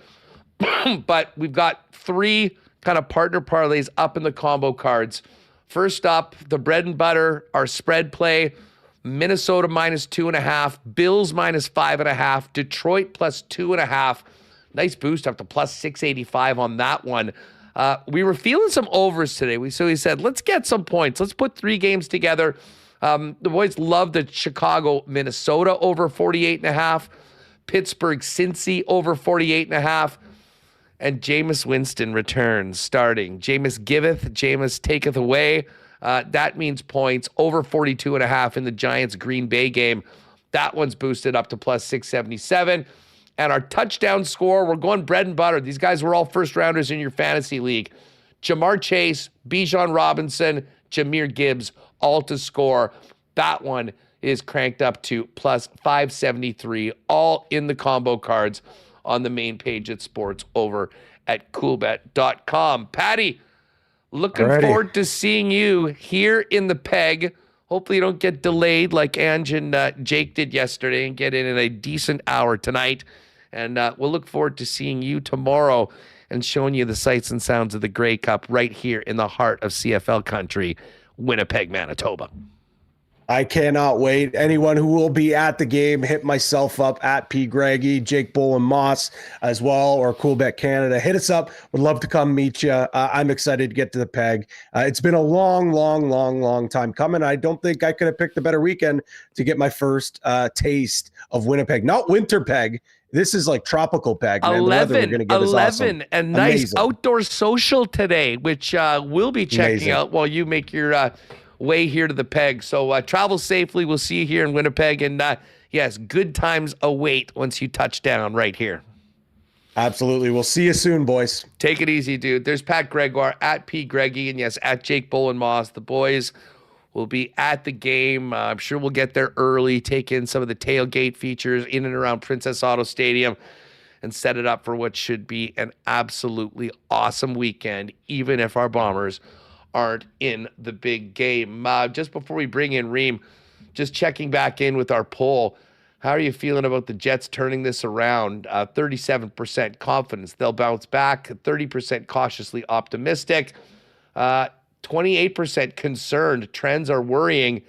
But we've got 3 kind of partner parlays up in the combo cards. First up, the bread and butter, our spread play, Minnesota -2.5, Bills -5.5, Detroit +2.5. Nice boost up to +685 on that one. We were feeling some overs today. So we said, let's get some points. Let's put 3 games together. The boys love the Chicago, Minnesota over 48.5, Pittsburgh, Cincy over 48.5, and Jameis Winston returns starting. Jameis giveth, Jameis taketh away. That means points over 42.5 in the Giants Green Bay game. That one's boosted up to +677. And our touchdown score, we're going bread and butter. These guys were all first rounders in your fantasy league. Jamar Chase, Bijan Robinson, Jahmyr Gibbs, all to score. That one is cranked up to +573, all in the combo cards on the main page at sports over at coolbet.com. Patty, looking forward to seeing you here in the Peg. Hopefully you don't get delayed like Ange and Jake did yesterday and get in a decent hour tonight. And we'll look forward to seeing you tomorrow and showing you the sights and sounds of the Grey Cup right here in the heart of CFL country, Winnipeg, Manitoba. I cannot wait. Anyone who will be at the game, hit myself up at P. Greggy, Jake Bull and Moss as well, or Coolbet Canada. Hit us up. Would love to come meet you. I'm excited to get to the Peg. It's been a long time coming. I don't think I could have picked a better weekend to get my first taste of Winnipeg. Not winter Peg. This is like tropical Peg. Man. 11 awesome. And nice Amazing. Outdoor social today, which we'll be checking out while you make your way here to the Peg. So travel safely. We'll see you here in Winnipeg. And yes, good times await once you touch down right here. Absolutely. We'll see you soon, boys. Take it easy, dude. There's Pat Gregoire at P. Greggy, and yes, at Jake Bull and Moss. The boys will be at the game. I'm sure we'll get there early, take in some of the tailgate features in and around Princess Auto Stadium, and set it up for what should be an absolutely awesome weekend, even if our Bombers aren't in the big game. Just before we bring in Reem, just checking back in with our poll. How are you feeling about the Jets turning this around? 37% confidence they'll bounce back, 30% cautiously optimistic, 28% concerned. Trends are worrying.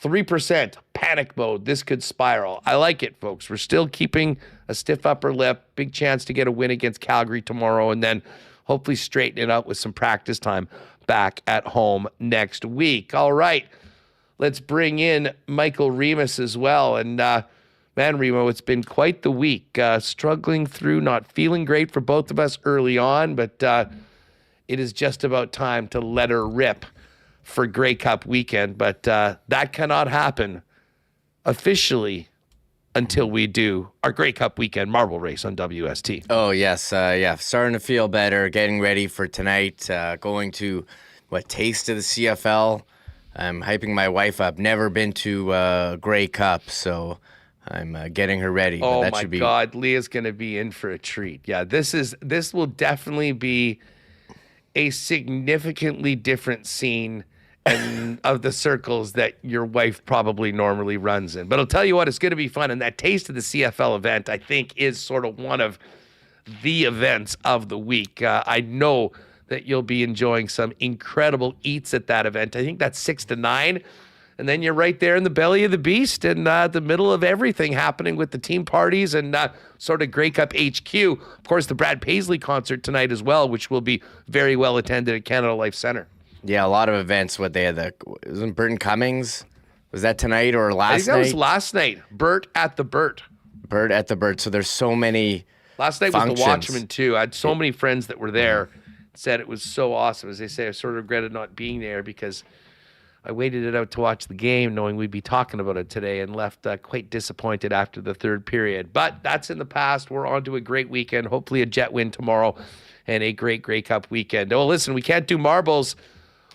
3% panic mode. This could spiral. I like it, folks. We're still keeping a stiff upper lip. Big chance to get a win against Calgary tomorrow, and then hopefully straighten it out with some practice time back at home next week. All right, let's bring in Michael Remis as well. And man, Remo, it's been quite the week. Struggling through, not feeling great for both of us early on, but it is just about time to let her rip for Grey Cup weekend, but that cannot happen officially until we do our Grey Cup weekend marble race on WST. Oh, yes. Yeah, starting to feel better, getting ready for tonight, going to, Taste of the CFL. I'm hyping my wife up. Never been to Grey Cup, so I'm getting her ready. Oh, that my should be... God. Leah's going to be in for a treat. Yeah, this will definitely be a significantly different scene and of the circles that your wife probably normally runs in. But I'll tell you what, it's going to be fun. And that Taste of the CFL event, I think, is sort of one of the events of the week. I know that you'll be enjoying some incredible eats at that event. I think that's 6 to 9. And then you're right there in the belly of the beast and the middle of everything happening with the team parties and sort of Grey Cup HQ. Of course, the Brad Paisley concert tonight as well, which will be very well attended at Canada Life Center. Yeah, a lot of events. They had wasn't Burton Cummings? Was that tonight or last night? I think that was last night. Bert at the Bert. Bert at the Bert. So there's so many Last night functions. Was the Watchmen too. I had so many friends that were there. Said it was so awesome. As they say, I sort of regretted not being there because I waited it out to watch the game knowing we'd be talking about it today and left quite disappointed after the third period. But that's in the past. We're on to a great weekend. Hopefully a Jet win tomorrow and a great Grey Cup weekend. Oh, listen, we can't do marbles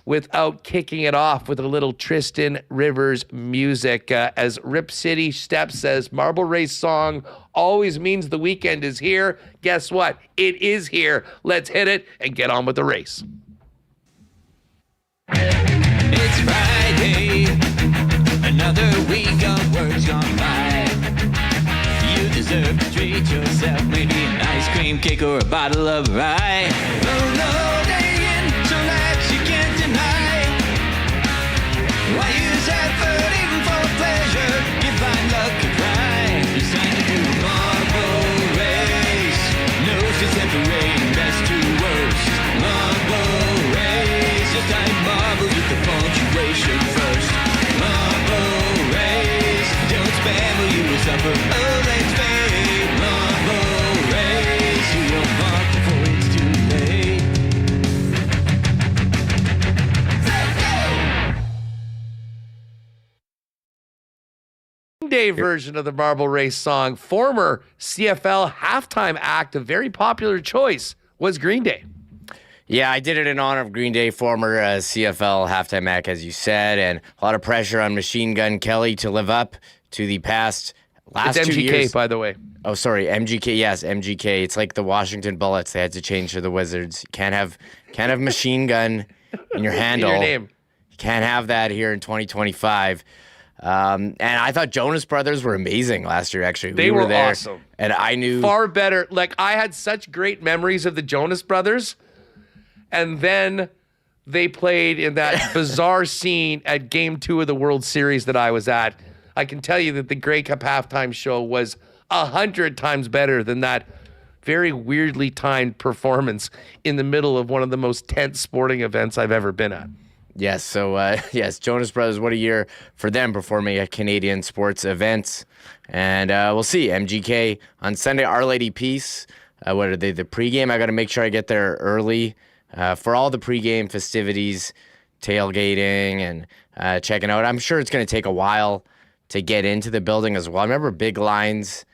without kicking it off with a little Tristan Rivers music. As Rip City Step says, marble race song always means the weekend is here. Guess what? It is here. Let's hit it and get on with the race. It's Friday, another week of work's gone by. You deserve to treat yourself, maybe an ice cream cake or a bottle of rye. Oh no, day in, so nights you can't deny. Why use effort even for pleasure? You find luck and cry. It's time to do a marble race. No sense separating best to worst. Marble race, just time marbles with the punctuation first. Marble race, don't spam or you will suffer. Oh, let's fade. Marble race, you won't mark before it's too late. Day version of the marble race song. Former CFL halftime act, a very popular choice, was Green Day. Yeah, I did it in honor of Green Day, former CFL halftime act, as you said, and a lot of pressure on Machine Gun Kelly to live up to the last it's 2 MGK, years. by the way. Oh, sorry, MGK. Yes, MGK. It's like the Washington Bullets. They had to change to the Wizards. You can't have Machine Gun in your handle. In your name. You can't have that here in 2025. And I thought Jonas Brothers were amazing last year, actually. They were there, awesome. And I knew... Far better. Like, I had such great memories of the Jonas Brothers. And then they played in that bizarre scene at Game 2 of the World Series that I was at. I can tell you that the Grey Cup halftime show was 100 times better than that very weirdly timed performance in the middle of one of the most tense sporting events I've ever been at. Yes, so yes, Jonas Brothers, what a year for them performing at Canadian sports events. And we'll see, MGK on Sunday, Our Lady Peace. What are they, the pregame? I got to make sure I get there early for all the pregame festivities, tailgating and checking out. I'm sure it's going to take a while to get into the building as well. I remember big lines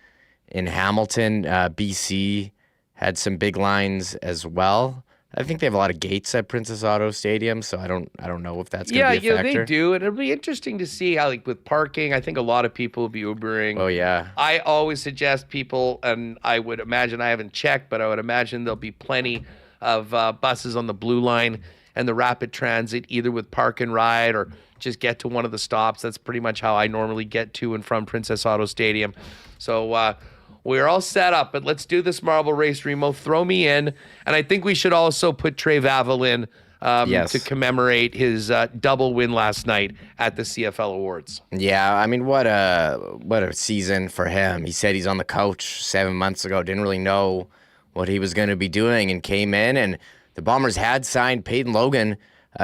in Hamilton, BC had some big lines as well. I think they have a lot of gates at Princess Auto Stadium, so I don't know if that's going to be a factor. Yeah, they do, and it'll be interesting to see how, like, with parking, I think a lot of people will be Ubering. Oh, yeah. I always suggest people, and I would imagine, I haven't checked, but I would imagine there'll be plenty of buses on the Blue Line and the rapid transit, either with park and ride or just get to one of the stops. That's pretty much how I normally get to and from Princess Auto Stadium. So we're all set up, but let's do this marble race, Remo. Throw me in. And I think we should also put Trey Vavel in Yes. to commemorate his double win last night at the CFL Awards. Yeah, I mean, what a season for him. He said he's on the couch 7 months ago, didn't really know what he was going to be doing, and came in, and the Bombers had signed Peyton Logan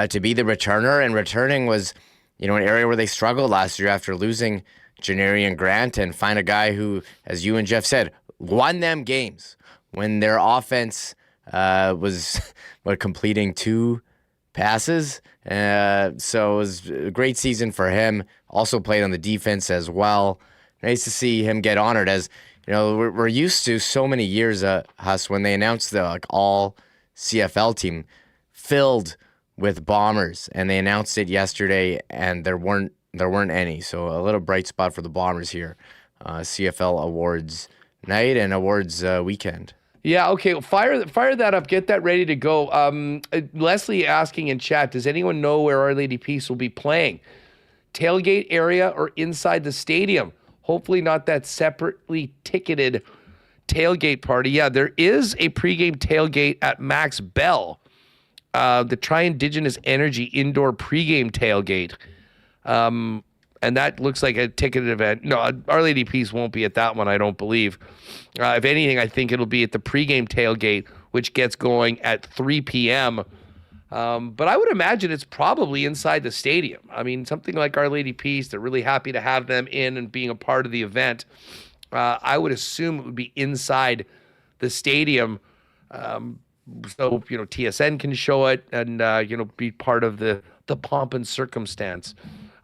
to be the returner, and returning was, an area where they struggled last year after losing Janarian Grant, and find a guy who, as you and Jeff said, won them games when their offense was completing 2 passes. So it was a great season for him. Also played on the defense as well. Nice to see him get honored. As we're used to so many years, Huss, when they announced the all CFL team filled with Bombers, and they announced it yesterday, and there weren't any. So a little bright spot for the Bombers here. CFL Awards night and awards weekend. Yeah, okay. Fire that up. Get that ready to go. Leslie asking in chat, does anyone know where Our Lady Peace will be playing? Tailgate area or inside the stadium? Hopefully not that separately ticketed tailgate party. Yeah, there is a pregame tailgate at Max Bell, the Tri-Indigenous Energy indoor pregame tailgate. And that looks like a ticketed event. No, Our Lady Peace won't be at that one, I don't believe. If anything, I think it'll be at the pregame tailgate, which gets going at 3 p.m. But I would imagine it's probably inside the stadium. I mean, something like Our Lady Peace, they're really happy to have them in and being a part of the event. I would assume it would be inside the stadium. So, TSN can show it and, be part of the pomp and circumstance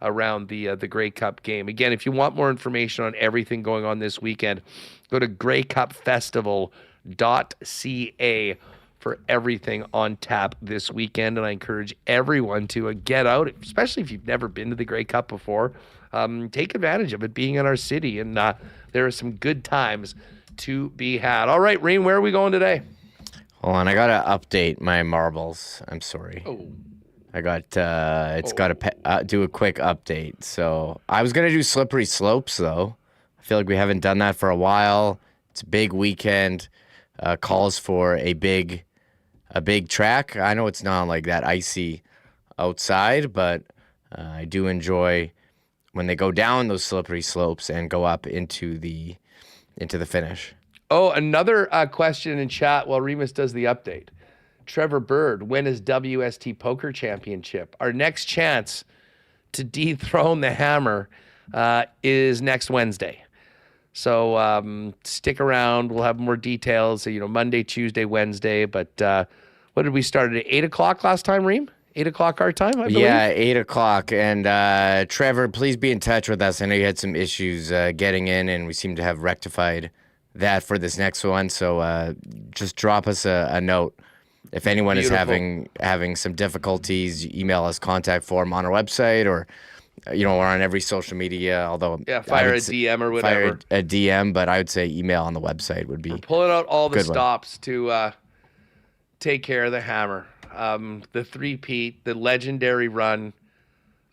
around the Grey Cup game. Again, if you want more information on everything going on this weekend, go to greycupfestival.ca for everything on tap this weekend. And I encourage everyone to get out, especially if you've never been to the Grey Cup before. Take advantage of it being in our city. And there are some good times to be had. All right, Reem, where are we going today? Hold on, I got to update my marbles. I'm sorry. Oh. I got, got to do a quick update. So I was going to do slippery slopes, though. I feel like we haven't done that for a while. It's a big weekend. Calls for a big track. I know it's not like that icy outside, but I do enjoy when they go down those slippery slopes and go up into the finish. Oh, another question in chat while Remis does the update. Trevor Bird, when is WST Poker Championship? Our next chance to dethrone the Hammer is next Wednesday. So stick around. We'll have more details, Monday, Tuesday, Wednesday. But what did we start at 8 o'clock last time, Reem? 8 o'clock our time, I believe? Yeah, 8 o'clock. And Trevor, please be in touch with us. I know you had some issues getting in, and we seem to have rectified that for this next one. So just drop us a note. If anyone is having some difficulties, email us contact form on our website, or we're on every social media. Although fire a DM or whatever. Fire a DM, but I would say email on the website would be. We're pulling out all the stops to take care of the Hammer. The three-peat, the legendary run.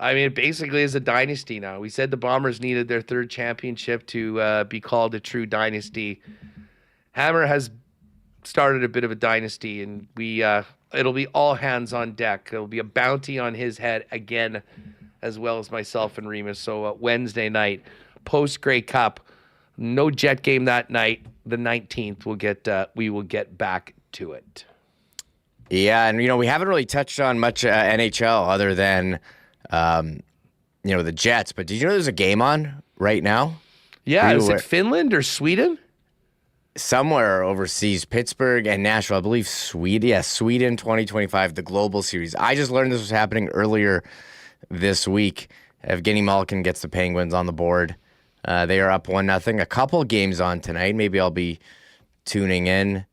I mean, it basically is a dynasty now. We said the Bombers needed their 3rd championship to be called a true dynasty. Hammer has started a bit of a dynasty, and it'll be all hands on deck. It'll be a bounty on his head again, as well as myself and Remis. So Wednesday night, post Grey Cup, no Jet game that night. The 19th, we will get back to it. Yeah, and we haven't really touched on much NHL other than the Jets. But did you know there's a game on right now? Yeah, is it Finland or Sweden? Somewhere overseas, Pittsburgh and Nashville, I believe Sweden. Yeah, Sweden 2025, the Global Series. I just learned this was happening earlier this week. Evgeny Malkin gets the Penguins on the board. They are up 1-0. A couple games on tonight. Maybe I'll be tuning in.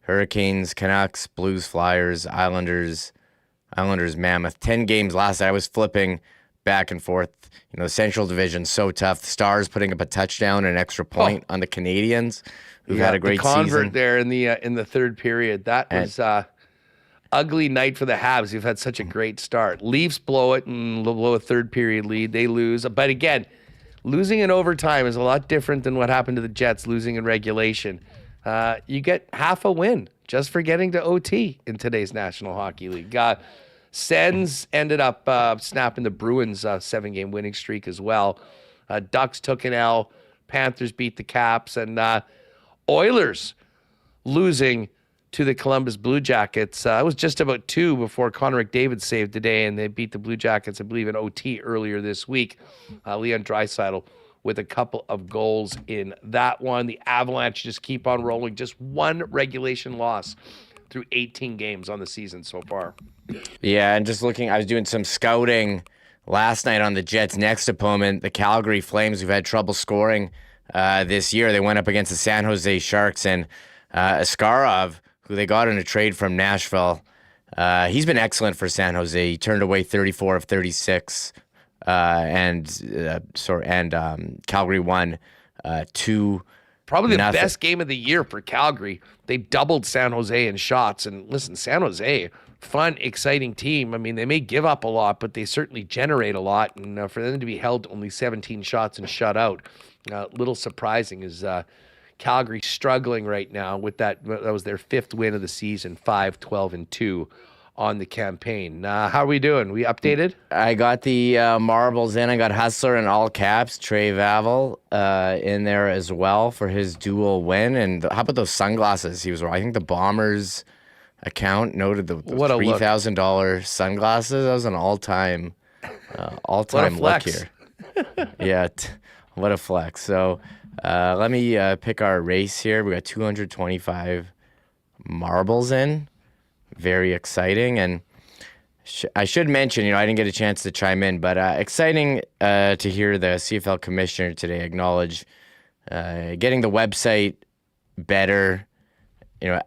Hurricanes, Canucks, Blues, Flyers, Islanders, Mammoth. 10 games last night. I was flipping back and forth. The Central Division so tough. The Stars putting up a touchdown and an extra point on the Canadians, who've had a great convert season there in the 3rd period. That was ugly night for the Habs. You've had such a great start. Leafs blow it and blow a third period lead. They lose. But again, losing in overtime is a lot different than what happened to the Jets losing in regulation. You get half a win just for getting to OT in today's National Hockey League. Sens ended up snapping the Bruins' 7-game winning streak as well. Ducks took an L. Panthers beat the Caps. And Oilers losing to the Columbus Blue Jackets. It was just about 2 before Connor McDavid saved the day, and they beat the Blue Jackets, I believe, in OT earlier this week. Leon Draisaitl with a couple of goals in that one. The Avalanche just keep on rolling. Just one regulation loss through 18 games on the season so far. Yeah, and just looking, I was doing some scouting last night on the Jets' next opponent, the Calgary Flames, who've had trouble scoring this year. They went up against the San Jose Sharks, and Askarov, who they got in a trade from Nashville, he's been excellent for San Jose. He turned away 34 of 36, and Calgary won 2-0. Probably the best game of the year for Calgary. They doubled San Jose in shots. And listen, San Jose, fun, exciting team. I mean, they may give up a lot, but they certainly generate a lot. And for them to be held to only 17 shots and shut out, a little surprising is Calgary struggling right now with that. That was their 5th win of the season, 5-12-2 on the campaign. How are we doing? We updated? I got the marbles in. I got Hustler in all caps, Trey Vavel in there as well for his dual win. And how about those sunglasses? He was, I think the Bombers account noted the $3,000 sunglasses. That was an all-time look here. Yeah, what a flex. So let me pick our race here. We got 225 marbles in. Very exciting. And I should mention, I didn't get a chance to chime in, but exciting to hear the CFL commissioner today acknowledge getting the website better,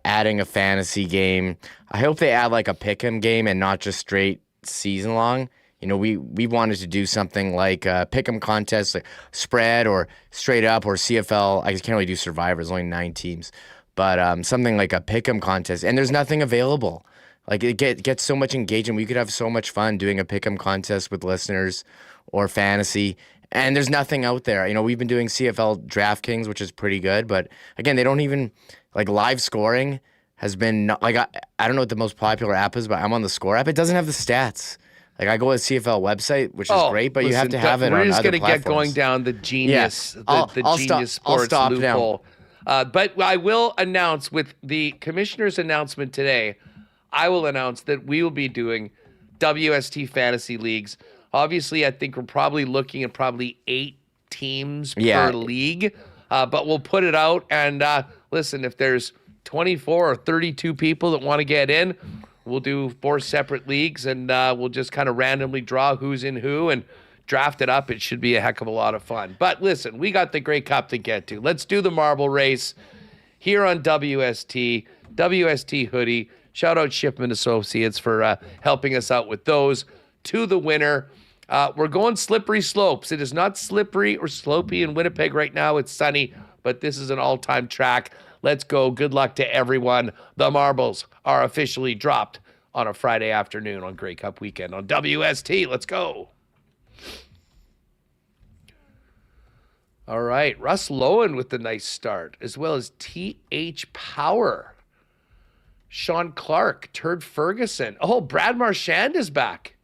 adding a fantasy game. I hope they add like a pick'em game and not just straight season long. We wanted to do something like a pick'em contest, like spread or straight up, or CFL. I can't really do Survivors, only 9 teams. But something like a pick'em contest, and there's nothing available. Like it gets so much engagement. We could have so much fun doing a pick'em contest with listeners or fantasy, and there's nothing out there. We've been doing CFL DraftKings, which is pretty good, but again, they don't even like live scoring has been like I don't know what the most popular app is, but I'm on the Score app. It doesn't have the stats. Like I go to the CFL website, which is great, but you have to have it on other platforms. We're just going to get going down the genius, the genius sports loophole. But I will announce with the commissioner's announcement today, I will announce that we will be doing WST fantasy leagues. Obviously, I think we're probably looking at 8 teams per league, but we'll put it out. And listen, if there's 24 or 32 people that want to get in, we'll do 4 separate leagues, and we'll just kind of randomly draw who's in who and draft it up. It should be a heck of a lot of fun. But listen, we got the Grey Cup to get to. Let's do the marble race here on WST. WST hoodie. Shout out Shipman Associates for helping us out with those. To the winner. We're going slippery slopes. It is not slippery or slopey in Winnipeg right now. It's sunny, but this is an all-time track. Let's go. Good luck to everyone. The marbles are officially dropped on a Friday afternoon on Grey Cup weekend on WST. Let's go. All right, Russ Lowen with the nice start, as well as T.H. Power, Sean Clark, Turd Ferguson. Oh, Brad Marchand is back.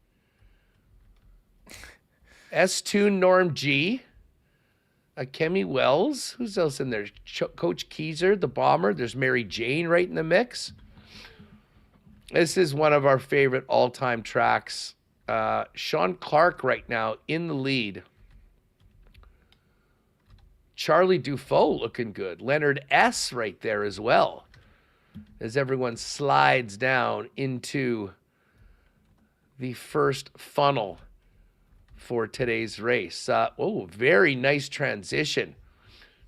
S2 Norm G. Kemi Wells. Who's else in there? Coach Keyser, the bomber. There's Mary Jane right in the mix. This is one of our favorite all-time tracks. Sean Clark right now in the lead. Charlie Dufault looking good. Leonard S. right there as well, as everyone slides down into the first funnel for today's race. Very nice transition.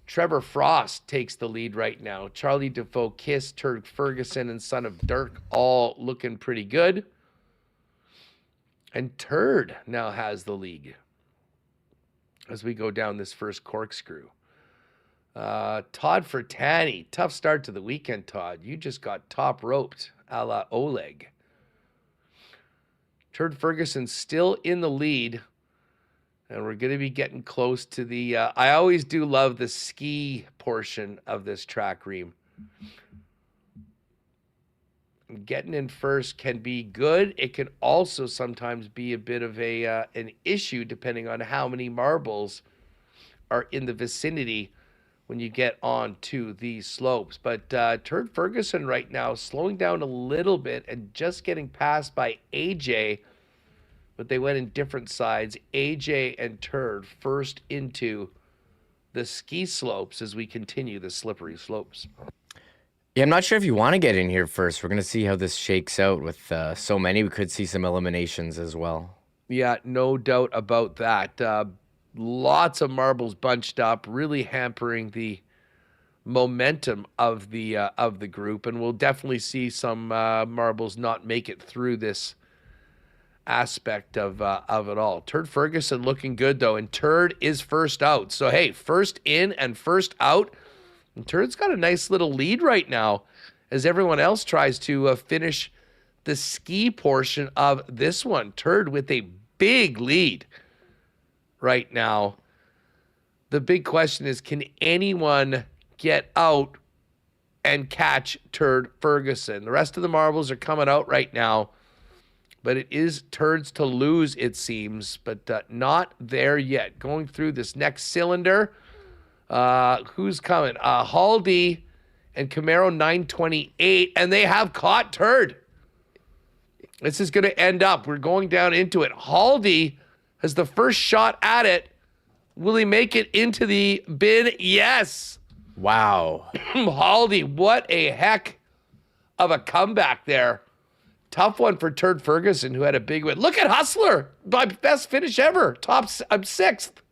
Trevor Frost takes the lead right now. Charlie Dufault, Kiss, Turk Ferguson, and Son of Dirk all looking pretty good. And Turd now has the lead as we go down this first corkscrew. Todd Fertani, tough start to the weekend, Todd. You just got top roped a la Oleg. Turd Ferguson still in the lead. And we're going to be getting close to the... I always do love the ski portion of this track, Reem. Getting in first can be good. It can also sometimes be a bit of an issue depending on how many marbles are in the vicinity when you get on to these slopes. But Turd Ferguson right now slowing down a little bit and just getting passed by AJ, but they went in different sides. AJ and Turd first into the ski slopes as we continue the slippery slopes. Yeah, I'm not sure if you want to get in here first. We're going to see how this shakes out with so many. We could see some eliminations as well. Yeah, no doubt about that. Lots of marbles bunched up, really hampering the momentum of the group, and we'll definitely see some marbles not make it through this aspect of it all. Turd Ferguson looking good though, and Turd is first out. So hey, first in and first out. And Turd's got a nice little lead right now as everyone else tries to finish the ski portion of this one. Turd with a big lead right now. The big question is, can anyone get out and catch Turd Ferguson? The rest of the marbles are coming out right now, but it is Turd's to lose, it seems, but not there yet. Going through this next cylinder. Who's coming? Haldy and Camaro 928, and they have caught Turd. This is going to end up. We're going down into it. Haldy has the first shot at it. Will he make it into the bin? Yes. Wow. Haldy, what a heck of a comeback there. Tough one for Turd Ferguson, who had a big win. Look at Hustler. My best finish ever. I'm sixth.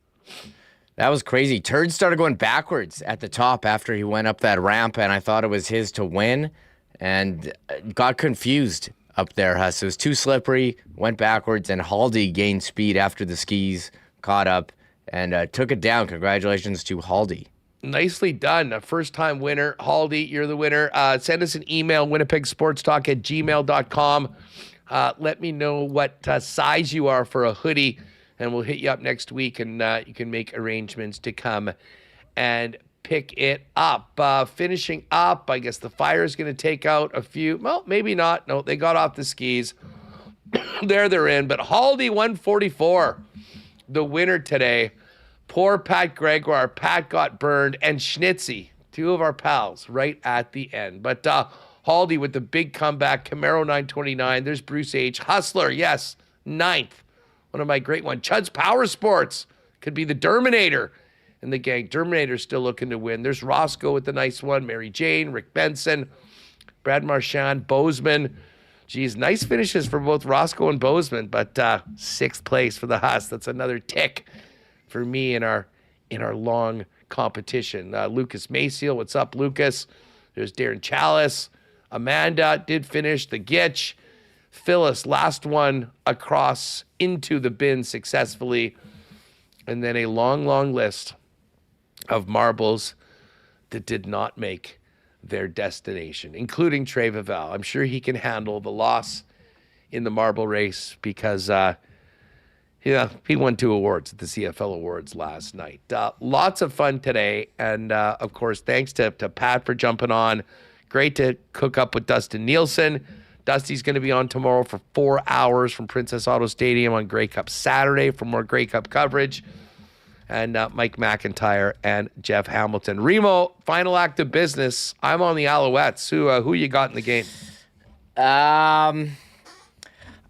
That was crazy. Turd started going backwards at the top after he went up that ramp, and I thought it was his to win, and got confused up there, Huss. It was too slippery, went backwards, and Haldy gained speed after the skis, caught up, and took it down. Congratulations to Haldy. Nicely done. A first-time winner. Haldy, you're the winner. Send us an email, winnipegsportstalk@gmail.com. Let me know what size you are for a hoodie, and we'll hit you up next week, and you can make arrangements to come and pick it up. Finishing up, I guess the Fire is going to take out a few. Well, maybe not. No, they got off the skis. They're in. But Haldy 144, the winner today. Poor Pat Gregoire. Pat got burned. And Schnitzy, two of our pals, right at the end. But Haldy with the big comeback. Camaro 929. There's Bruce H. Hustler, yes, 9th. One of my great ones. Chud's Power Sports could be the Derminator in the gang. Derminator's still looking to win. There's Roscoe with the nice one. Mary Jane, Rick Benson, Brad Marchand, Bozeman. Geez, nice finishes for both Roscoe and Bozeman, but 6th place for the Huss. That's another tick for me in our long competition. Lucas Maciel, what's up, Lucas? There's Darren Chalice. Amanda did finish the Gitch. Phyllis, last one across into the bin successfully. And then a long, long list of marbles that did not make their destination, including Trey Vavel. I'm sure he can handle the loss in the marble race because, he won 2 awards at the CFL Awards last night. Lots of fun today. And, of course, thanks to Pat for jumping on. Great to cook up with Dustin Nielson. Dusty's going to be on tomorrow for 4 hours from Princess Auto Stadium on Grey Cup Saturday for more Grey Cup coverage. And Mike McIntyre and Jeff Hamilton. Remo, final act of business. I'm on the Alouettes. Who you got in the game?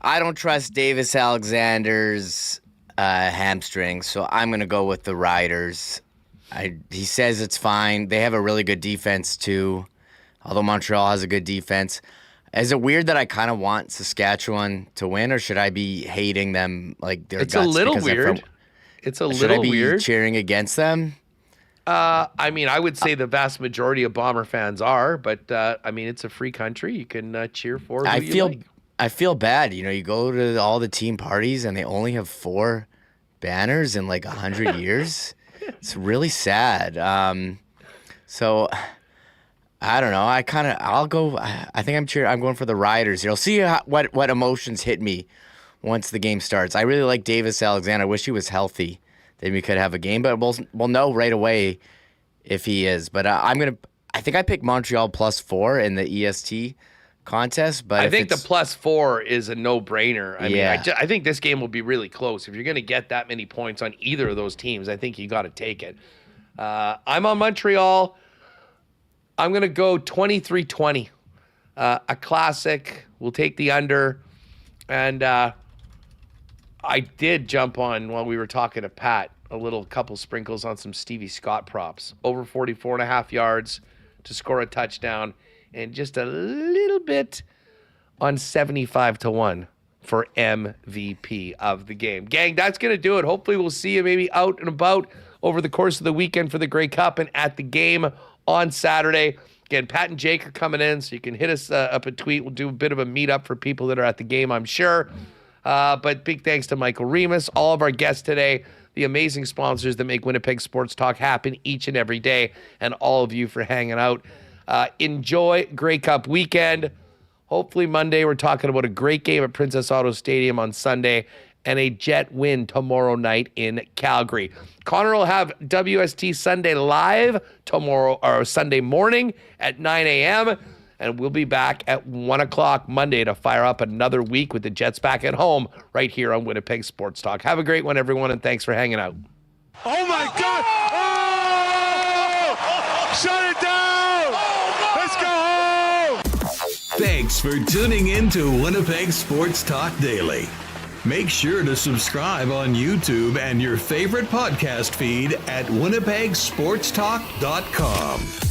I don't trust Davis Alexander's hamstring, so I'm going to go with the Riders. He says it's fine. They have a really good defense, too, although Montreal has a good defense. Is it weird that I kind of want Saskatchewan to win, or should I be hating them like their guts? It's a little weird. Should I be cheering against them? I mean, I would say the vast majority of Bomber fans are, but I mean, it's a free country. You can cheer for who you like. I feel bad. You go to all the team parties and they only have 4 banners in like 100 years. It's really sad. So I don't know. I'll go. I think I'm going for the Riders. You'll see what emotions hit me once the game starts. I really like Davis Alexander. I wish he was healthy. Then we could have a game, but we'll know right away if he is. But I think I picked Montreal +4 in the EST contest. But I think the +4 is a no-brainer. I mean, I think this game will be really close. If you're going to get that many points on either of those teams, I think you got to take it. I'm on Montreal. I'm going to go 23-20. A classic. We'll take the under. And I did jump on, while we were talking to Pat, a couple sprinkles on some Stevie Scott props. Over 44.5 yards to score a touchdown, and just a little bit on 75-1 for MVP of the game. Gang, that's going to do it. Hopefully we'll see you maybe out and about over the course of the weekend for the Grey Cup and at the game on Saturday. Again, Pat and Jake are coming in, so you can hit us up a tweet. We'll do a bit of a meetup for people that are at the game, I'm sure. But big thanks to Michael Remis, all of our guests today, the amazing sponsors that make Winnipeg Sports Talk happen each and every day, and all of you for hanging out. Enjoy Grey Cup weekend. Hopefully Monday we're talking about a great game at Princess Auto Stadium on Sunday and a Jet win tomorrow night in Calgary. Connor will have WST Sunday live tomorrow or Sunday morning at 9 a.m., and we'll be back at 1 o'clock Monday to fire up another week with the Jets back at home right here on Winnipeg Sports Talk. Have a great one, everyone, and thanks for hanging out. Oh, my God! Oh! Shut it down! Let's go home! Thanks for tuning in to Winnipeg Sports Talk Daily. Make sure to subscribe on YouTube and your favorite podcast feed at winnipegsportstalk.com.